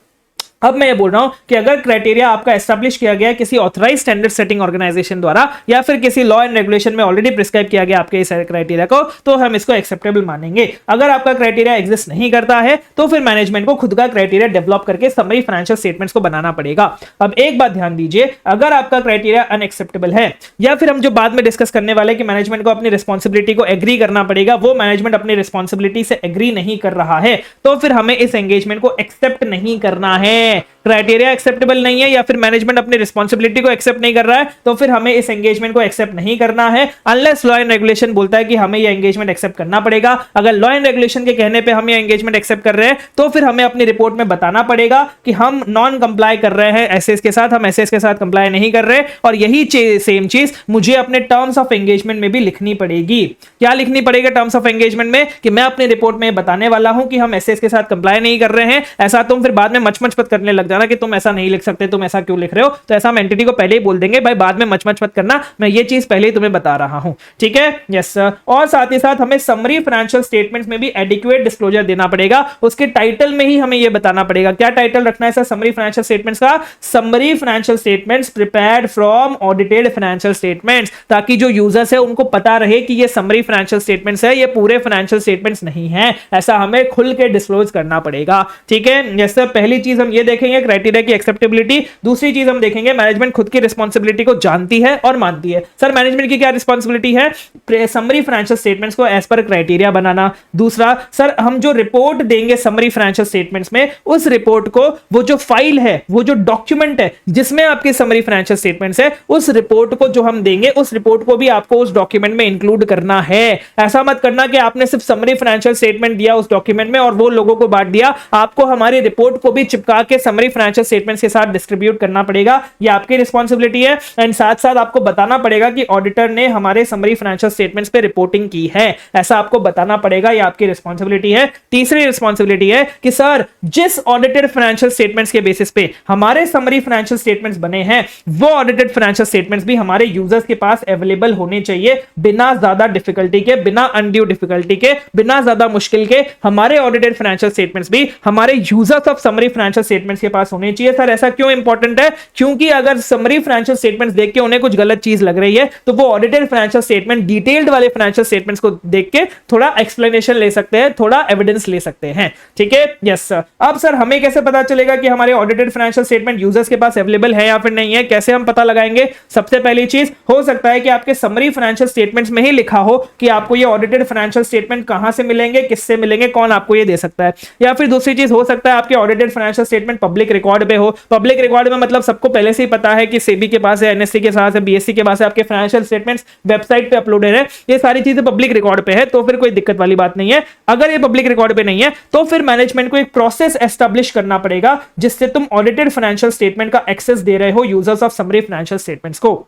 अब मैं ये बोल रहा हूं कि अगर क्राइटेरिया आपका एस्टैब्लिश किया गया किसी ऑथराइज स्टैंडर्ड सेटिंग ऑर्गेनाइजेशन द्वारा या फिर किसी लॉ एंड रेगुलेशन में ऑलरेडी प्रिस्क्राइब किया गया आपके इस क्राइटेरिया को, तो हम इसको एक्सेप्टेबल मानेंगे। अगर आपका क्राइटेरिया एग्जिस्ट नहीं करता है तो फिर मैनेजमेंट को खुद का क्राइटेरिया डेवलप करके समरी फाइनेंशियल स्टेटमेंट्स को बनाना पड़ेगा। अब एक बात ध्यान दीजिए, अगर आपका क्राइटेरिया अनएक्सेप्टेबल है या फिर हम जो बाद में डिस्कस करने वाले कि मैनेजमेंट को अपनी रिस्पॉन्सिबिलिटी को एग्री करना पड़ेगा, वो मैनेजमेंट अपनी रिस्पॉन्सिबिलिटी से एग्री नहीं कर रहा है, तो फिर हमें इस एंगेजमेंट को एक्सेप्ट नहीं करना है। क्राइटेरिया एक्सेप्टेबल नहीं है या फिर मैनेजमेंट अपनी रिस्पॉन्सिबिलिटी को एक्सेप्ट नहीं कर रहा है, तो फिर हमें इस एंगेजमेंट को एक्सेप्ट नहीं करना है, अनलेस लॉ एंड रेगुलेशन बोलता है कि हमें यह एंगेजमेंट एक्सेप्ट करना पड़ेगा। अगर लॉ एंड रेगुलेशन के कहने पे हम यह एंगेजमेंट एक्सेप्ट कर रहे हैं, तो फिर हमें अपनी रिपोर्ट में बताना पड़ेगा कि हम नॉन कंप्लाई कर रहे हैं एसएस के साथ, हम एसएस के साथ कंप्लाई नहीं कर रहे, और यही सेम चीज मुझे अपने टर्म्स ऑफ एंगेजमेंट में भी लिखनी पड़ेगी। क्या लिखनी पड़ेगा टर्म्स ऑफ एंगेजमेंट में? कि मैं अपनी रिपोर्ट में बताने वाला हूं कि हम एसएस के साथ कंप्लाई नहीं कर रहे हैं। ऐसा तुम फिर बाद में मच मत करने लग जाना कि तुम ऐसा नहीं लिख सकते, तुम ऐसा क्यों लिख रहे हो, तो ऐसा हम एंटिटी को पहले ही बोल देंगे, भाई बाद में मच मत करना, मैं ये चीज पहले ही तुम्हें बता रहा हूं, ठीक है? Yes sir. और साथ ही साथ हमें समरी फाइनेंशियल स्टेटमेंट्स में भी एडिक्वेट डिस्क्लोजर देना पड़ेगा। उसके टाइटल में ही हमें यह बताना पड़ेगा। क्या टाइटल रखना है सर समरी फाइनेंशियल स्टेटमेंट्स का? Summary financial statements prepared from audited financial statements, ताकि जो यूजर्स है उनको पता रहे कि ये समरी फाइनेंशियल स्टेटमेंट्स है, ये पूरे फाइनेंशियल स्टेटमेंट्स नहीं है। ऐसा हमें खुल के डिस्क्लोज करना पड़ेगा, ठीक है? Yes sir. पहली चीज हम ये देखेंगे क्राइटेरिया की एक्सेप्टेबिलिटी। दूसरी चीज हम देखेंगे मैनेजमेंट खुद की रिस्पॉन्सिबिलिटी को जानती है और मानती है। सर मैनेजमेंट की क्या रिस्पॉन्सिबिलिटी है? समरी फाइनेंशियल स्टेटमेंट्स को एज पर क्राइटेरिया बनाना। दूसरा सर, हम जो रिपोर्ट देंगे समरी फाइनेंशियल स्टेटमेंट्स में, उस रिपोर्ट को, वो जो फाइल है, वो जो डॉक्यूमेंट है जिसमें आपके समरी फाइनेंशियल स्टेटमेंट्स है, उस रिपोर्ट को जो हम देंगे, उस रिपोर्ट को भी आपको उस डॉक्यूमेंट में इंक्लूड करना है। ऐसा मत करना कि आपने सिर्फ समरी फाइनेंशियल स्टेटमेंट दिया उस डॉक्यूमेंट में और वो लोगों को बांट दिया। आपको हमारी रिपोर्ट को भी चिपका के समरी फाइनेंशियल स्टेटमेंट्स के साथ डिस्ट्रीब्यूट करना पड़ेगा। ये आपकी रिस्पॉन्सिबिलिटी है। एंड साथ साथ आपको बताना पड़ेगा कि ऑडिटर ने हमारे समरी फाइनेंशियल स्टेटमेंट्स पे रिपोर्टिंग की है, ऐसा आपको बताना पड़ेगा। ये आपकी रिस्पॉन्सिबिलिटी है। तीसरी रिस्पॉन्सिबिलिटी है कि सर जिस ऑडिटेड फाइनेंशियल स्टेटमेंट्स के बेसिस पे हमारे समरी फाइनेंशियल स्टेटमेंट्स बने हैं, वो ऑडिटेड फाइनेंशियल स्टेटमेंट्स भी हमारे यूजर्स के पास अवेलेबल होने चाहिए, बिना ज्यादा डिफिकल्टी के, बिना अनड्यू डिफिकल्टी के, बिना ज्यादा मुश्किल के। हमारे ऑडिटेड फाइनेंशियल स्टेटमेंट्स भी हमारे users of summary financial statements के पास होने चाहिए। सर ऐसा क्यों इंपॉर्टेंट है? क्योंकि अगर समरी फाइनेंशियल स्टेटमेंट्स देख के उन्हें कुछ गलत चीज लग रही है, तो वो ऑडिटेड फाइनेंशियल स्टेटमेंट, डिटेल्ड वाले फाइनेंशियल स्टेटमेंट्स को देख के थोड़ा एक्सप्लेनेशन ले सकते हैं, थोड़ा एविडेंस ले सकते हैं, ठीक है? Yes sir. अब सर हमें कैसे पता चलेगा कि हमारे ऑडिटेड फाइनेंशियल स्टेटमेंट यूजर्स के पास अवेलेबल है या फिर नहीं है? कैसे हम पता लगाएंगे? सबसे पहली चीज, हो सकता है कि आपके समरी फाइनेंशियल स्टेटमेंट्स में ही लिखा हो कि आपको ये ऑडिटेड फाइनेंशियल स्टेटमेंट कहां से मिलेंगे, किससे मिलेंगे, कौन आपको ये दे सकता है। या फिर दूसरी चीज हो सकता है आपके audited financial statement public record पे हो। पब्लिक रिकॉर्ड में मतलब सबको पहले से ही पता है कि सेबी के पास है, एनएससी के पास है, बीएससी के पास है, आपके फाइनेंशियल स्टेटमेंट्स वेबसाइट पे अपलोडेड है, ये सारी चीजें पब्लिक रिकॉर्ड पे है, तो फिर कोई दिक्कत वाली बात नहीं है। अगर ये पब्लिक रिकॉर्ड पे नहीं है, तो फिर मैनेजमेंट को एक प्रोसेस एस्टैब्लिश करना पड़ेगा जिससे तुम ऑडिटेड फाइनेंशियल स्टेटमेंट का एक्सेस दे रहे हो users of summary financial statements को।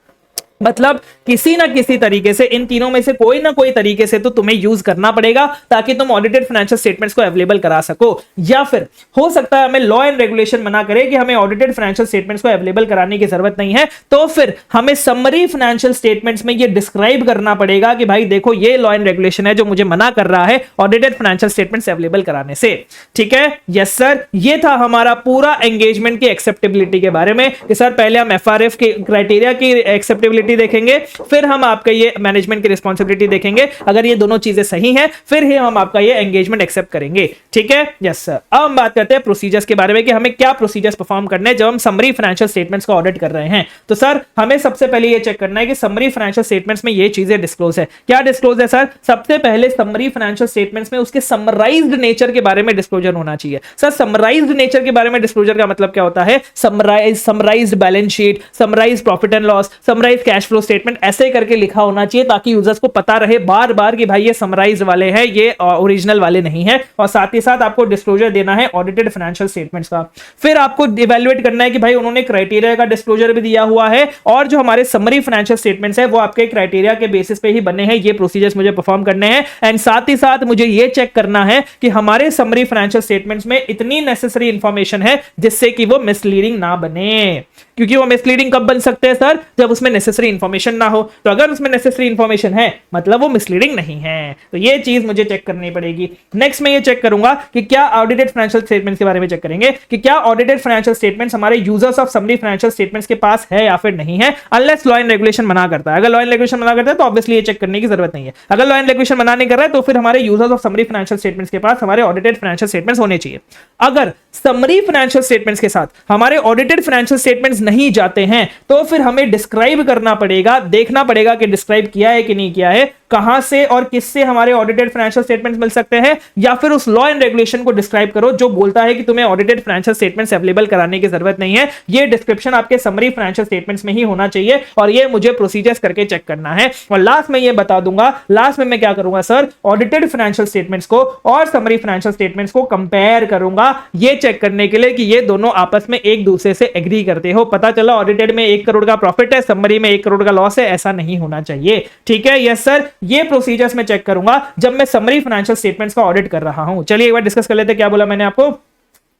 मतलब किसी ना किसी तरीके से, इन तीनों में से कोई ना कोई तरीके से तो तुम्हें यूज करना पड़ेगा ताकि तुम ऑडिटेड फाइनेंशियल स्टेटमेंट्स को अवेलेबल करा सको। या फिर हो सकता है हमें लॉ एंड रेगुलेशन मना करे कि हमें ऑडिटेड फाइनेंशियल स्टेटमेंट्स को अवेलेबल कराने की जरूरत नहीं है, तो फिर हमें समरी फाइनेंशियल स्टेटमेंट्स में ये डिस्क्राइब करना पड़ेगा कि भाई देखो ये लॉ एंड रेगुलेशन है जो मुझे मना कर रहा है ऑडिटेड फाइनेंशियल स्टेटमेंट्स अवेलेबल कराने से, ठीक है? Yes sir. ये था हमारा पूरा एंगेजमेंट की एक्सेप्टेबिलिटी के बारे में कि सर पहले हम एफआरएफ के क्राइटेरिया की एक्सेप्टेबिलिटी देखेंगे, फिर हम आपका ये मैनेजमेंट की रिस्पॉन्सिबिलिटी देखेंगे। अगर ये दोनों चीजें सही हैं, फिर ही हम आपका ये एंगेजमेंट एक्सेप्ट करेंगे, ठीक है? Yes sir. अब हम बात करते हैं प्रोसीजर्स के बारे में कि हमें क्या प्रोसीजर्स परफॉर्म करने हैं जब हम समरी फाइनेंशियल स्टेटमेंट्स को ऑडिट कर रहे हैं। तो सर हमें सबसे पहले ये चेक करना है कि समरी फाइनेंशियल स्टेटमेंट्स में ये चीजें डिस्क्लोज है। क्या डिस्क्लोज है सर? सबसे पहले समरी फाइनेंशियल स्टेटमेंट्स में उसके समराइज्ड नेचर के बारे में डिस्क्लोजर होना चाहिए। सर समराइज्ड नेचर के बारे में डिस्क्लोजर का मतलब क्या होता है? Summarised balance sheet, summarised profit and loss, summarised cash flow statement, ऐसे करके लिखा होना चाहिए ताकि यूजर्स को पता रहे बार बार कि भाई ये समराइज वाले हैं, ये ओरिजिनल वाले नहीं है। और साथ ही साथ आपको डिस्क्लोजर देना है ऑडिटेड फाइनेंशियल स्टेटमेंट्स का। फिर आपको इवैल्यूएट करना है कि भाई उन्होंने क्राइटेरिया का डिस्क्लोजर भी दिया हुआ है और जो हमारे समरी फाइनेंशियल स्टेटमेंट्स है वो आपके क्राइटेरिया के बेसिस पे ही बने हैं। ये प्रोसीजर्स मुझे परफॉर्म करने हैं। एंड साथ ही साथ मुझे ये चेक करना है कि हमारे समरी फाइनेंशियल स्टेटमेंट्स में इतनी नेसेसरी इंफॉर्मेशन है जिससे कि वो मिसलीडिंग ना बने। क्योंकि वो मिसलीडिंग कब बन सकते हैं सर? जब उसमें नेसेसरी नेसेसरी इंफॉर्मेशन ना हो। तो अगर उसमें नेसेसरी इंफॉर्मेशन है मतलब वो मिसलीडिंग नहीं है, तो ये चीज मुझे चेक करनी पड़ेगी। नेक्स्ट मैं ये चेक करूंगा कि क्या ऑडिटेड फाइनेंशियल स्टेटमेंट्स के बारे में चेक करेंगे कि क्या ऑडिटेड फाइनेंशियल स्टेटमेंट्स हमारे users of summary financial statements के पास है या फिर नहीं है, अनलेस लॉ एंड रेगुलेशन मना करता है। अगर लॉ एंड रेगुलेशन मना करता है तो ऑब्वियसली ये चेक करने की जरूरत नहीं है। अगर लॉ एंड रेगुलेशन मना नहीं कर रहा है तो फिर हमारे users of summary financial statements के पास हमारे ऑडिटेड फाइनेंशियल स्टेटमेंट्स होने चाहिए। अगर समरी फाइनेंशियल स्टेटमेंट्स के साथ हमारे ऑडिटेड फाइनेंशियल स्टेटमेंट्स नहीं जाते हैं तो फिर हमें डिस्क्राइब करना पड़ेगा, देखना पड़ेगा कि डिस्क्राइब किया है कि नहीं किया है, कहां से और किससे हमारे ऑडिटेड फाइनेंशियल स्टेटमेंट्स मिल सकते हैं, या फिर उस लॉ एंड रेगुलेशन को डिस्क्राइब करो जो बोलता है कि तुम्हें ऑडिटेड फाइनेंशियल स्टेटमेंट्स अवेलेबल कराने की जरूरत नहीं है। ये डिस्क्रिप्शन आपके समरी फाइनेंशियल स्टेटमेंट्स में ही होना चाहिए और ये मुझे प्रोसीजर्स करके चेक करना है। और लास्ट में ये बता दूंगा, लास्ट में मैं क्या करूंगा सर, ऑडिटेड फाइनेंशियल स्टेटमेंट्स को और समरी फाइनेंशियल स्टेटमेंट्स को कंपेयर करूंगा, ये चेक करने के लिए कि ये दोनों आपस में एक दूसरे से एग्री करते हो। पता चला ऑडिटेड में 1 करोड़ का प्रॉफिट है, समरी में 1 करोड़ का लॉस है, ऐसा नहीं होना चाहिए। ठीक है, यस सर, ये प्रोसीजर्स में चेक करूंगा जब मैं समरी फाइनेंशियल स्टेटमेंट्स का ऑडिट कर रहा हूं। चलिए एक बार डिस्कस कर लेते हैं, क्या बोला मैंने आपको।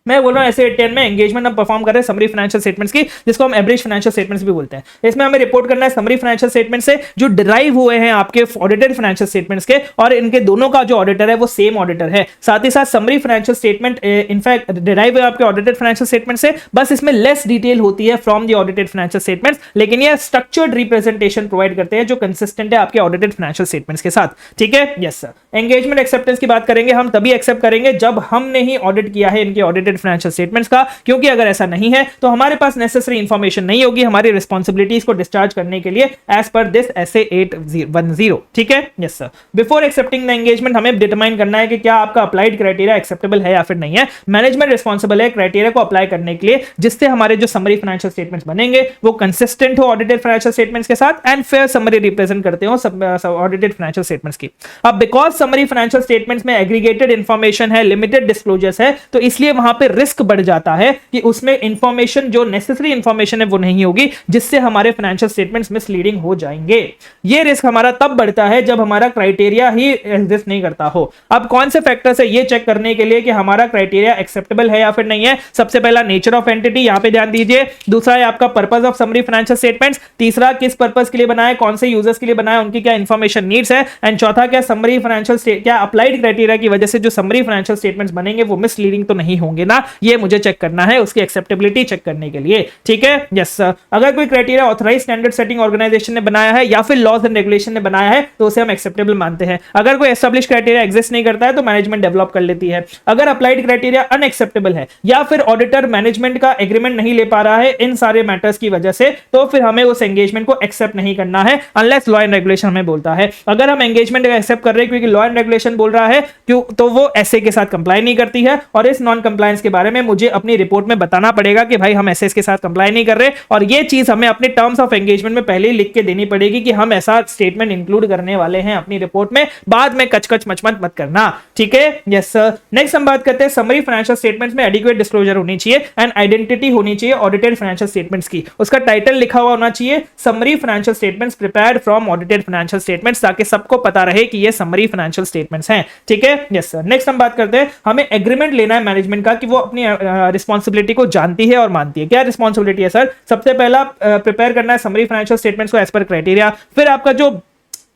मैं बोल रहा हूं ऐसे 10 में एंगेजमेंट हम परफॉर्म कर रहे हैं समरी फाइनेंशियल स्टेटमेंट्स की, जिसको हम एवरेज फाइनेंशियल स्टेटमेंट्स भी बोलते हैं। इसमें हमें रिपोर्ट करना है समरी फाइनेंशियल स्टेटमेंट से जो डिराइव हुए हैं आपके ऑडिटेड फाइनेंशियल स्टेटमेंट्स के, और इनके दोनों का जो ऑडिटर है वो सेम ऑडिटर है। साथ ही साथ summary financial statement in fact derive है आपके ऑडिटेड फाइनेंशियल स्टेटमेंट से, बस इसमें लेस डिटेल होती है from the audited financial statements, लेकिन ये स्ट्रक्चर्ड रिप्रेजेंटेशन प्रोवाइड करते हैं जो कंसिस्टेंट है आपके ऑडिटेड फाइनेंशियल स्टेटमेंट्स के साथ। ठीक है, यस सर। एंगेजमेंट एक्सेप्टेंस की बात करेंगे, हम तभी एक्सेप्ट करेंगे जब हमने ही ऑडिट किया है इनके ऑडिटेड फाइनेंशियल स्टेटमेंट्स, क्योंकि अगर ऐसा नहीं है तो हमारे पास नेसेसरी इंफॉर्मेशन नहीं होगी हमारी रिस्पांसिबिलिटीज को डिस्चार्ज करने के लिए एज पर दिस SA 810। ठीक है, yes sir. Before accepting the engagement हमें डिटरमाइन करना है कि क्या आपका अप्लाइड क्राइटेरिया एक्सेप्टेबल है या फिर नहीं है। मैनेजमेंट रिस्पांसिबल है क्राइटेरिया को अप्लाई करने के लिए जिससे हमारे जो समरी फाइनेंशियल स्टेटमेंट्स बनेंगे वो कंसिस्टेंट हो ऑडिटेड फाइनेंशियल स्टेटमेंट्स के साथ एंड फेयर समरी रिप्रेजेंट करते हो ऑडिटेड फाइनेंशियल स्टेटमेंट्स की। अब बिकॉज समरी फाइनेंशियल स्टेटमेंट्स में एग्रीगेटेड इंफॉर्मेशन है, लिमिटेड डिस्क्लोजर्स है, तो इसलिए वहां पे रिस्क बढ़ जाता है कि उसमें इंफॉर्मेशन जो नेसेसरी इंफॉर्मेशन है वो नहीं होगी, जिससे हमारे फाइनेंशियल स्टेटमेंट्स मिसलीडिंग हो जाएंगे। ये रिस्क हमारा तब बढ़ता है जब हमारा क्राइटेरिया ही एग्जिस्ट नहीं करता हो। अब कौन से फैक्टर्स है ये चेक करने के लिए कि हमारा क्राइटेरिया एक्सेप्टेबल है या फिर नहीं है। सबसे पहला नेचर ऑफ एंटिटी, यहां पे ध्यान दीजिए। दूसरा है आपका purpose of summary financial statements. तीसरा किस पर्पस के लिए बनाया, कौन से यूजर्स के लिए बनाया, उनकी क्या इंफॉर्मेशन नीड्स है। एंड चौथा क्या समरी फाइनेंशियल क्या अप्लाइड क्राइटेरिया की वजह से जो समरी फाइनेंशियल स्टेटमेंट्स बनेंगे वो मिसलीडिंग तो नहीं होंगे ना, ये मुझे चेक करना है उसकी एक्सेप्टेबिलिटी चेक करने के लिए। ठीक है, यस सर। अगर कोई criteria authorised standard setting organisation ने बनाया है या फिर लॉज एंड रेगुलेशन ने बनाया है तो उसे हम एक्सेप्टेबल मानते हैं। अगर कोई एस्टैब्लिश क्राइटेरिया एग्जिस्ट नहीं करता है तो मैनेजमेंट डेवलप कर लेती है। अगर अप्लाइड क्राइटेरिया अनएक्सेप्टेबल है या फिर ऑडिटर मैनेजमेंट का एग्रीमेंट नहीं ले पा रहा है इन सारे मैटर्स की वजह से, तो फिर हमें उस एंगेजमेंट को एक्सेप्ट नहीं करना है अनलेस लॉ एंड रेगुलेशन हमें बोलता है। अगर हम एंगेजमेंट एक्सेप्ट कर रहे हैं क्योंकि लॉ एंड रेगुलेशन बोल रहा है क्यों, तो वो ऐसे के साथ कंप्लाई नहीं करती है और इस नॉन कंप्लायंस के बारे में मुझे अपनी रिपोर्ट में बताना पड़ेगा कि भाई हम ऐसे इसके साथ कंप्लाई नहीं कर रहे, और ये चीज हमें अपने टर्म्स ऑफ एंगेजमेंट में पहले ही लिख के देनी पड़ेगी कि हम ऐसा स्टेटमेंट इंक्लूड करने वाले हैं अपनी रिपोर्ट में, बाद में कचकच मचमच मत करना। ठीक है, यस सर। नेक्स्ट हम बात करते हैं समरी फाइनेंशियल स्टेटमेंट्स में एडिक्वेट डिस्क्लोजर होनी चाहिए एंड आइडेंटिटी होनी चाहिए ऑडिटेड फाइनेंशियल स्टेटमेंट्स की। उसका टाइटल लिखा हुआ होना चाहिए summary financial statements prepared from audited financial statements, ताकि सबको पता रहे कि ये समरी फाइनेंशियल स्टेटमेंट्स हैं। ठीक है, यस सर। नेक्स्ट हम बात करते हैं, हमें एग्रीमेंट लेना है मैनेजमेंट का कि वो अपनी रिस्पांसिबिलिटी को जानती है और मानती है। क्या रिस्पांसिबिलिटी है सर? सबसे पहला प्रिपेयर करना है समरी फाइनेंशियल स्टेटमेंट्स को एज पर क्राइटेरिया। फिर आपका जो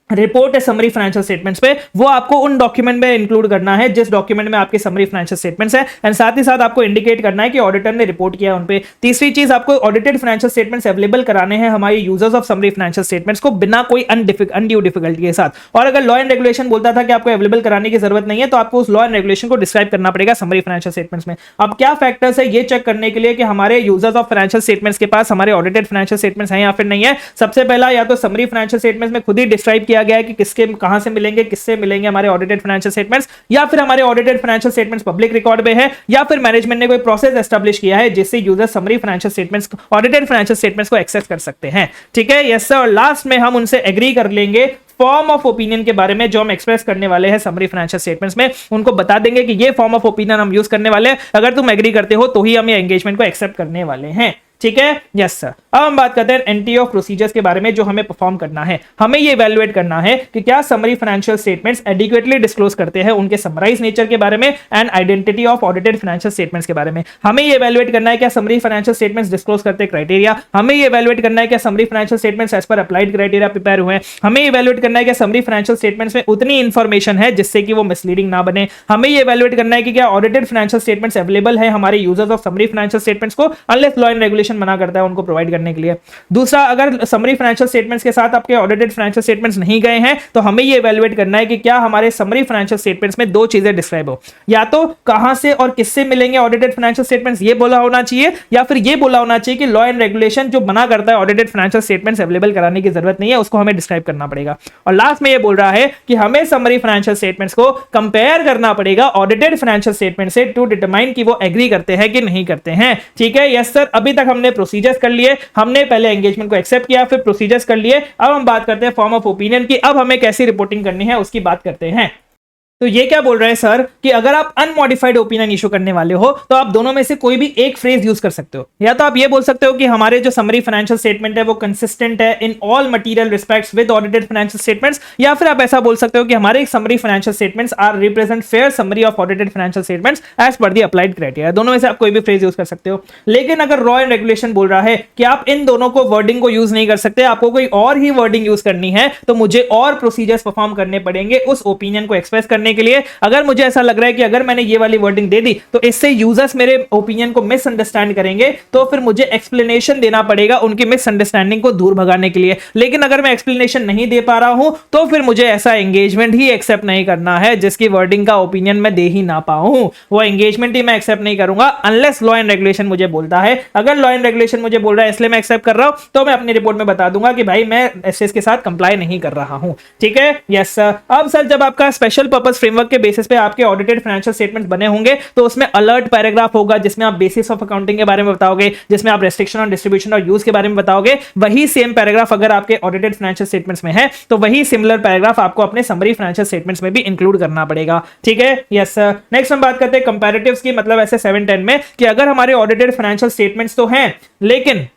रिपोर्ट है समरी फाइनेंशियल स्टेटमेंट्स पे वो आपको उन डॉक्यूमेंट में इंक्लूड करना है जिस डॉक्यूमेंट में आपके समरी फाइनेंशियल स्टेटमेंट्स है, एंड साथ ही साथ आपको इंडिकेट करना है कि ऑडिटर ने रिपोर्ट किया उन पे। तीसरी चीज, आपको ऑडिटेड फाइनेंशियल स्टेटमेंट्स अवेलेबल कराने हैं हमारे users of summary financial statements को बिना कोई अनड्यू डिफिकल्टी के साथ। और अगर लॉ एंड रेगुलेशन बोलता था कि आपको अवेलेबल कराने की जरूरत नहीं है तो आपको उस लॉ एंड रेगुलेशन को डिस्क्राइब करना पड़ेगा समरी फाइनेंशियल स्टेटमेंट्स में। अब क्या फैक्टर्स है ये चेक करने के लिए कि हमारे यूजर्स ऑफ फाइनेंशियल स्टेटमेंट्स के पास हमारे ऑडिटेड फाइनेंशियल स्टेटमेंट्स हैं या फिर नहीं है। सबसे पहला, या तो समरी फाइनेंशियल स्टेटमेंट्स में खुद ही डिस्क्राइब किया गया है कि किसके कहां से मिलेंगे, किससे मिलेंगे हमारे ऑडिटेड फाइनेंशियल स्टेटमेंट्स, या फिर हमारे audited financial statements public record में है, या फिर मैनेजमेंट ने कोई प्रोसेस एस्टैब्लिश किया है जिससे user summary financial statements audited financial statements को एक्सेस कर सकते हैं। ठीक है, यस सर। और लास्ट में हम उनसे एग्री कर लेंगे फॉर्म ऑफ ओपिनियन के बारे में जो हम एक्सप्रेस करने वाले हैं समरी फाइनेंशियल स्टेटमेंट्स में। उनको बता देंगे कि ये फॉर्म ऑफ ओपिनियन हम यूज करने वाले हैं, अगर तुम एग्री करते हो तो ही हम ये एंगेजमेंट को एक्सेप्ट करने वाले हैं। ठीक है, यस सर। अब हम बात करते हैं एंटी ऑफ प्रोसीजर्स के बारे में जो हमें परफॉर्म करना है। हमें ये इवैल्यूएट करना है कि क्या summary financial statements adequately disclose करते हैं उनके समराइज नेचर के बारे में and identity of audited financial statements के बारे में। हमें ये इवैल्यूएट करना है क्या समरी फाइनेंशियल स्टेटमेंट्स डिस्क्लोज करते हैं क्राइटेरिया। हमें ये इवैल्यूएट करना है क्या summary financial statements as per applied criteria prepare हुए हैं। हमें इवैल्यूएट करना है क्या समरी फाइनेंशियल स्टेटमेंट्स में उतनी इंफॉर्मेशन है जिससे कि वो मिसलीडिंग ना बने। हमें ये इवैल्यूएट करना है कि क्या ऑडिटेड फाइनेंशियल स्टेटमेंट्स अवेलेबल है हमारे users of summary financial statements को, अनलेस लॉ एंड रेगुलेशन मना करता है उनको प्रोवाइड करने के लिए। दूसरा, अगर समरी फाइनेंशियल स्टेटमेंट्स के साथ आपके ऑडिटेड फाइनेंशियल स्टेटमेंट्स नहीं गए हैं तो हमें ये इवैल्यूएट करना है कि क्या हमारे समरी फाइनेंशियल स्टेटमेंट्स में दो चीजें डिस्क्राइब हो, या तो कहां से और किससे मिलेंगे ऑडिटेड फाइनेंशियल स्टेटमेंट्स ये बोला होना चाहिए, या फिर ये बोला होना चाहिए कि लॉ एंड रेगुलेशन जो मना करता है ऑडिटेड फाइनेंशियल स्टेटमेंट्स अवेलेबल कराने की जरूरत नहीं है, उसको हमें डिस्क्राइब करना पड़ेगा। और लास्ट में ये बोल रहा है कि हमें समरी फाइनेंशियल स्टेटमेंट्स को कंपेयर करना पड़ेगा ऑडिटेड फाइनेंशियल स्टेटमेंट से टू डिटरमाइन कि वो एग्री करते हैं कि नहीं करते हैं। ठीक है, यस सर। अभी तक हमने प्रोसीजर्स कर लिए, हमने पहले एंगेजमेंट को एक्सेप्ट किया, फिर प्रोसीजर्स कर लिए। अब हम बात करते हैं फॉर्म ऑफ ओपिनियन की। अब हमें कैसी रिपोर्टिंग करनी है उसकी बात करते हैं। तो ये क्या बोल रहे हैं सर कि अगर आप अनमॉडिफाइड ओपिनियन इशू करने वाले हो तो आप दोनों में से कोई भी एक फ्रेज यूज कर सकते हो। या तो आप ये बोल सकते हो कि हमारे जो समरी फाइनेंशियल स्टेटमेंट है वो कंसिस्टेंट है in all material respects with audited financial statements, या फिर आप ऐसा बोल सकते हो कि हमारे summary financial statements are represent fair summary of audited financial statements as per the applied criteria. दोनों में से आप कोई भी फ्रेज यूज कर सकते हो। लेकिन अगर लॉ एंड रेगुलेशन बोल रहा है कि आप इन दोनों को वर्डिंग को यूज नहीं कर सकते, आपको कोई और ही वर्डिंग यूज करनी है, तो मुझे और प्रोसीजर्स परफॉर्म करने पड़ेंगे उस ओपिनियन को एक्सप्रेस करने के लिए। अगर मुझे ऐसा लग रहा है कि अगर मैंने ये वाली वर्डिंग दे दी तो इससे यूजर्स मेरे ओपिनियन को मिसअंडरस्टैंड करेंगे, तो फिर मुझे एक्सप्लेनेशन देना पड़ेगा उनकी मिसअंडरस्टैंडिंग को दूर भगाने के लिए। लेकिन अगर मैं एक्सप्लेनेशन नहीं दे पा रहा हूं तो फिर मुझे ऐसा एंगेजमेंट ही एक्सेप्ट नहीं करना है जिसकी वर्डिंग का ओपिनियन मैं दे ही ना पाऊं। वो एंगेजमेंट ही मैं एक्सेप्ट नहीं करूंगा अनलेस लॉ एंड रेगुलेशन मुझे बोलता है। अगर लॉ एंड रेगुलेशन मुझे बोल रहा है इसलिए मैं एक्सेप्ट कर रहा हूं, तो मैं अपनी रिपोर्ट में बता दूंगा कि भाई मैं एसएस के साथ कंप्लाई नहीं कर रहा हूं। ठीक है, यस सर। अब सर जब आपका स्पेशल पर्पस फ्रेमवर्क के बेसिस पे आपके ऑडिटेड फाइनेंशियल स्टेटमेंट्स बने होंगे तो उसमें अलर्ट पैराग्राफ होगा जिसमें आप बेसिस ऑफ अकाउंटिंग के बारे में बताओगे, जिसमें आप रेस्ट्रिक्शन ऑन डिस्ट्रीब्यूशन और यूज के बारे में बताओगे। वही सेम पैराग्राफ अगर आपके ऑडिटेड फाइनेंशियल स्टेटमेंट्स में है तो वही सिमिलर पैराग्राफ आपको अपने समरी फाइनेंशियल स्टेटमेंट्स में भी इंक्लूड करना पड़ेगा। ठीक है, यस सर। नेक्स्ट हम बात करते हैं कंपैरेटिव्स की, मतलब ऐसे 710 में कि अगर हमारे ऑडिटेड फाइनेंशियल स्टेटमेंट्स तो हैं लेकिन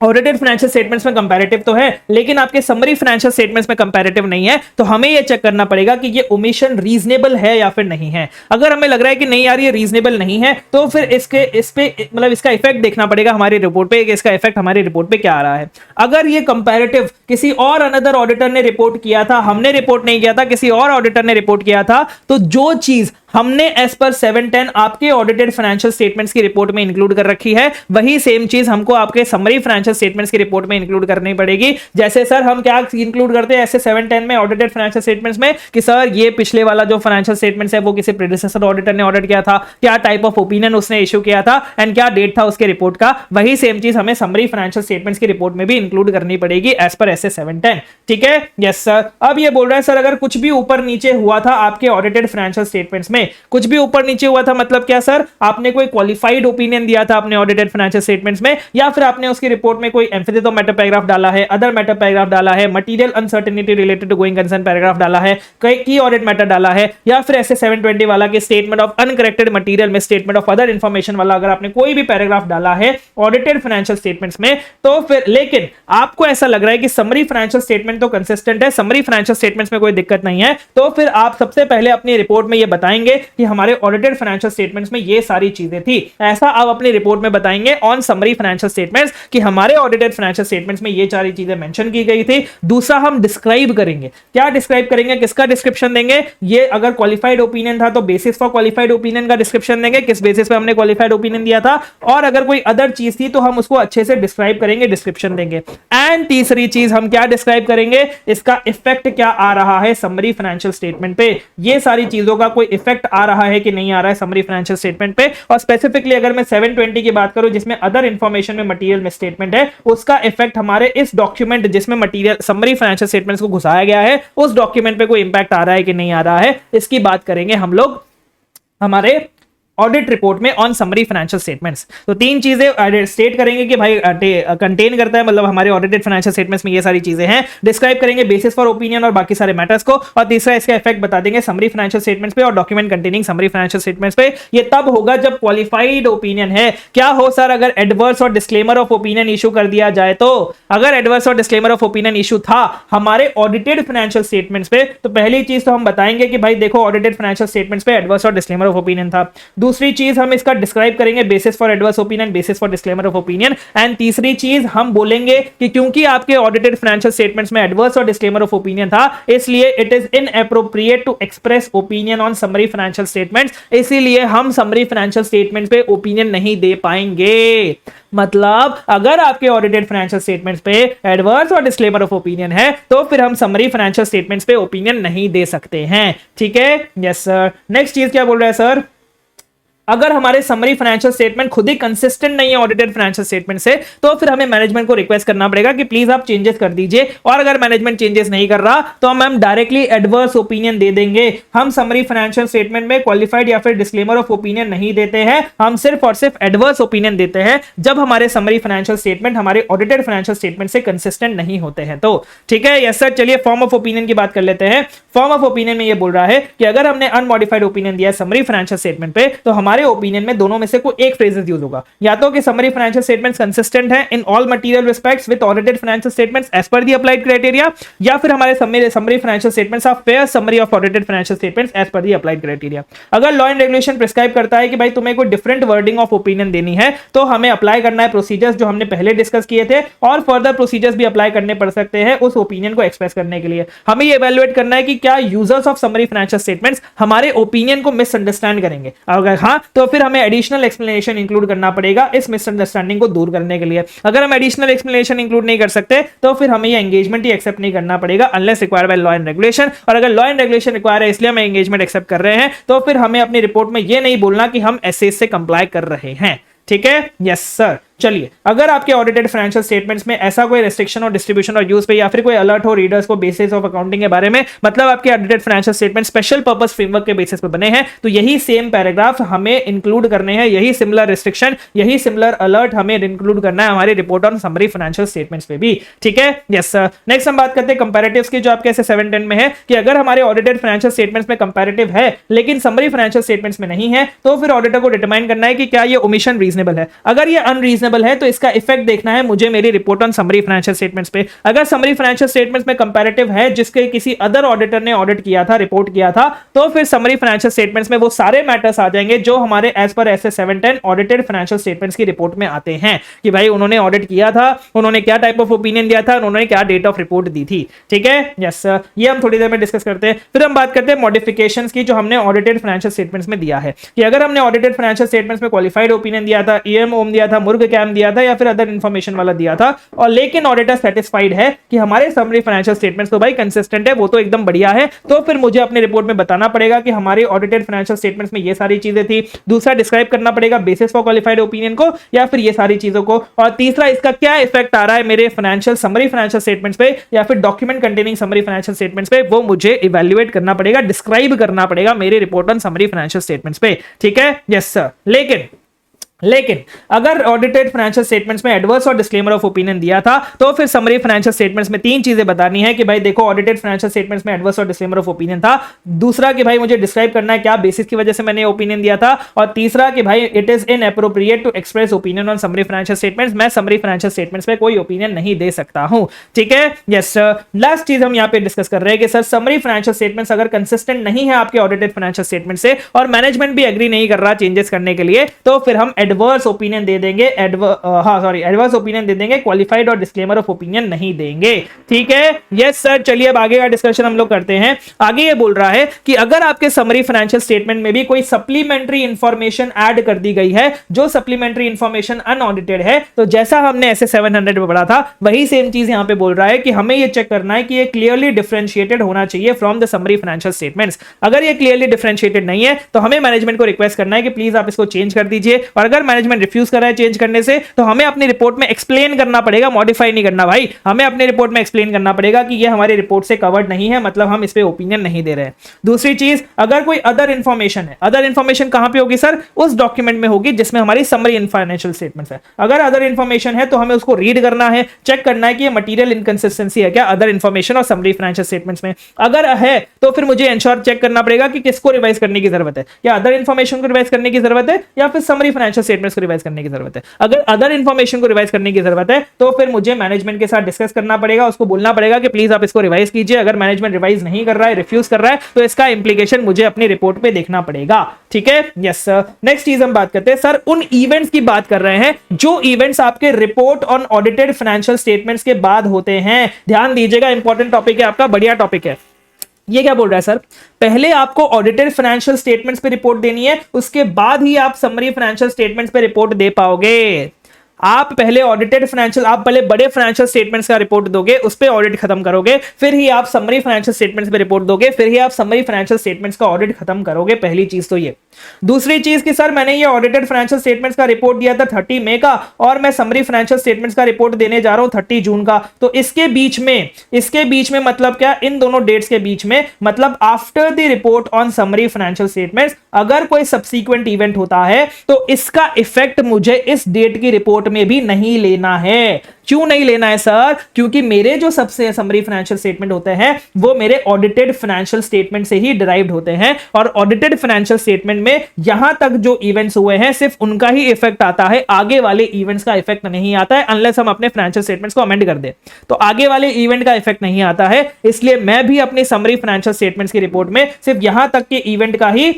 ऑडिटेड फाइनेंशियल स्टेटमेंट्स में कंपैरेटिव तो है लेकिन आपके समरी फाइनेंशियल स्टेटमेंट्स में कंपैरेटिव नहीं है, तो हमें यह चेक करना पड़ेगा कि ये ओमिशन रीजनेबल है या फिर नहीं है। अगर हमें लग रहा है कि नहीं यार ये रीजनेबल नहीं है तो फिर इस पे मतलब इसका इफेक्ट देखना पड़ेगा हमारी रिपोर्ट पे कि इसका इफेक्ट हमारी रिपोर्ट पे क्या आ रहा है। अगर ये कंपैरेटिव किसी और अनदर ऑडिटर ने रिपोर्ट किया था, हमने रिपोर्ट नहीं किया था, किसी और ऑडिटर ने रिपोर्ट किया था, तो जो चीज हमने एज पर 710 आपके ऑडिटेड फाइनेंशियल स्टेटमेंट्स की रिपोर्ट में इंक्लूड कर रखी है वही सेम चीज हमको आपके समरी फाइनेंशियल स्टेटमेंट्स की रिपोर्ट में इंक्लूड करनी पड़ेगी। जैसे सर हम क्या इंक्लूड करते हैं ऐसे 710 में ऑडिटेड फाइनेंशियल स्टेटमेंट्स में कि सर ये पिछले वाला जो फाइनेंशियल स्टेटमेंट्स है वो किसी प्रेडिसेसर ऑडिटर ने ऑडिट किया था, क्या टाइप ऑफ ओपिनियन उसने इशू किया था एंड क्या डेट था उसके रिपोर्ट का। वही सेम चीज हमें समरी फाइनेंशियल स्टेटमेंट्स की रिपोर्ट में भी इंक्लूड करनी पड़ेगी एज पर एस 710। ठीक है, यस सर। अब ये बोल रहा है सर अगर कुछ भी ऊपर नीचे हुआ था आपके ऑडिटेड फाइनेंशियल स्टेटमेंट्स में, कुछ भी ऊपर नीचे हुआ था मतलब क्या सर, आपने कोई क्वालिफाइड ओपिनियन दिया था अपने ऑडिटेड फाइनेंशियल स्टेटमेंट्स में, या फिर आपने उसकी रिपोर्ट में कोई एम्फेसिस ऑफ मैटर पैराग्राफ डाला है, अदर मैटर पैराग्राफ डाला है, material uncertainty related to going concern paragraph डाला है, कोई की ऑडिट मैटर डाला है, या फिर ऐसे 720 वाला के स्टेटमेंट ऑफ अनकरेक्टेड मटेरियल में स्टेटमेंट ऑफ अदर इंफॉर्मेशन वाला अगर आपने कोई भी पैराग्राफ डाला है ऑडिटेड फाइनेंशियल स्टेटमेंट्स में, तो फिर लेकिन आपको ऐसा लग रहा है कि समरी फाइनेंशियल स्टेटमेंट तो कंसिस्टेंट है, समरी फाइनेंशियल स्टेटमेंट्स में कोई दिक्कत नहीं है, तो फिर आप सबसे पहले अपनी रिपोर्ट में ये बताएंगे कि हमारे ऑडिटेड फाइनेंशियल स्टेटमेंट्स में ये सारी चीजें थी। ऐसा आप अपनी रिपोर्ट में बताएंगे ऑन समरी फाइनेंशियल स्टेटमेंट्स कि हमारे ऑडिटेड फाइनेंशियल स्टेटमेंट्स में ये सारी चीजें मेंशन की गई थी। दूसरा हम डिस्क्राइब करेंगे, क्या डिस्क्राइब करेंगे, किसका डिस्क्रिप्शन देंगे, ये अगर क्वालिफाइड ओपिनियन था तो बेसिस फॉर क्वालिफाइड ओपिनियन का डिस्क्रिप्शन देंगे, किस बेसिस पे हमने क्वालिफाइड ओपिनियन दिया था, और अगर कोई अदर चीज थी तो हम उसको अच्छे से डिस्क्राइब करेंगे, डिस्क्रिप्शन देंगे। एंड तीसरी चीज हम क्या डिस्क्राइब करेंगे, इसका इफेक्ट क्या आ रहा है समरी फाइनेंशियल स्टेटमेंट पे, ये सारी चीजों का कोई इफेक्ट आ रहा है कि नहीं आ रहा है समरी फाइनेंशियल स्टेटमेंट पे। और स्पेसिफिकली अगर मैं 720 की बात करूं जिसमें अदर इंफॉर्मेशन में मटेरियल में स्टेटमेंट है, उसका इफेक्ट हमारे इस डॉक्यूमेंट जिसमें मटेरियल समरी फाइनेंशियल स्टेटमेंट्स को घुसाया गया है उस डॉक्यूमेंट पे कोई इंपैक्ट आ रहा है कि नहीं आ रहा है, इसकी बात करेंगे हम लोग हमारे ऑडिट रिपोर्ट में ऑन समरी फाइनेंशियल स्टेटमेंट्स। तो तीन चीजें स्टेट करेंगे कि भाई कंटेन करता है, मतलब हमारे ऑडिटेड फाइनेंशियल स्टेटमेंट्स में ये सारी चीजें हैं, डिस्क्राइब करेंगे बेसिस फॉर ओपिनियन और बाकी सारे मैटर्स को, और तीसरा इसका इफेक्ट बता देंगे समरी फाइनेंशियल स्टेटमेंट्स पे और document containing summary financial statements पे। ये तब होगा जब क्वालिफाइड ओपिनियन है। क्या हो सर, अगर एडवर्स और डिस्क्लेमर ऑफ ओपिनियन इशू कर दिया जाए तो? अगर एडवर्स और डिस्क्लेमर ऑफ ओपिनियन इशू था हमारे ऑडिटेड फाइनेंशियल स्टेटमेंट्स पे, तो पहली चीज तो हम बताएंगे कि भाई देखो ऑडिटेड फाइनेंशियल स्टेटमेंट्स पे एडवर्स और डिस्क्लेमर ऑफ ओपिनियन था। दूसरी चीज हम इसका डिस्क्राइब करेंगे basis for adverse opinion, basis for disclaimer of opinion. And तीसरी चीज हम बोलेंगे कि क्योंकि आपके ऑडिटेड फाइनेंशियल स्टेटमेंट्स में एडवर्स और डिस्क्लेमर ऑफ ओपिनियन था, इसलिए it is inappropriate to express opinion on summary financial statements, इसीलिए हम समरी फाइनेंशियल स्टेटमेंट्स पे ओपिनियन नहीं दे पाएंगे। मतलब अगर आपके ऑडिटेड फाइनेंशियल स्टेटमेंट्स पे एडवर्स और डिस्क्लेमर ऑफ ओपिनियन है तो फिर हम समरी फाइनेंशियल स्टेटमेंट्स पे ओपिनियन नहीं दे सकते हैं। ठीक है, यस सर। नेक्स्ट चीज क्या बोल रहा है सर, अगर हमारे समरी फाइनेंशियल स्टेटमेंट खुद ही कंसिस्टेंट नहीं है ऑडिटेड फाइनेंशियल स्टेटमेंट से, तो फिर हमें मैनेजमेंट को रिक्वेस्ट करना पड़ेगा कि प्लीज आप चेंजेस कर दीजिए। और अगर मैनेजमेंट चेंजेस नहीं कर रहा तो हम डायरेक्टली एडवर्स ओपिनियन दे देंगे। हम समरी फाइनेंशियल स्टेटमेंट में क्वालिफाइड या फिर डिस्क्लेमर ऑफ ओपिनियन नहीं देते हैं, हम सिर्फ और सिर्फ एडवर्स ओपिनियन देते हैं जब हमारे समरी फाइनेंशियल स्टेटमेंट हमारे ऑडिटेड फाइनेंशियल स्टेटमेंट से कंसिस्टेंट नहीं होते हैं तो। ठीक है, यस सर। चलिए फॉर्म ऑफ ओपिनियन की बात कर लेते हैं। फॉर्म ऑफ ओपिनियन में ये बोल रहा है कि अगर हमने अनमॉडिफाइड ओपिनियन दिया समरी फाइनेंशियल स्टेटमेंट पे, तो हमारे ओपिनियन में दोनों में से कोई एक फ्रेजेस यूज होगा, या तो कि समरी फाइनेंशियल स्टेटमेंट्स कंसिस्टेंट है in all material respects with audited financial statements as per the applied criteria, या फिर हमारे summary financial statements are fair summary of audited financial statements as per the applied criteria. अगर law and regulation prescribe करता है कि भाई तुम्हें कोई डिफरेंट वर्डिंग ऑफ ओपिनियन देनी है, तो हमें अप्लाई करना है प्रोसीजर्स जो हमने पहले डिस्कस किए थे, और फर्दर प्रोसीजर्स भी अप्लाई करने पड़ सकते हैं उस ओपिनियन को एक्सप्रेस करने के लिए। हमें ये इवैल्यूएट करना है कि क्या users of summary financial statements हमारे ओपिनियन को मिसअंडरस्टैंड करेंगे। अगर हाँ, तो फिर हमें एडिशनल एक्सप्लेनेशन इंक्लूड करना पड़ेगा इस मिसअंडरस्टैंडिंग को दूर करने के लिए। अगर हम एडिशनल एक्सप्लेनेशन इंक्लूड नहीं कर सकते तो फिर हमें ये एंगेजमेंट ही एक्सेप्ट नहीं करना पड़ेगा unless required by law and regulation. और अगर लॉ एंड रेगुलेशन रिक्वायर है इसलिए हम एंगेजमेंट एक्सेप्ट कर रहे हैं, तो फिर हमें अपनी रिपोर्ट में ये नहीं बोलना कि हम एसए से कंप्लाई कर रहे हैं। ठीक है, यस सर। चलिए, अगर आपके ऑडिटेड फाइनेंशियल स्टेटमेंट्स में ऐसा कोई रेस्ट्रिक्शन और डिस्ट्रीब्यूशन और यूज पे या फिर कोई अलर्ट हो रीडर्स को बेसिस ऑफ अकाउंटिंग के बारे में, मतलब आपके audited financial statement special purpose framework के बेसिस पे बने हैं, तो यही सेम पैराग्राफ हमें इंक्लूड करने हैं, यही सिमिलर रिस्ट्रिक्शन, यही सिमिलर अलर्ट हमें इंक्लूड करना है हमारी report on summary financial statements पे भी। ठीक है, यस सर। नेक्स्ट हम बात करते हैं कंपैरेटिव्स की, जो आपके ऐसे 710 में है कि अगर हमारे ऑडिटेड फाइनेंशियल स्टेटमेंट्स में कंपैरेटिव है लेकिन समरी फाइनेंशियल स्टेटमेंट्स में नहीं है, तो फिर ऑडिटर को डिटरमाइन करना है कि क्या ये ओमिशन रीजनेबल है। अगर ये अनरीजनेबल है तो इसका इफेक्ट देखना है मुझे मेरी report on summary financial statements पे। अगर समरी फाइनेंशियल स्टेटमेंट्स में कंपैरेटिव है जिसके किसी अदर ऑडिटर ने ऑडिट किया था, रिपोर्ट किया था, तो फिर समरी फाइनेंशियल स्टेटमेंट्स में वो सारे मैटर्स आ जाएंगे जो हमारे as per SA 710 audited financial statements की रिपोर्ट में आते हैं कि भाई उन्होंने ऑडिट किया था, उन्होंने क्या टाइप ऑफ ओपिनियन दिया था, उन्होंने क्या डेट ऑफ रिपोर्ट दी थी। ठीक है, यस सर। ये हम थोड़ी देर में डिस्कस करते हैं। फिर हम बात करते हैं मॉडिफिकेशंस की, जो हमने ऑडिटेड फाइनेंशियल स्टेटमेंट्स में दिया है कि अगर हमने ऑडिटेड फाइनेंशियल स्टेटमेंट्स में क्वालिफाइड ओपिनियन दिया था, ईएम ओम दिया था, मुर्ग कैम दिया था, या फिर अदर इंफॉर्मेशन वाला दिया था, और लेकिन ऑडिटर सेटिस्फाइड है कि हमारे समरी फाइनेंशियल स्टेटमेंट्स तो भाई कंसिस्टेंट है, वो तो एकदम बढ़िया है, तो फिर मुझे अपनी रिपोर्ट में बताना पड़ेगा कि हमारे ऑडिटेड फाइनेंशियल स्टेटमेंट्स में ये सारी चीजें थी। दूसरा, डिस्क्राइब करना पड़ेगा बेसिस फॉर क्वालिफाइड ओपिनियन को या फिर ये सारी चीजों को। और तीसरा, इसका क्या इफेक्ट आ रहा है मेरे फाइनेंशियल समरी फाइनेंशियल स्टेटमेंट्स पे या फिर document containing summary financial statements पे, वो मुझे इवैल्यूएट करना पड़ेगा, डिस्क्राइब करना पड़ेगा मेरी report on summary financial statements पे। ठीक है, यस सर। लेकिन अगर ऑडिटेड फाइनेंशियल स्टेटमेंट्स में एडवर्स और डिस्क्लेमर ऑफ ओपिनियन दिया था, तो फिर समरी फाइनेंशियल स्टेटमेंट्स में तीन चीजें बतानी है कि भाई देखो ऑडिटेड फाइनेंशियल स्टेटमेंट्स में एडवर्स और डिस्क्लेमर ऑफ ओपिनियन था। दूसरा कि भाई मुझे डिस्क्राइब करना है क्या बेसिस की वजह से मैंने ओपिनियन दिया था। और तीसरा कि भाई it is inappropriate to express opinion on summary financial statements, मैं समरी फाइनेंशियल स्टेटमेंट्स में कोई ओपिनियन नहीं दे सकता हूं। ठीक है, यस सर। लास्ट चीज हम यहां पे डिस्कस कर रहे हैं कि सर समरी फाइनेंशियल स्टेटमेंट्स अगर कंसिस्टेंट नहीं है आपके ऑडिटेड फाइनेंशियल स्टेटमेंट से और मैनेजमेंट भी एग्री नहीं कर रहा चेंजेस करने के लिए, तो फिर हम एडवर्स ओपिनियन दे देंगे, एडवर्स ओपिनियन दे देंगे, क्वालिफाइड और डिस्क्लेमर ऑफ ओपिनियन नहीं देंगे। ठीक है, यस सर। चलिए अब आगे का डिस्कशन हम लोग करते हैं। आगे ये बोल रहा है कि अगर आपके समरी फाइनेंशियल स्टेटमेंट में भी कोई सप्लीमेंट्री इंफॉर्मेशन ऐड कर दी गई है, जो सप्लीमेंट्री इंफॉर्मेशन अनऑडिटेड है, तो जैसा हमने ऐसे 700 में पढ़ा था वही सेम चीज यहां पे बोल रहा है कि हमें ये चेक करना है कि ये क्लियरली डिफरेंशिएटेड होना चाहिए from the summary financial statements. अगर ये क्लियरली डिफरेंशिएटेड नहीं है तो हमें मैनेजमेंट को रिक्वेस्ट करना है कि प्लीज आप इसको चेंज कर दीजिए। और अगर अगर मैनेजमेंट रिफ्यूज कर रहा है चेंज करने से, तो हमें अपनी रिपोर्ट में एक्सप्लेन करना पड़ेगा, मॉडिफाई नहीं करना भाई, हमें अपनी रिपोर्ट में एक्सप्लेन करना पड़ेगा कि ये हमारी रिपोर्ट से कवर्ड नहीं है, मतलब हम इस पे ओपिनियन नहीं दे रहे हैं। दूसरी चीज, अगर कोई अदर इंफॉर्मेशन है, अदर इंफॉर्मेशन कहां पे होगी सर? उस डॉक्यूमेंट में होगी जिसमें हमारी समरी इन फाइनेंशियल स्टेटमेंट्स है। अगर अदर इंफॉर्मेशन है तो हमें उसको रीड करना है, चेक करना है कि ये मटेरियल इनकंसिस्टेंसी है क्या अदर इंफॉर्मेशन और समरी फाइनेंशियल स्टेटमेंट्स में। अगर है तो फिर मुझे इंश्योर चेक करना पड़ेगा कि किसको रिवाइज करने की जरूरत है, या अदर इंफॉर्मेशन को रिवाइज करने की जरूरत है या फिर समरी फाइनेंशियल स्टेटमेंट्स को रिवाइज करने की जरूरत है। अगर अदर इंफॉर्मेशन को रिवाइज करने की जरूरत है तो फिर मुझे मैनेजमेंट के साथ डिस्कस करना पड़ेगा, उसको बोलना पड़ेगा कि प्लीज आप इसको रिवाइज कीजिए। अगर मैनेजमेंट रिवाइज नहीं कर रहा है, रिफ्यूज कर रहा है, तो इसका इंप्लीकेशन मुझे अपनी रिपोर्ट पे देखना पड़ेगा। ठीक है, यस सर। नेक्स्ट चीज हम बात करते हैं सर, उन इवेंट्स की बात कर रहे हैं जो इवेंट्स आपके report on audited financial statements के बाद होते हैं। ध्यान दीजिएगा, इंपॉर्टेंट टॉपिक है आपका, बढ़िया टॉपिक है। ये क्या बोल रहा है सर? पहले आपको ऑडिटेड फाइनेंशियल स्टेटमेंट्स पे रिपोर्ट देनी है, उसके बाद ही आप समरी फाइनेंशियल स्टेटमेंट्स पे रिपोर्ट दे पाओगे। आप पहले ऑडिटेड फाइनेंशियल, आप पहले बड़े फाइनेंशियल स्टेटमेंट्स का रिपोर्ट दोगे, उस पे ऑडिट खत्म करोगे, फिर ही आप समरी फाइनेंशियल स्टेटमेंट्स पे रिपोर्ट दोगे, फिर ही आप समरी फाइनेंशियल स्टेटमेंट्स का ऑडिट खत्म करोगे। पहली चीज तो ये। दूसरी चीज कि सर मैंने ये ऑडिटेड फाइनेंशियल स्टेटमेंट्स का रिपोर्ट दिया था 30 मई का और मैं समरी फाइनेंशियल स्टेटमेंट्स का रिपोर्ट देने जा रहा हूं 30 जून का, तो इसके बीच में मतलब क्या? इन दोनों डेट्स के बीच में मतलब after the report on summary financial statements अगर कोई सब्सीक्वेंट इवेंट होता है तो इसका इफेक्ट मुझे इस डेट की रिपोर्ट में भी नहीं लेना है। क्यों नहीं लेना है सर? क्योंकि मेरे जो सबसे समरी फाइनेंशियल स्टेटमेंट होते हैं वो मेरे ऑडिटेड फाइनेंशियल स्टेटमेंट से ही डिराइव्ड होते हैं, और ऑडिटेड फाइनेंशियल स्टेटमेंट में यहां तक जो इवेंट्स हुए हैं सिर्फ उनका ही इफेक्ट आता है, आगे वाले इवेंट्स का इफेक्ट नहीं आता है, अनलेस हम अपने फाइनेंशियल स्टेटमेंट्स को अमेंड कर दे तो आगे वाले इवेंट का इफेक्ट नहीं आता है। इसलिए मैं भी अपनी समरी फाइनेंशियल स्टेटमेंट्स की रिपोर्ट में सिर्फ यहां तक के इवेंट का ही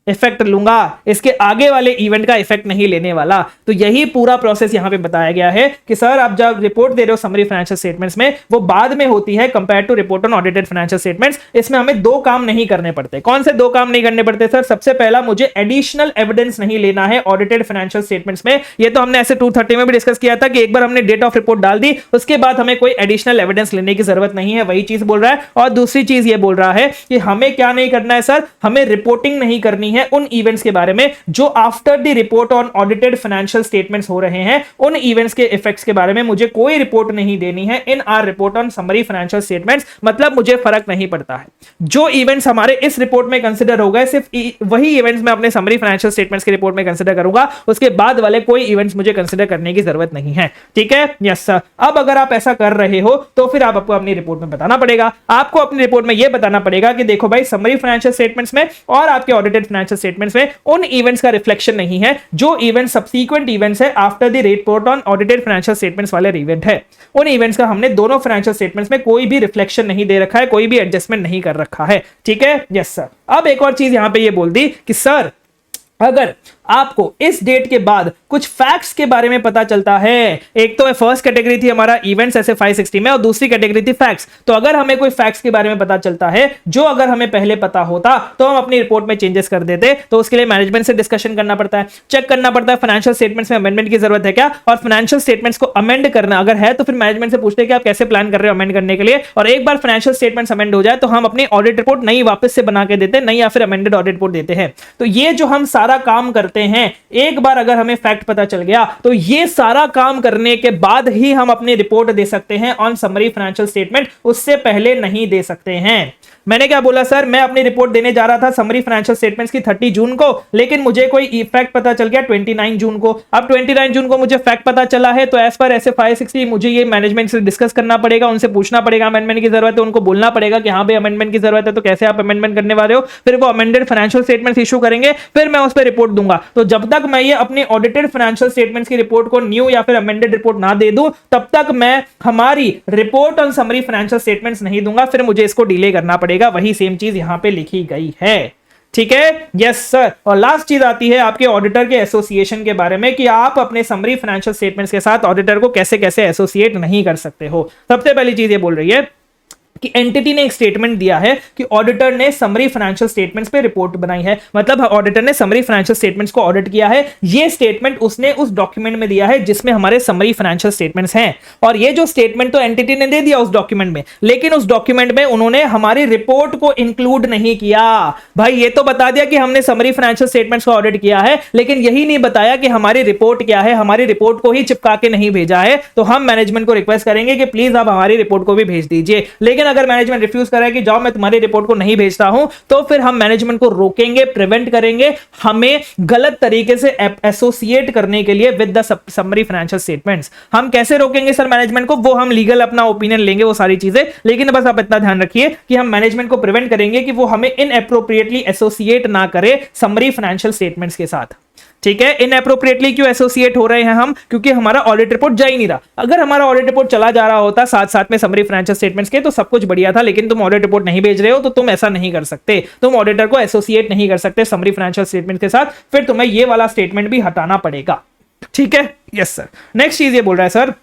इफेक्ट लूंगा, इसके आगे वाले इवेंट का इफेक्ट नहीं लेने वाला। तो यही पूरा प्रोसेस यहां पे बताया गया है कि सर आप जब रिपोर्ट दे रहे हो समरी फाइनेंशियल स्टेटमेंट्स में, वो बाद में होती है compare to report on audited financial statements. इसमें हमें दो काम नहीं करने पड़ते। कौन से दो काम नहीं करने पड़ते सर? सबसे पहला, मुझे एडिशनल एविडेंस नहीं लेना है ऑडिटेड फाइनेंशियल स्टेटमेंट्स में। ये तो हमने ऐसे 230 में भी डिस्कस किया था कि एक बार हमने डेट ऑफ रिपोर्ट डाल दी, उसके बाद हमें कोई एडिशनल एविडेंस लेने की जरूरत नहीं है, वही चीज बोल रहा है। और दूसरी चीज ये बोल रहा है कि हमें क्या नहीं करना है सर? हमें रिपोर्टिंग नहीं करनी है उन इवेंट्स के बारे में जो after the report on audited financial statements हो रहे हैं। उन इवेंट्स के इफेक्ट्स के बारे में मुझे कोई रिपोर्ट नहीं देनी है इन R report on summary financial statements. मतलब मुझे फर्क नहीं पड़ता है, जो इवेंट्स हमारे इस रिपोर्ट में कंसीडर हो गए सिर्फ वही इवेंट्स मैं अपने समरी फाइनेंशियल स्टेटमेंट्स की रिपोर्ट में कंसीडर करूंगा, उसके बाद वाले कोई इवेंट्स मुझे कंसीडर करने की जरूरत नहीं है। ठीक है, यस सर। अब अगर आप ऐसा कर रहे हो तो फिर आपको अपनी रिपोर्ट में बताना पड़ेगा, आपको अपनी रिपोर्ट में यह बताना पड़ेगा कि देखो भाई, समरी फाइनेंशियल स्टेटमेंट्स में और आपके ऑडिटेड फाइनेंशियल स्टेटमेंट्स में उन इवेंट्स का रिफ्लेक्शन नहीं है जो इवेंट सब्सीक्वेंट इवेंट्स है after the report on audited financial statements वाले इवेंट है। उन इवेंट्स का हमने दोनों फाइनेंशियल स्टेटमेंट्स में कोई भी रिफ्लेक्शन नहीं दे रखा है, कोई भी एडजस्टमेंट नहीं कर रखा है। ठीक है, यस सर। अब एक और चीज यहां पे ये बोल दी कि सर अगर आपको इस डेट के बाद कुछ फैक्ट्स के बारे में पता चलता है, एक तो फर्स्ट कैटेगरी थी हमारा इवेंट्स ऐसे 560 में, और दूसरी कैटेगरी थी फैक्ट्स। तो अगर हमें कोई फैक्ट्स के बारे में पता चलता है जो अगर हमें पहले पता होता तो हम अपनी रिपोर्ट में चेंजेस कर देते, तो उसके लिए मैनेजमेंट से डिस्कशन करना पड़ता है, चेक करना पड़ता है फाइनेंशियल स्टेटमेंट्स में अमेंडमेंट की जरूरत है क्या, और फाइनेंशियल स्टेटमेंट्स को अमेंड करना अगर है तो फिर मैनेजमेंट से पूछते हैं कि आप कैसे प्लान कर रहे हो अमेंड करने के लिए। और एक बार फाइनेंशियल स्टेटमेंट्स अमेंड हो जाए तो हम अपनी ऑडिट रिपोर्ट नई वापस से बना के देते, नई या फिर अमेंडेड ऑडिट रिपोर्ट देते हैं। तो ये जो हम सारा काम करते हैं, एक बार अगर हमें फैक्ट पता चल गया तो ये सारा काम करने के बाद ही हम अपनी रिपोर्ट दे सकते हैं ऑन समरी फाइनेंशियल स्टेटमेंट, उससे पहले नहीं दे सकते हैं। मैंने क्या बोला सर? मैं अपनी रिपोर्ट देने जा रहा था समरी फाइनेंशियल स्टेटमेंट्स की 30 जून को, लेकिन मुझे कोई इफेक्ट पता चल गया 29 जून को। अब 29 जून को मुझे फैक्ट पता चला है तो एज पर ऐसे 560 मुझे ये मैनेजमेंट से डिस्कस करना पड़ेगा, उनसे पूछना पड़ेगा अमेंडमेंट की जरूरत है, उनको बोलना पड़ेगा कि हाँ भाई अमेंडमेंट की जरूरत है, तो कैसे आप अमेंडमेंट करने वाले हो। फिर वो अमेंडेड फाइनेंशियल स्टेटमेंट्स इशू करेंगे, फिर मैं उस पर रिपोर्ट दूंगा। तो जब तक मैं ये अपनी ऑडिटेड फाइनेंशियल स्टेटमेंट्स की रिपोर्ट को न्यू या फिर अमेंडेड रिपोर्ट ना दे दूं, तब तक मैं हमारी report on summary financial statements नहीं दूंगा, फिर मुझे इसको डिले करना पड़ेगा। वही सेम चीज यहां पे लिखी गई है। ठीक है, यस सर। और लास्ट चीज आती है आपके ऑडिटर के एसोसिएशन के बारे में कि आप अपने समरी फाइनेंशियल स्टेटमेंट्स के साथ ऑडिटर को कैसे कैसे एसोसिएट नहीं कर सकते हो। सबसे पहली चीज ये बोल रही है कि एंटिटी ने एक स्टेटमेंट दिया है कि ऑडिटर ने समरी फाइनेंशियल स्टेटमेंट्स पे रिपोर्ट बनाई है, मतलब ऑडिटर ने समरी फाइनेंशियल स्टेटमेंट्स को ऑडिट किया है। ये स्टेटमेंट उसने उस डॉक्यूमेंट में दिया है जिसमें हमारे समरी फाइनेंशियल स्टेटमेंट्स हैं, और ये जो स्टेटमेंट तो एंटिटी ने दे दिया उस डॉक्यूमेंट में, लेकिन उस डॉक्यूमेंट में उन्होंने हमारी रिपोर्ट को इंक्लूड नहीं किया। भाई ये तो बता दिया कि हमने समरी फाइनेंशियल स्टेटमेंट्स को ऑडिट किया है, लेकिन यही नहीं बताया कि हमारी रिपोर्ट क्या है, हमारी रिपोर्ट को ही चिपका के नहीं भेजा है। तो हम मैनेजमेंट को रिक्वेस्ट करेंगे कि प्लीज आप हमारी रिपोर्ट को भी भेज दीजिए। लेकिन अगर मैनेजमेंट रिफ्यूज करे कि जाओ मैं तुम्हारी रिपोर्ट को नहीं भेजता हूं, तो फिर हम मैनेजमेंट को रोकेंगे, प्रिवेंट करेंगे हमें गलत तरीके से एसोसिएट करने के लिए with the summary financial statements. हम कैसे रोकेंगे सर मैनेजमेंट को, वो हम लीगल अपना ओपिनियन लेंगे, वो सारी चीजें, लेकिन बस आप इतना ध्यान रखिए कि हम मैनेजमेंट को प्रिवेंट करेंगे कि वो हमें इनएप्रोप्रिएटली एसोसिएट ना करे समरी फाइनेंशियल स्टेटमेंट्स के साथ। ठीक है, इनएप्रोप्रिएटली क्यों एसोसिएट हो रहे हैं हम, क्योंकि हमारा ऑडिट रिपोर्ट जा ही नहीं रहा। अगर हमारा ऑडिट रिपोर्ट चला जा रहा होता साथ साथ में समरी फाइनेंशियल स्टेटमेंट्स के, तो सब कुछ बढ़िया था, लेकिन तुम ऑडिट रिपोर्ट नहीं भेज रहे हो, तो तुम ऐसा नहीं कर सकते, तुम ऑडिटर को एसोसिएट नहीं कर सकते समरी फाइनेंशियल स्टेटमेंट के साथ, फिर तुम्हें ये वाला स्टेटमेंट भी हटाना पड़ेगा। ठीक है, यस सर। नेक्स्ट चीज ये बोल रहा है सर,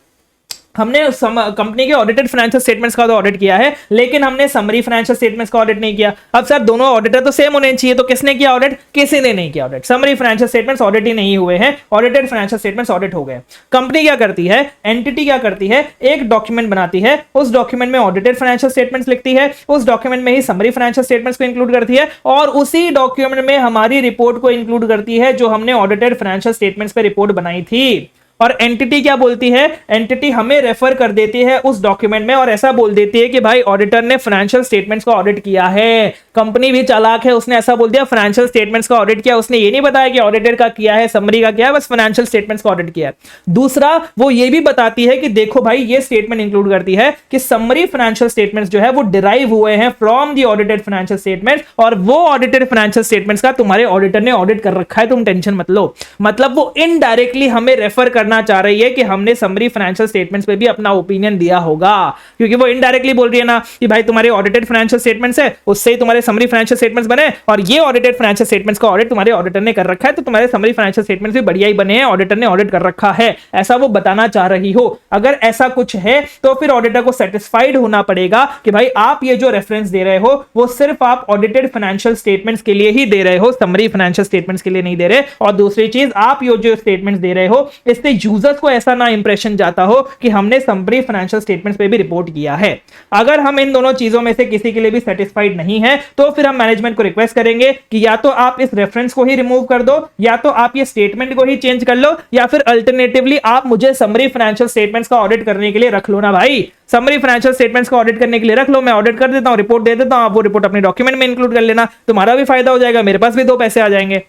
हमने कंपनी के ऑडिटेड फाइनेंशियल स्टेटमेंट्स का तो ऑडिट किया है, लेकिन हमने समरी फाइनेंशियल स्टेटमेंट्स का ऑडिट नहीं किया। अब सर दोनों ऑडिटर तो सेम होने चाहिए, तो किसने किया ऑडिट, किसी ने नहीं किया audit. Summary financial statements audit ही नहीं हुए हैं, ऑडिटेड फाइनेंशियल स्टेटमेंट्स ऑडिट हो गए। कंपनी क्या करती है, एंटिटी क्या करती है, एक डॉक्यूमेंट बनाती है, उस डॉक्यूमेंट में ऑडिटेड फाइनेंशियल स्टेटमेंट्स लिखती है, उस डॉक्यूमेंट में ही समरी फाइनेंशियल स्टेटमेंट्स को इंक्लूड करती है, और उसी डॉक्यूमेंट में हमारी रिपोर्ट को इंक्लूड करती है जो हमने ऑडिटेड फाइनेंशियल स्टेटमेंट्स पे रिपोर्ट बनाई थी। और एंटिटी क्या बोलती है, एंटिटी हमें रेफर कर देती है उस डॉक्यूमेंट में और ऐसा बोल देती है कि भाई ऑडिटर ने फाइनेंशियल स्टेटमेंट्स का ऑडिट किया है। कंपनी भी चालाक है, उसने ऐसा बोल दिया फाइनेंशियल स्टेटमेंट्स का ऑडिट किया, उसने ये नहीं बताया कि ऑडिटर का किया है, समरी का किया है, बस फाइनेंशियल स्टेटमेंट्स का ऑडिट किया है। दूसरा, वो ये भी बताती है कि देखो भाई ये स्टेटमेंट इंक्लूड करती है कि समरी फाइनेंशियल स्टेटमेंट्स जो है वो डिराइव हुए हैं from the audited financial statements, और वो ऑडिटेड फाइनेंशियल स्टेटमेंट्स का तुम्हारे ऑडिटर ने ऑडिट कर रखा है, तुम टेंशन मत लो। मतलब वो इनडायरेक्टली हमें रेफर करना चाह रही है कि हमने समरी फाइनेंशियल स्टेटमेंट्स पे भी अपना ओपिनियन दिया होगा, क्योंकि वो इनडायरेक्टली बोल रही है ना कि भाई तुम्हारे ऑडिटेड फाइनेंशियल स्टेटमेंट्स है, उससे ही तुम्हारे समरी फाइनेंशियल स्टेटमेंट्स बने, और ये ऑडिटेड फाइनेंशियल स्टेटमेंट्स का ऑडिट तुम्हारे ऑडिटर ने कर रखा है, तो तुम्हारे समरी फाइनेंशियल स्टेटमेंट्स भी बढ़िया ही बने हैं, ऑडिटर ने ऑडिट कर रखा है, ऐसा वो बताना चाह रही हो। अगर ऐसा कुछ है तो फिर ऑडिटर को सेटिस्फाइड होना पड़ेगा कि भाई आप ये जो रेफरेंस दे रहे हो वो सिर्फ आप ऑडिटेड फाइनेंशियल स्टेटमेंट्स के लिए ही दे रहे हो, समरी फाइनेंशियल स्टेटमेंट्स के लिए नहीं दे रहे। और दूसरी चीज, आप ये जो स्टेटमेंट्स दे रहे हो इससे यूजर्स को ऐसा ना इंप्रेशन जाता हो कि हमने समरी फाइनेंशियल स्टेटमेंट्स पे भी रिपोर्ट किया है। अगर हम इन दोनों चीजों में से किसी के लिए भी सेटिस्फाइड नहीं है तो फिर हम मैनेजमेंट को रिक्वेस्ट करेंगे कि या तो आप इस रेफरेंस को ही रिमूव कर दो, या तो आप ये स्टेटमेंट को ही चेंज कर लो, या फिर अल्टरनेटिवली आप मुझे समरी फाइनेंशियल स्टेटमेंट्स का ऑडिट करने के लिए रख लो ना भाई। समरी फाइनेंशियल स्टेटमेंट्स का ऑडिट करने के लिए रख लो, मैं ऑडिट कर देता हूं, रिपोर्ट दे देता हूं, आप वो रिपोर्ट अपने डॉक्यूमेंट में इंक्लूड कर लेना, तुम्हारा भी फायदा हो जाएगा, मेरे पास भी दो पैसे आ जाएंगे।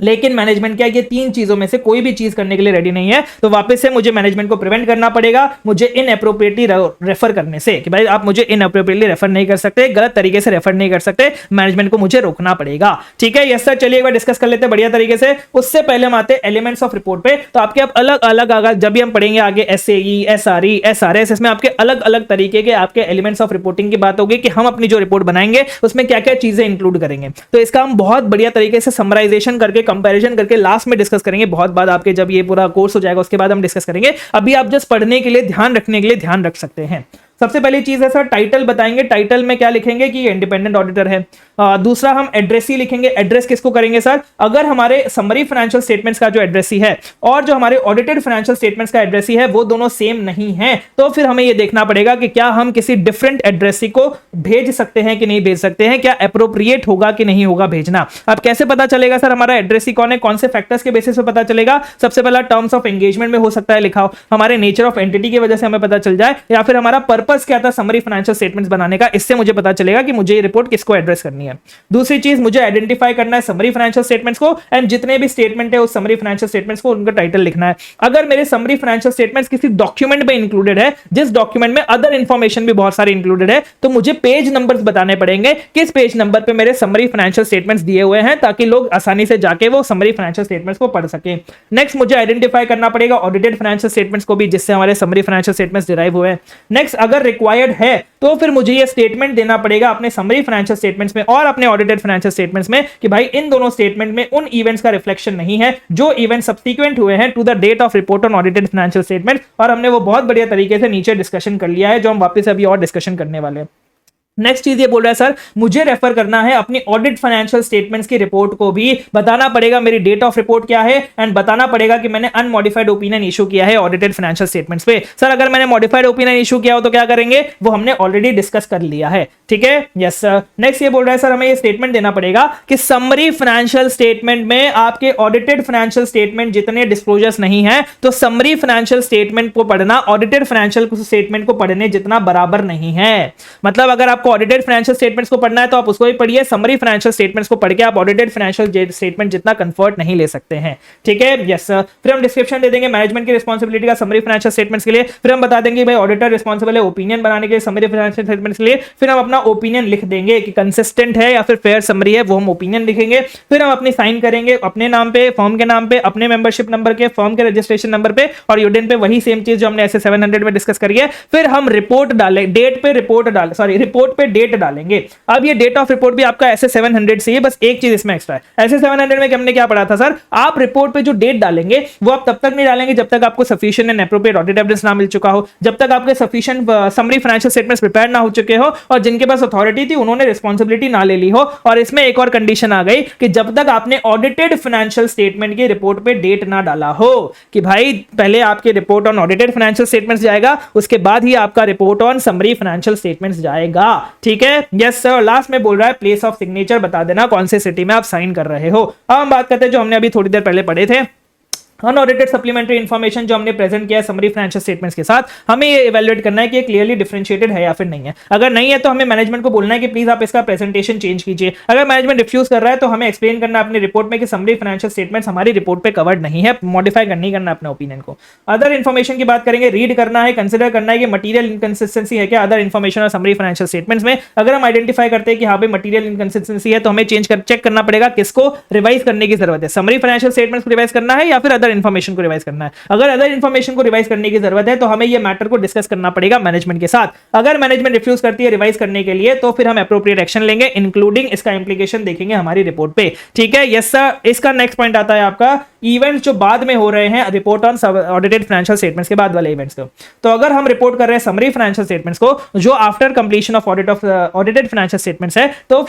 लेकिन मैनेजमेंट क्या, ये तीन चीजों में से कोई भी चीज करने के लिए रेडी नहीं है, तो वापस से मुझे मैनेजमेंट को प्रिवेंट करना पड़ेगा मुझे इनएप्रोप्रिएटली रेफर करने से, कि भाई आप मुझे इनएप्रोप्रिएटली रेफर नहीं कर सकते, गलत तरीके से रेफर नहीं कर सकते, मैनेजमेंट को मुझे रोकना पड़ेगा। ठीक है, यस सर। चलिए एक बार डिस्कस कर लेते हैं बढ़िया तरीके से। उससे पहले हम आते हैं एलिमेंट्स ऑफ रिपोर्ट पे। तो आपके अब अलग अलग जब भी हम पढ़ेंगे आगे एसएई, एसआरई, एसआरएस, इसमें आपके अलग अलग तरीके के आपके एलिमेंट्स ऑफ रिपोर्टिंग की बात होगी कि हम अपनी जो रिपोर्ट बनाएंगे उसमें क्या क्या चीजें इंक्लूड करेंगे। तो इसका हम बहुत बढ़िया तरीके से समराइजेशन करके, कंपैरिजन करके लास्ट में डिस्कस करेंगे। बहुत बाद आपके जब ये पूरा कोर्स हो जाएगा उसके बाद हम डिस्कस करेंगे। अभी आप जस्ट पढ़ने के लिए, ध्यान रखने के लिए ध्यान रख सकते हैं। सबसे पहली चीज है सर टाइटल बताएंगे। टाइटल में क्या लिखेंगे कि इंडिपेंडेंट ऑडिटर है। दूसरा हम एड्रेसी लिखेंगे। एड्रेस किसको करेंगे सर, अगर हमारे समरी फाइनेंशियल स्टेटमेंट्स का जो एड्रेसी है और जो हमारे ऑडिटेड फाइनेंशियल स्टेटमेंट्स का एड्रेसी है वो दोनों सेम नहीं है, तो फिर हमें ये देखना पड़ेगा कि क्या हम किसी डिफरेंट एड्रेसी को भेज सकते हैं कि नहीं भेज सकते हैं, क्या एप्रोप्रिएट होगा कि नहीं होगा भेजना। अब कैसे पता चलेगा सर हमारा एड्रेसी कौन है, कौन से फैक्टर्स के बेसिस पे पता चलेगा। सबसे पहला टर्म्स ऑफ एंगेजमेंट में हो सकता है लिखा हो, हमारे नेचर ऑफ एंटिटी की वजह से हमें पता चल जाए, या फिर हमारा पर्पस क्या था समरी फाइनेंशियल स्टेटमेंट्स बनाने का, इससे मुझे पता चलेगा कि मुझे ये रिपोर्ट किसको एड्रेस करनी है। दूसरी चीज, मुझे आइडेंटिफाई करना है समरी फाइनेंशियल स्टेटमेंट्स को, एंड जितने भी स्टेटमेंट है उस समरी फाइनेंशियल स्टेटमेंट्स को उनका टाइटल लिखना है। अगर मेरे समरी फाइनेंशियल स्टेटमेंट्स किसी डॉक्यूमेंट में इंक्लूडेड है, जिस डॉक्यूमेंट में अदर इंफॉर्मेशन भी बहुत सारी इंक्लूडेड है, तो मुझे पेज नंबर्स बताने पड़ेंगे, किस पेज नंबर पे मेरे समरी फाइनेंशियल स्टेटमेंट्स दिए हुए हैं, ताकि लोग आसानी से जाके वो समरी फाइनेंशियल स्टेटमेंट्स को पढ़ सकें। नेक्स्ट, मुझे आइडेंटिफाई करना पड़ेगा ऑडिटेड फाइनेंशियल स्टेटमेंट्स को भी, जिससे हमारे समरी फाइनेंशियल स्टेटमेंट्स डिराइव हुए हैं। नेक्स्ट, अगर रिक्वायर्ड है तो फिर मुझे ये स्टेटमेंट देना पड़ेगा अपने समरी फाइनेंशियल स्टेटमेंट्स में और अपने ऑडिटेड फाइनेंशियल स्टेटमेंट्स में कि भाई इन दोनों स्टेटमेंट में उन इवेंट्स का रिफ्लेक्शन नहीं है जो इवेंट सब्सिक्वेंट हुए हैं to the date of report on audited financial statements. और हमने वो बहुत बढ़िया तरीके से नीचे डिस्कशन कर लिया है, जो हम वापस अभी और डिस्कशन करने वाले हैं। नेक्स्ट चीज ये बोल रहा है सर मुझे रेफर करना है अपनी ऑडिट फाइनेंशियल स्टेटमेंट्स की रिपोर्ट को भी, बताना पड़ेगा मेरी डेट ऑफ रिपोर्ट क्या है एंड बताना पड़ेगा कि मैंने अनमॉडिफाइड ओपिनियन इशू किया है ऑडिटेड फाइनेंशियल स्टेटमेंट्स पे। सर अगर मैंने मॉडिफाइड ओपिनियन इशू किया हो तो क्या करेंगे, वो हमने ऑलरेडी डिस्कस कर लिया है, ठीक है। Yes sir. नेक्स्ट ये बोल रहा है सर हमें ये स्टेटमेंट देना पड़ेगा कि समरी फाइनेंशियल स्टेटमेंट में आपके ऑडिटेड फाइनेंशियल स्टेटमेंट जितने डिस्क्लोजर्स नहीं है तो समरी फाइनेंशियल स्टेटमेंट को पढ़ना ऑडिटेड फाइनेंशियल स्टेटमेंट को पढ़ने जितना बराबर नहीं है। मतलब अगर आप ऑडिटेड फाइनेंशियल स्टेटमेंट्स को पढ़ना है तो आप उसको भी पढ़िए, समरी फाइनेंशियल स्टेटमेंट्स को पढ़ के आप ऑडिटेड फाइनेंशियल स्टेटमेंट जितना कंफर्ट नहीं ले सकते हैं, ठीक है। Yes sir. फिर हम डिस्क्रिप्शन दे देंगे मैनेजमेंट की रिस्पांसिबिलिटी का समरी फाइनेंशियल स्टेटमेंट्स के लिए, फिर हम बता देंगे भाई ऑडिटर रिस्पांसिबल है ओपिनियन बनाने के लिए समरी फाइनेंशियल स्टेटमेंट्स के लिए, फिर हम अपना ओपिनियन लिख देंगे कि कंसिस्टेंट है या फिर फेयर समरी है, वो हम ओपिनियन लिखेंगे, फिर हम अपनी साइन करेंगे अपने नाम पे, फर्म के नाम पे, अपने मेंबरशिप नंबर के, फर्म के रजिस्ट्रेशन नंबर पे और यूडेन पे, वही सेम चीज जो हमने ऐसे 700 में डिस्कस करी है। फिर हम रिपोर्ट डालें, डेट पे रिपोर्ट डालें, सॉरी रिपोर्ट पे डेट डालेंगे। अब ये डेट ऑफ रिपोर्ट भी आपका ऐसे 700 से ही, बस एक चीज इसमें एक्स्ट्रा है। ऐसे 700 में हमने क्या पढ़ा था सर, आप रिपोर्ट पे जो डेट डालेंगे वो आप तब तक नहीं डालेंगे जब तक आपको sufficient and appropriate audit evidence ना मिल चुका हो, जब तक आपके sufficient summary financial statements prepare ना हो चुके हो और जिनके पास अथॉरिटी थी उन्होंने रिस्पांसिबिलिटी ना ले ली हो। और इसमें एक और कंडीशन आ गई कि जब तक आपने ऑडिटेड फाइनेंशियल स्टेटमेंट की रिपोर्ट पे डेट ना डाला हो, कि भाई पहले आपकी report on audited financial statements जाएगा, उसके बाद ही आपका report on summary financial statements जाएगा, ठीक है। Yes sir. लास्ट में बोल रहा है प्लेस ऑफ सिग्नेचर बता देना कौन से सिटी में आप साइन कर रहे हो। अब हम बात करते हैं जो हमने अभी थोड़ी देर पहले पढ़े थे, अनऑडिटेड सप्लीमेंट्री इन्फॉर्मेशन जो हमने प्रेजेंट किया है समरी फाइनेंशियल स्टेटमेंट्स के साथ, हमें ये इवैल्यूएट करना है कि ये क्लियरली डिफरेंशिएटेड है या फिर नहीं है। अगर नहीं है तो हमें मैनेजमेंट को बोलना है कि प्लीज आप इसका प्रेजेंटेशन चेंज कीजिए। अगर मैनेजमेंट रिफ्यूज कर रहा है तो हमें एक्सप्लेन करना है अपनी रिपोर्ट में कि समरी फाइनेंशियल स्टेटमेंट्स हमारी रिपोर्ट पे कवर्ड नहीं है, मॉडिफाई नहीं करना अपने ओपिनियन को। अदर इन्फॉर्मेशन की बात करेंगे, रीड करना है, कंसिडर करना है कि मटीरियल इनकंसिस्टेंसी है क्या अदर इन्फॉर्मेशन और समरी फाइनेंशियल स्टेटमेंट्स में। अगर हम आइडेंटिफाई करते हैं कि हाँ भाई मटीरियल इनकंसिस्टेंसी है तो हमें चेक करना पड़ेगा किसको रिवाइज करने की जरूरत है, समरी फाइनेंशियल स्टेटमेंट्स को रिवाइज करना है या फिर अदर इन्फॉर्मेशन को रिवाइज करना है। अगर अदर इंफॉर्मेशन को रिवाइज करने की जरूरत है तो हमें यह मैटर को डिस्कस करना पड़ेगा मैनेजमेंट के साथ। अगर मैनेजमेंट रिफ्यूज करती है रिवाइज करने के लिए तो फिर हम एप्रोप्रिएट एक्शन लेंगे, इंक्लूडिंग इसका इंप्लीकेशन देखेंगे हमारी रिपोर्ट पे, ठीक है। Yes sir. इसका नेक्स्ट पॉइंट आता है आपका इवेंट्स जो बाद में हो रहे हैं report on audited financial statements के बाद वाले इवेंट्स को। तो अगर हम रिपोर्ट कर रहे हैं समरी फाइनेंशियल स्टेटमेंट्स को जो after completion of audited financial statements है, तो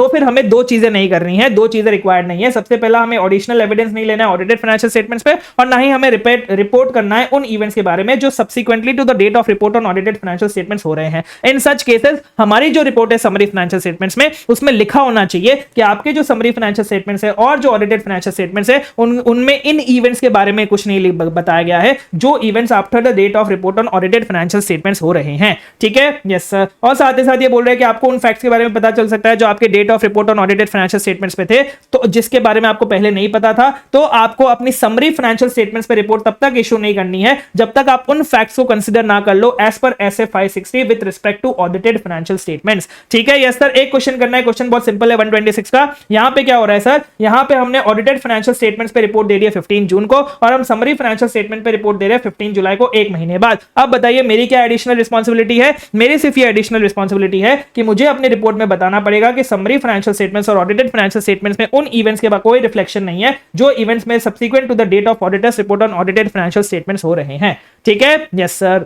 फिर हमें दो चीजें नहीं करनी है, दो चीजें रिक्वायर्ड नहीं है। सबसे पहला हमें ऑडिशनल एविडेंस नहीं लेना है ऑडिटेड फाइनेंशियल स्टेटमेंट्स पे और ना ही हमें रिपोर्ट करना है उन इवेंट्स के बारे में जो subsequently to the date of report on audited financial statements हो रहे हैं। इन सच केसेस हमारी जो रिपोर्ट है समरी फाइनेंशियल स्टेटमेंट्स में उसमें लिखा होना चाहिए कि आपके जो समरी फाइनेंशियल स्टेटमेंट्स है और जो ऑडिटेड फाइनेंशियल स्टेटमेंट्स है उनमें इन इवेंट्स के बारे में कुछ नहीं बताया गया है जो events after the date of report on audited financial statements हो रहे हैं, ठीक है। Yes sir. और साथ ही साथ ये बोल रहे हैं कि आपको उन फैक्ट्स के बारे में पता चल सकता है जो आपके date of report on audited financial statements पे थे, तो जिसके बारे में आपको पहले नहीं पता था, तो आपको अपनी समरी फाइनेंशियल स्टेटमेंट्स पे रिपोर्ट तब तक इशू नहीं करनी है जब तक आप उन फैक्ट्स को कंसीडर ना कर लो as per SA 560 with respect to audited financial statements, ठीक है। Yes sir. एक क्वेश्चन करना है, क्वेश्चन बहुत सिंपल है 126 का। यहां पे क्या हो रहा है सर, यहां पे हमने ऑडिटेड फाइनेंशियल स्टेटमेंट्स पे रिपोर्ट दे दी है 15 जून को और हम समरी फाइनेंशियल स्टेटमेंट पे रिपोर्ट दे रहे हैं 15 जुलाई को, एक महीने बाद। अब बताइए मेरी क्या एडिशनल रिस्पांसिबिलिटी है, मेरी सिर्फ ये एडिशनल रिस्पांसिबिलिटी है कि मुझे अपने रिपोर्ट में बताना पड़ेगा कि समरी फाइनेंशियल स्टेटमेंट्स और ऑडिटेड फाइनेंशियल स्टेटमेंट्स में उन इवेंट्स के बाद कोई रिफ्लेक्शन नहीं है जो इवेंट्स में subsequent to the date of auditors report on audited financial statements हो रहे हैं, ठीक है। Yes sir.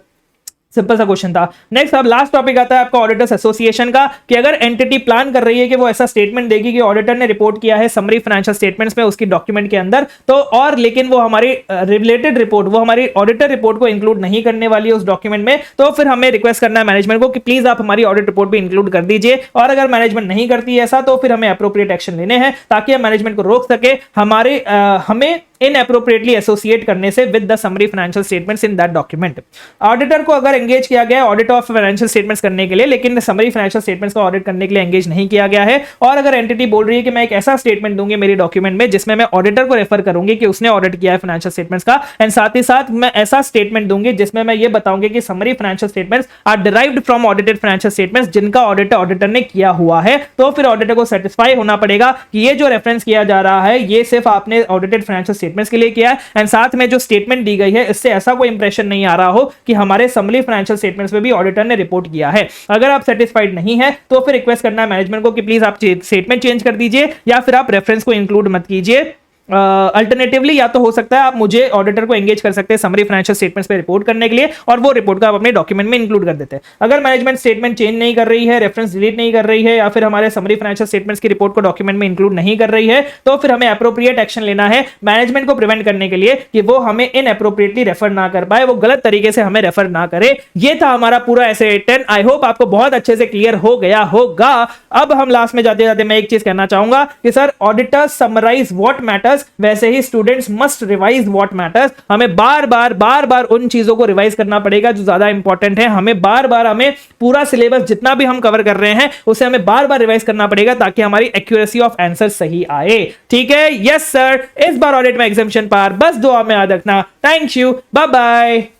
सिंपल सा क्वेश्चन था। नेक्स्ट अब लास्ट टॉपिक आता है आपका ऑडिटर्स एसोसिएशन का, कि अगर एंटिटी प्लान कर रही है कि वो ऐसा स्टेटमेंट देगी कि ऑडिटर ने रिपोर्ट किया है समरी फाइनेंशियल स्टेटमेंट्स में उसकी डॉक्यूमेंट के अंदर, तो और लेकिन वो हमारी रिलेटेड रिपोर्ट, वो हमारी ऑडिटर रिपोर्ट को इंक्लूड नहीं करने वाली है उस डॉक्यूमेंट में, तो फिर हमें रिक्वेस्ट करना है मैनेजमेंट को कि प्लीज आप हमारी ऑडिट रिपोर्ट भी इंक्लूड कर दीजिए। और अगर मैनेजमेंट नहीं करती है ऐसा तो फिर हमें एप्रोप्रिएट एक्शन लेने हैं ताकि हम मैनेजमेंट को रोक सके हमें इनएप्रोप्रिएटली एसोसिएट करने से with the summary financial statements in that document. Auditor को अगर एंगेज किया गया है ऑडिट ऑफ फाइनेंशियल स्टेटमेंट्स करने के लिए, लेकिन समरी फाइनेंशियल स्टेटमेंट्स को ऑडिट करने के लिए एंगेज नहीं किया गया है, और अगर एंटिटी बोल रही है कि मैं एक ऐसा स्टेटमेंट दूंगी मेरी डॉक्यूमेंट में जिसमें मैं ऑडिटर को रेफर करूंगी कि उसने ऑडिट किया है फाइनेंशियल स्टेटमेंट्स का, एंड साथ ही साथ मैं ऐसा स्टेटमेंट दूंगी जिसमें मैं ये बताऊंगी कि summary financial statements are derived from audited financial statements जिनका ऑडिटर ने किया हुआ है, तो फिर ऑडिटर को सेटिस्फाई होना पड़ेगा कि ये जो रेफरेंस किया जा रहा है ये सिर्फ आपने ऑडिटेड फाइनेंशियल स्टेटमेंट्स के लिए किया है, एंड साथ में जो स्टेटमेंट दी गई है इससे ऐसा कोई इंप्रेशन नहीं आ रहा हो कि हमारे समरी फाइनेंशियल स्टेटमेंट्स में भी ऑडिटर ने रिपोर्ट किया है। अगर आप सेटिस्फाइड नहीं है तो फिर रिक्वेस्ट करना है मैनेजमेंट को कि प्लीज आप स्टेटमेंट चेंज कर दीजिए या फिर आप रेफरेंस को इंक्लूड मत कीजिए अल्टरनेटिवली या तो हो सकता है आप मुझे ऑडिटर को एंगेज कर सकते हैं समरी फाइनेंशियल स्टेटमेंट्स पे रिपोर्ट करने के लिए, और वो रिपोर्ट का आप अपने डॉक्यूमेंट में इंक्लूड कर देते हैं। अगर मैनेजमेंट स्टेटमेंट चेंज नहीं कर रही है, रेफरेंस डिलीट नहीं कर रही है, या फिर हमारे समरी फाइनेंशियल स्टेटमेंट्स की रिपोर्ट को डॉक्यूमेंट में इंक्लूड नहीं कर रही है, तो फिर हमें एप्रोप्रिएट एक्शन लेना है मैनेजमेंट को प्रिवेंट करने के लिए कि वो हमें इनएप्रोप्रिएटली रेफर ना कर पाए, वो गलत तरीके से हमें रेफर ना करे। ये था हमारा पूरा SA-10। आई होप आपको बहुत अच्छे से क्लियर हो गया होगा। अब हम लास्ट में जाते जाते मैं एक चीज कहना चाहूंगा कि sir auditors summarise what matters, वैसे ही students must revise what matters. हमें बार बार उन चीजों को रिवाइज करना पड़ेगा जो ज्यादा इंपॉर्टेंट है। हमें हमें पूरा सिलेबस जितना भी हम कवर कर रहे हैं उसे हमें बार रिवाइज करना पड़ेगा ताकि हमारी एक्यूरेसी ऑफ आंसर सही आए। ठीक है, यस सर, इस बार ऑडिट में एग्जामिनेशन पार बस दुआ में याद रखना। Thank you, bye bye.